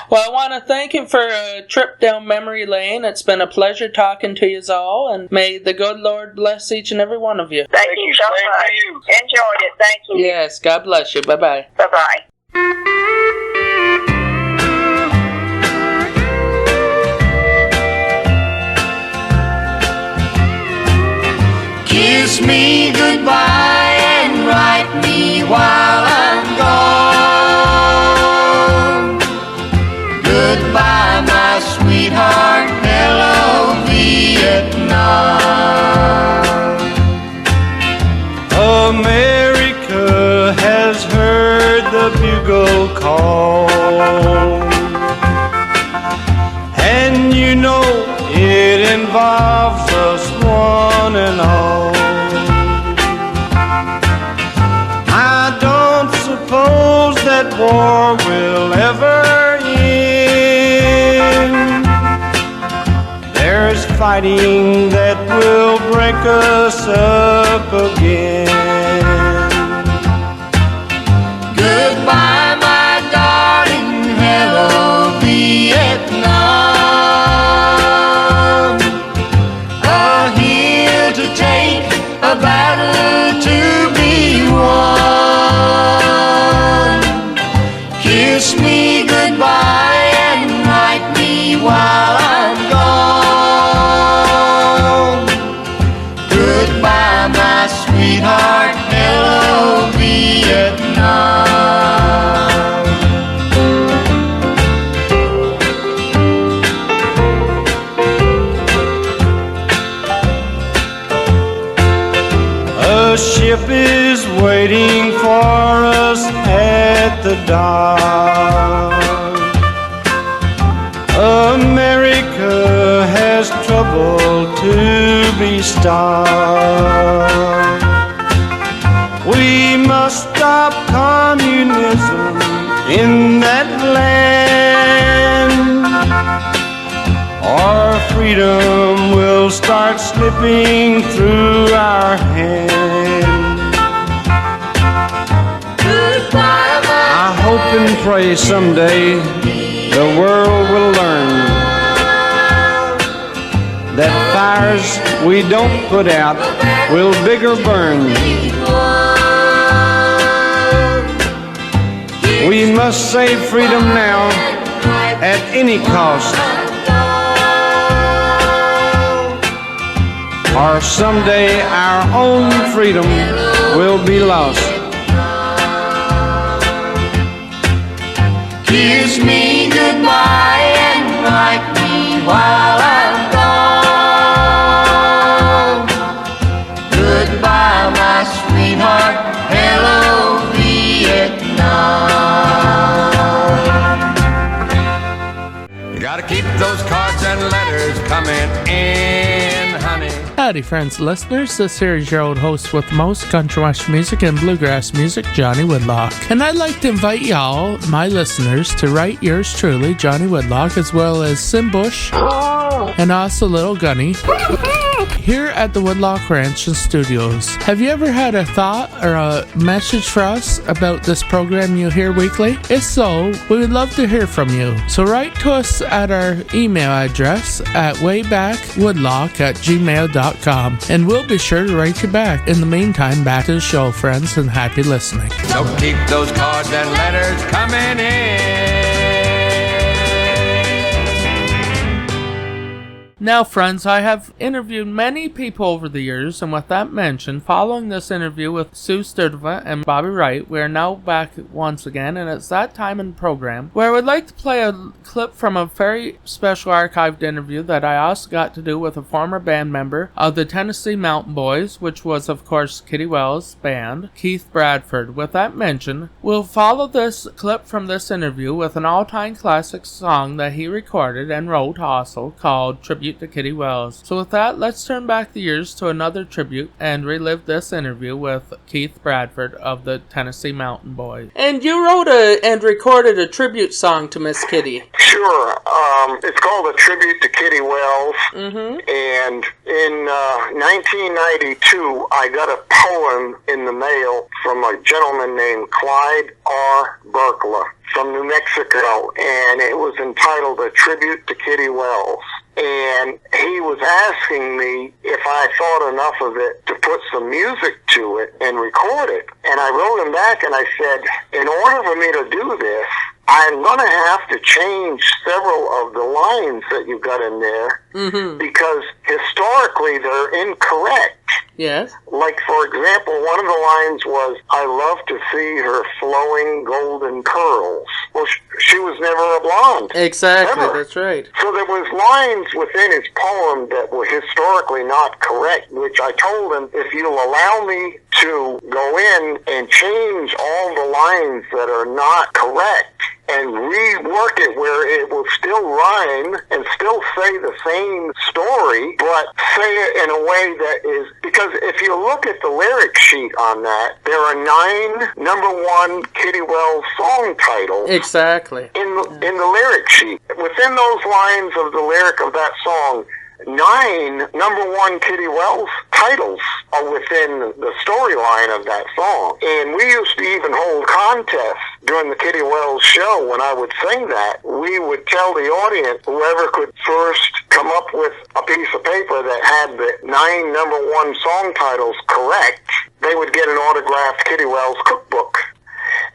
Well, I want to thank you for a trip down memory lane. It's been a pleasure talking to you all, and may the good Lord bless each and every one of you. Thank you so much. Enjoyed it. Thank you. Yes, God bless you. Bye-bye. Bye-bye. Kiss me goodbye and write me while I'm gone. Goodbye, my sweetheart, hello, Vietnam. America has heard the bugle call, and it involves us one and all. I don't suppose that war will ever end. There's fighting that will break us up again. Goodbye, my darling. Kiss me goodbye and write me while I'm gone. Goodbye, my sweetheart, hello, Vietnam. A ship is waiting for us at the dock. America has trouble to be stopped. We must stop communism in that land, our freedom will start slipping through our hands. I hope and pray someday the world will learn that fires we don't put out will bigger burn. We must save freedom now at any cost, or someday our own freedom will be lost. Kiss me goodbye and write me while I'm gone. Goodbye, my sweetheart, hello, Vietnam. You gotta keep those cards and letters coming in, honey. Howdy, friends and listeners. This here is your old host with the most country western music and bluegrass music, Johnny Woodlock. And I'd like to invite y'all, my listeners, to write yours truly, Johnny Woodlock, as well as Sim Bush and also Little Gunny, here at the Woodlock Ranch and Studios. Have you ever had a thought or a message for us about this program you hear weekly? If so, we would love to hear from you. So write to us at our email address at waybackwoodlock@gmail.com, and we'll be sure to write you back. In the meantime, back to the show, friends, and happy listening. So keep those cards and letters coming in. Now, friends, I have interviewed many people over the years, and with that mentioned, following this interview with Sue Sturdivant and Bobby Wright, we are now back once again, and it's that time in the program where I would like to play a clip from a very special archived interview that I also got to do with a former band member of the Tennessee Mountain Boys, which was, of course, Kitty Wells' band, Keith Bradford. With that mentioned, we'll follow this clip from this interview with an all-time classic song that he recorded and wrote also, called Tribute to Kitty Wells. So with that, let's turn back the years to another tribute and relive this interview with Keith Bradford of the Tennessee Mountain Boys. And you wrote and recorded a tribute song to Miss Kitty. Sure. It's called A Tribute to Kitty Wells. Mm-hmm. And in 1992, I got a poem in the mail from a gentleman named Clyde R. Berkla from New Mexico, and it was entitled A Tribute to Kitty Wells. And he was asking me if I thought enough of it to put some music to it and record it. And I wrote him back and I said, in order for me to do this, I'm going to have to change several of the lines that you got in there, because historically they're incorrect. Yes. Like, for example, one of the lines was, I love to see her flowing golden curls. Well, she was never a blonde. Exactly, Never. That's right. So there was lines within his poem that were historically not correct, which I told him, if you'll allow me to go in and change all the lines that are not correct, and rework it where it will still rhyme and still say the same story, but say it in a way that is, because if you look at the lyric sheet on that, there are 9 #1 Kitty Wells song titles. Exactly. In the lyric sheet. Within those lines of the lyric of that song, 9 #1 Kitty Wells titles are within the storyline of that song. And we used to even hold contests during the Kitty Wells show. When I would sing that, we would tell the audience, whoever could first come up with a piece of paper that had the 9 #1 song titles correct, they would get an autographed Kitty Wells cookbook.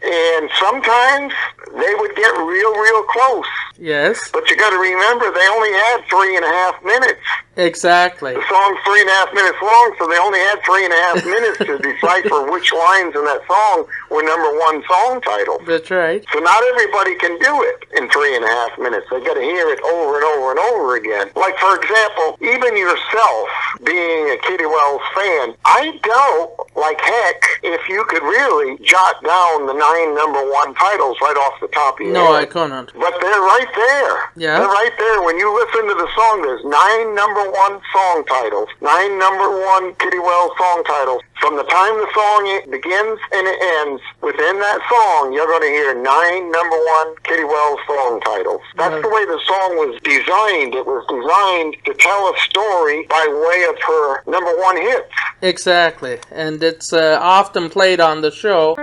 And sometimes they would get real close. Yes. But you got to remember, they only had 3.5 minutes. Exactly. The song's 3.5 minutes long, so they only had 3.5 minutes to decipher which lines in that song were number one song titles. That's right. So not everybody can do it in 3.5 minutes. They got to hear it over and over and over again. Like, for example, even yourself, being a Kitty Wells fan, I doubt like heck if you could really jot down the 9 number one titles right off the top of your No, head. I couldn't. But they're right there. Yeah. They're right there. When you listen to the song, there's 9 number one song titles. 9 number one Kitty Wells song titles. From the time the song begins and it ends, within that song, you're going to hear 9 number one Kitty Wells song titles. That's the way the song was designed. It was designed to tell a story by way of her number one hits. Exactly. And it's often played on the show.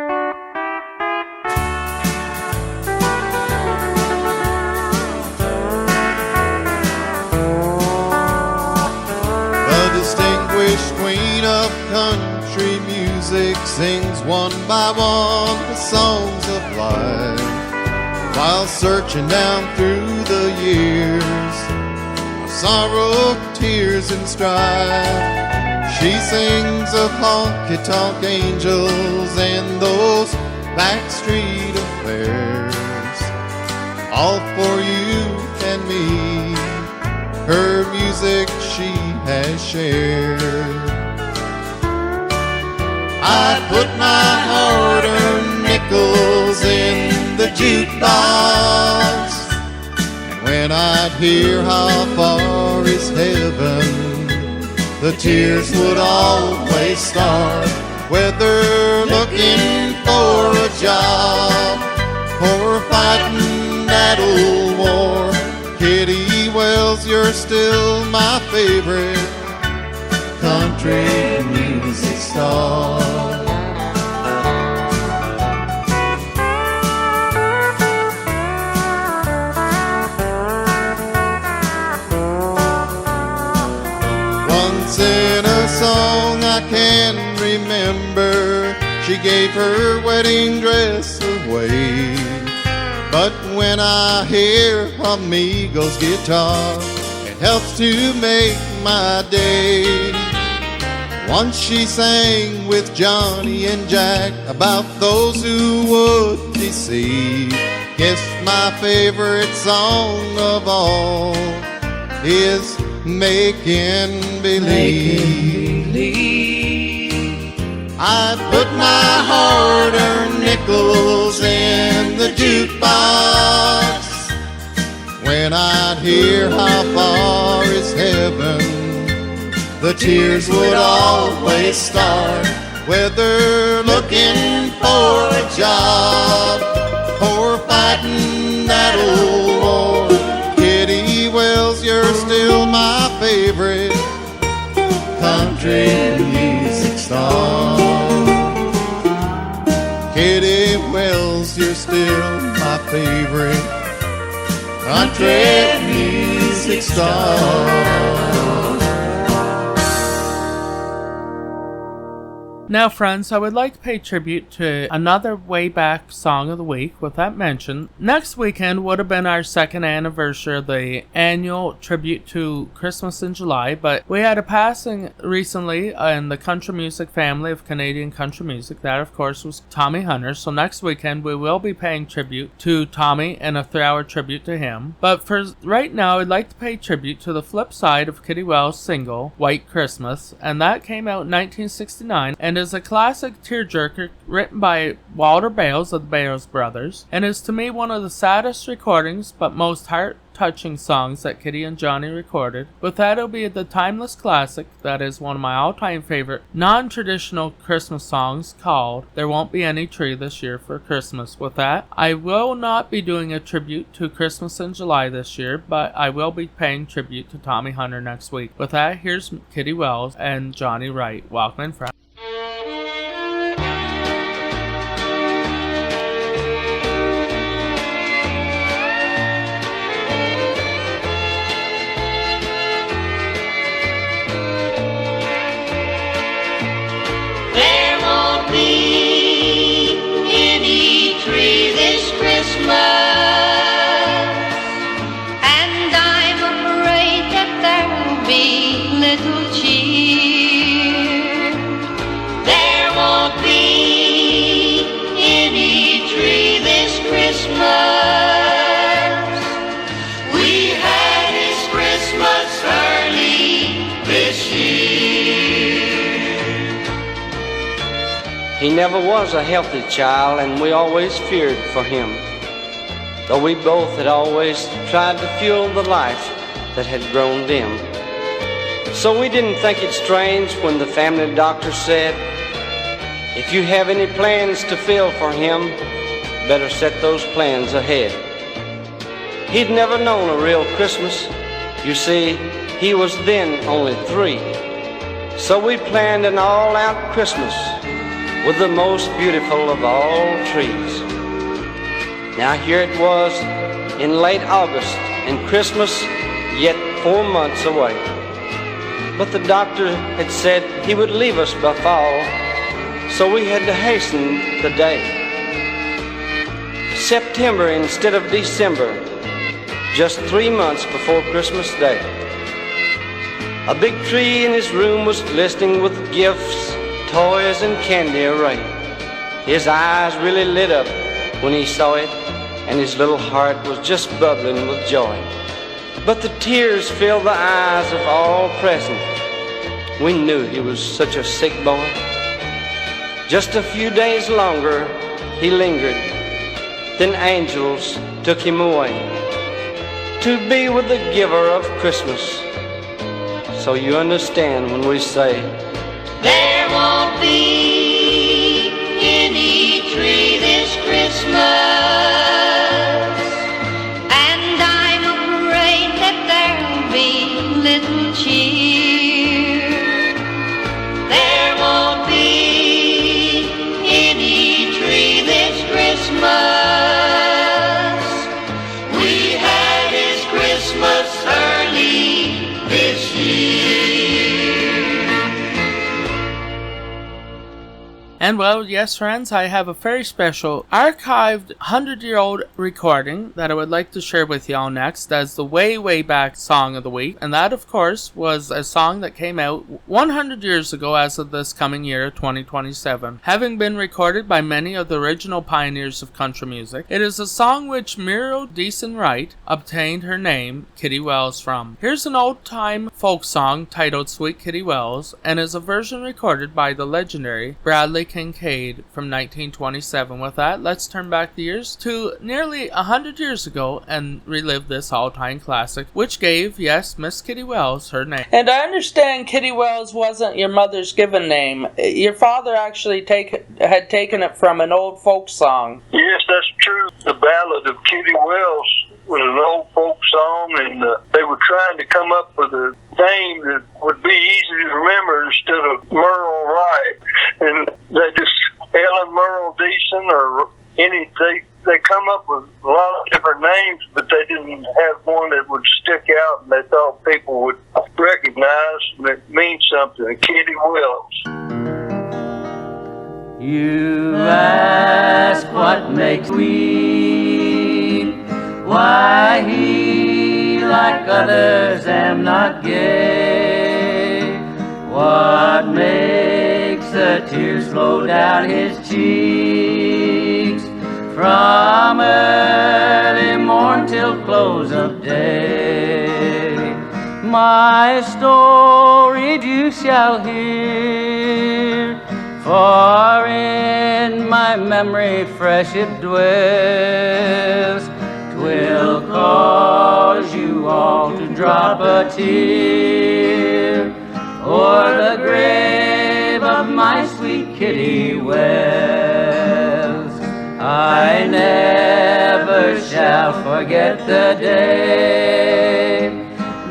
The distinguished queen of country music sings one by one the songs of life, while searching down through the years of sorrow, tears, and strife. She sings of honky-tonk angels and those backstreet affairs, all for you and me. Her music she has shared. I put my hard-earned nickels in the jukebox, and when I'd hear How Far Is Heaven, the tears would always start. Whether looking for a job or fighting that old war, Kitty Wells, you're still my favorite country music star. Once in a song I can remember, she gave her wedding dress away. But when I hear Amigo's guitar, it helps to make my day. Once she sang with Johnny and Jack about those who would deceive. Guess my favorite song of all is Making Believe. I put my hard-earned nickels in the jukebox. When I'd hear How Far Is Heaven, the tears would always start. Whether looking for a job or fighting that old war, Kitty Wells, you're still my favorite country music star. Kitty Wells, you're still my favorite country music star. Now, friends, I would like to pay tribute to another way back song of the week. With that mentioned, next weekend would have been our second anniversary of the annual tribute to Christmas in July, but we had a passing recently in the country music family of Canadian country music. That, of course, was Tommy Hunter. So next weekend we will be paying tribute to Tommy and a 3-hour tribute to him. But for right now, I'd like to pay tribute to the flip side of Kitty Wells' single, White Christmas, and that came out in 1969 and is a classic tearjerker written by Walter Bales of the Bales Brothers, and is to me one of the saddest recordings but most heart-touching songs that Kitty and Johnny recorded. With that, it'll be the timeless classic that is one of my all-time favorite non-traditional Christmas songs called There Won't Be Any Tree This Year for Christmas. With that, I will not be doing a tribute to Christmas in July this year, but I will be paying tribute to Tommy Hunter next week. With that, here's Kitty Wells and Johnny Wright. Welcome in, friends. There won't be any He never was a healthy child, and we always feared for him, though we both had always tried to fuel the life that had grown dim. So we didn't think it strange when the family doctor said, if you have any plans to fill for him, better set those plans ahead. He'd never known a real Christmas. You see, he was then only 3. So we planned an all-out Christmas with the most beautiful of all trees. Now here it was in late August, and Christmas yet 4 months away. But the doctor had said he would leave us by fall, so we had to hasten the day. September instead of December, just 3 months before Christmas Day. A big tree in his room was glistening with gifts, toys, and candy array. His eyes really lit up when he saw it, and his little heart was just bubbling with joy. But the tears filled the eyes of all present. We knew he was such a sick boy. Just a few days longer he lingered, then angels took him away to be with the giver of Christmas. So you understand when we say, there won't be any tree this Christmas, and I'm afraid that there'll be little cheer. There won't be any tree this Christmas. We had his Christmas early this year. And well, yes friends, I have a very special archived 100-year-old recording that I would like to share with y'all next as the way back song of the week. And that of course was a song that came out 100 years ago as of this coming year, 2027. Having been recorded by many of the original pioneers of country music, it is a song which Muriel Deason Wright obtained her name, Kitty Wells, from. Here's an old-time folk song titled Sweet Kitty Wells, and is a version recorded by the legendary Bradley Kincaid from 1927. With that, let's turn back the years to nearly 100 years ago and relive this all-time classic, which gave, yes, Miss Kitty Wells her name. And I understand Kitty Wells wasn't your mother's given name. Your father actually had taken it from an old folk song. Yes, that's true. The Ballad of Kitty Wells was an old folk song, and they were trying to come up with a name that would be easy to remember instead of Merle Wright. And they just, Ellen Merle Deason or they come up with a lot of different names, but they didn't have one that would stick out and they thought people would recognize and it means something. Kitty Wells. You ask what makes weep, why he, like others, am not gay. What makes the tears flow down his cheeks from early morn till close of day? My story you shall hear, for in my memory fresh it dwells. 'Twill cause you all to drop a tear o'er the grave of my sweet Kitty Wells. I never shall forget the day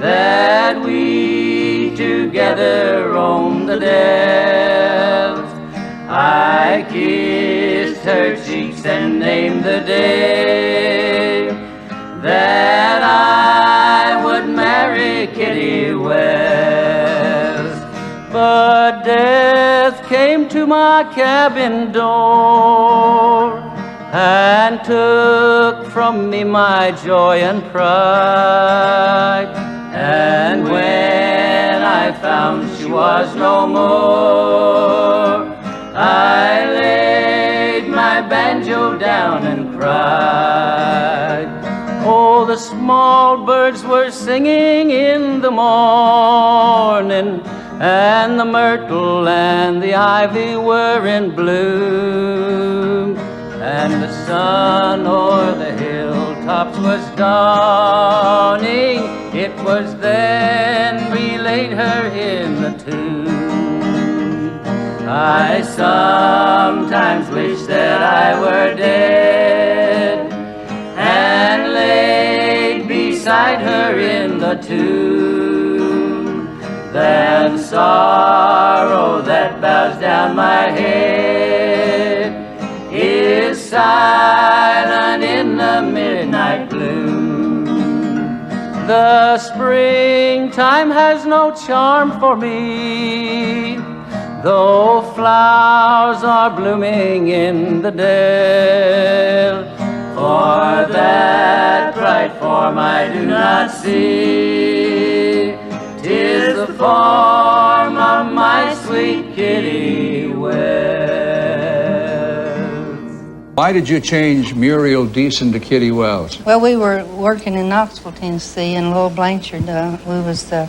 that we together roamed the dells. I kissed her cheeks and named the day that I would marry Kitty Wells. But death came to my cabin door and took from me my joy and pride. And when I found she was no more, I laid my banjo down and cried. Oh, the small birds were singing in the morning, and the myrtle and the ivy were in bloom, and the sun o'er the hilltops was dawning. It was then we laid her in the tomb. I sometimes wish that I were dead and laid beside her in the tomb, than sorrow that bows down my head is silent in the midnight gloom. The springtime has no charm for me, though flowers are blooming in the dale. For that bright form I do not see, 'tis the form of my sweet Kitty Wells. Why did you change Muriel Deason to Kitty Wells? Well, we were working in Knoxville, Tennessee, and Lowell Blanchard, we was the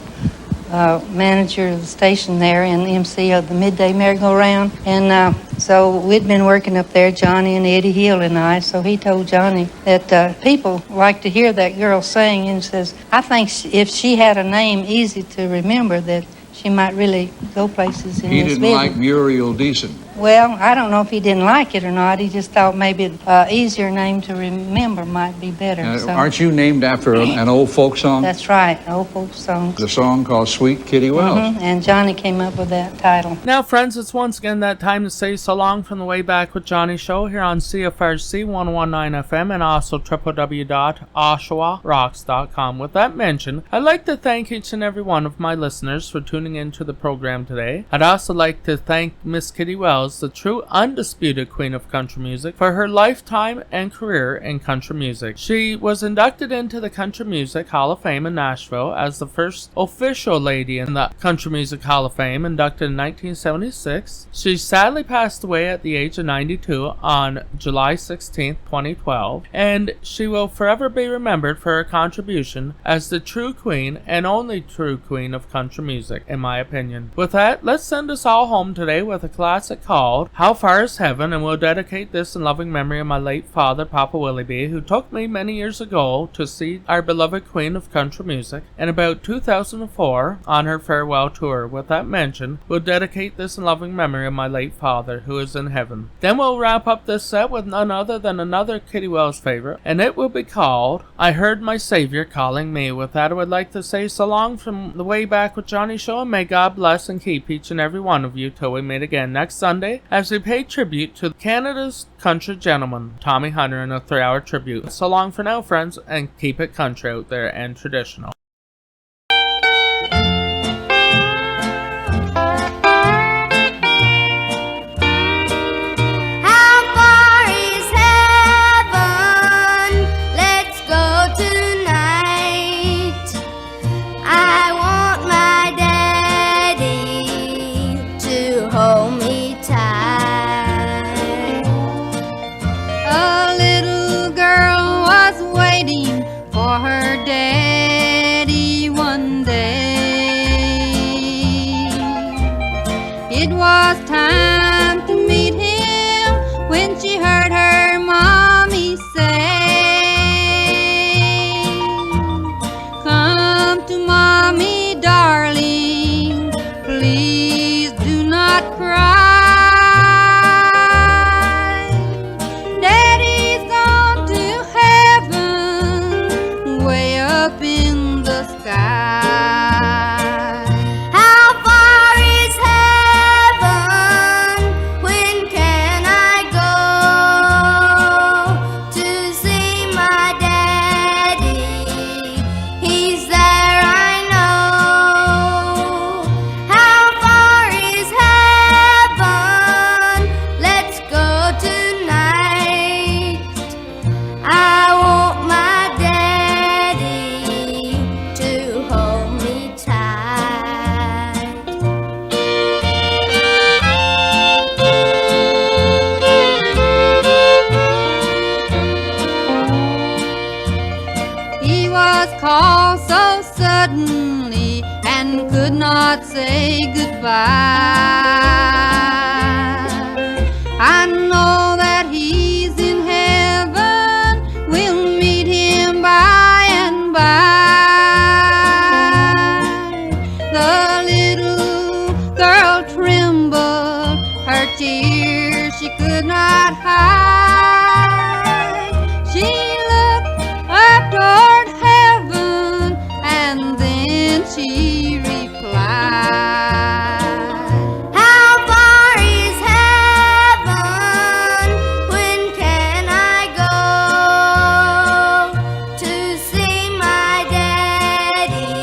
manager of the station there and MC of the midday merry-go-round. And so we'd been working up there, Johnny and Eddie Hill and I, so he told Johnny that people like to hear that girl sing, and says, I think if she had a name easy to remember, that she might really go places in He this didn't business. like Muriel Deason. Well, I don't know if he didn't like it or not. He just thought maybe an easier name to remember might be better. So. Aren't you named after an old folk song? That's right, an old folk song. The song called Sweet Kitty Wells. And Johnny came up with that title. Now, friends, it's once again that time to say so long from the Way Back with Johnny show here on CFRC 119 FM and also www.oshawarocks.com. With that mentioned, I'd like to thank each and every one of my listeners for tuning into the program today. I'd also like to thank Miss Kitty Wells, the true undisputed queen of country music, for her lifetime and career in country music. She was inducted into the Country Music Hall of Fame in Nashville as the first official lady in the Country Music Hall of Fame, inducted in 1976. She sadly passed away at the age of 92 on July 16, 2012, and she will forever be remembered for her contribution as the true queen and only true queen of country music, in my opinion. With that, let's send us all home today with a classic called How Far Is Heaven, and we'll dedicate this in loving memory of my late father, Papa Willie B., who took me many years ago to see our beloved queen of country music in about 2004 on her farewell tour. With that mentioned, we'll dedicate this in loving memory of my late father, who is in heaven. Then we'll wrap up this set with none other than another Kitty Wells favorite, and it will be called I Heard My Savior Calling Me. With that, I would like to say so long from the Way Back with Johnny show, and may God bless and keep each and every one of you till we meet again next Sunday as we pay tribute to Canada's country gentleman, Tommy Hunter, in a 3-hour tribute. So long for now, friends, and keep it country out there and traditional. He was called so suddenly, and and could not say goodbye. I know that he's in heaven, we'll meet him by and by. The little girl trembled, her tears she could not hide. She looked up toward heaven and then she replied, How far is heaven? When can I go to see my daddy?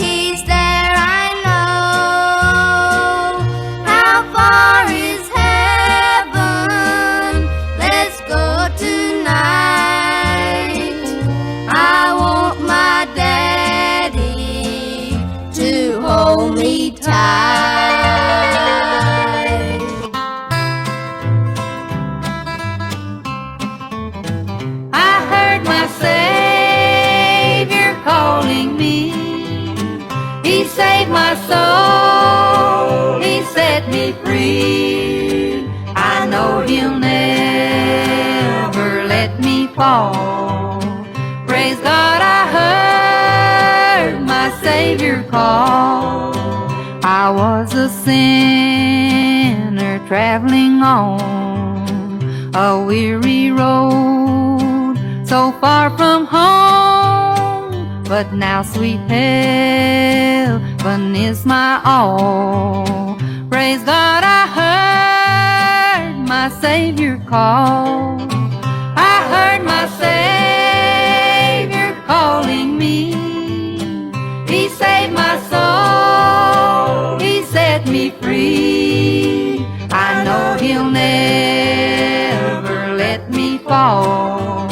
He's there, I know. How far is heaven? Let's go tonight. I want my daddy to hold me tight. I heard my Savior calling me. He saved my soul, he set me free. I know he'll never let me fall. Praise God, I heard my Savior call. I was a sinner traveling on a weary road, so far from home, but now sweet heaven is my all. Praise God, I heard my Savior call. I heard my Savior calling me. He saved my soul, he set me free. I know he'll never let me fall.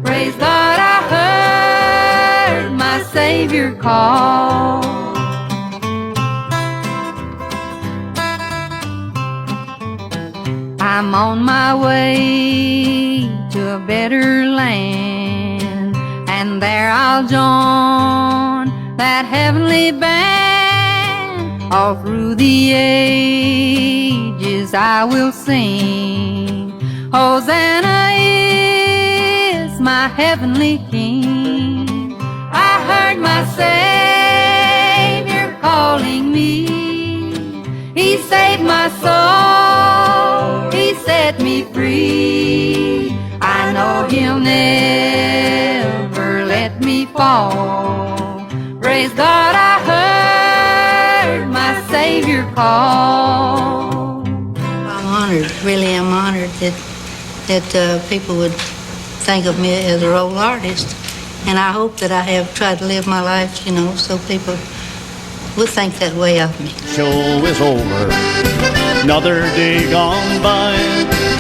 Praise God, I heard my Savior call. I'm on my way to a better land, and there I'll join that heavenly band. All through the ages I will sing, Hosanna is my heavenly King. I heard my Savior calling me. He saved my soul, he set me free. I know he'll never let me fall. Praise God, I heard my Savior call. I'm honored, really am honored that people would think of me as a role artist. And I hope that I have tried to live my life, so people would think that way of me. Show is over, another day gone by,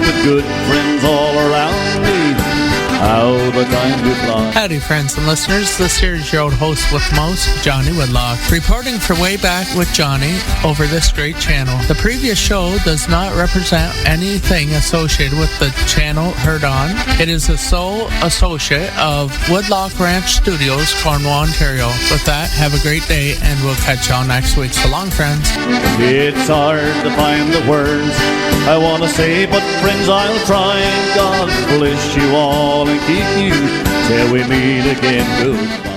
with good friends all around me. How the time do fly. Howdy, friends and listeners. This here is your old host with most, Johnny Woodlock, reporting for Way Back with Johnny over this great channel. The previous show does not represent anything associated with the channel heard on. It is the sole associate of Woodlock Ranch Studios, Cornwall, Ontario. With that, have a great day, and we'll catch y'all next week. So long, friends. It's hard to find the words I want to say, but friends, I'll try. God bless you all and keep you till we meet again. Goodbye.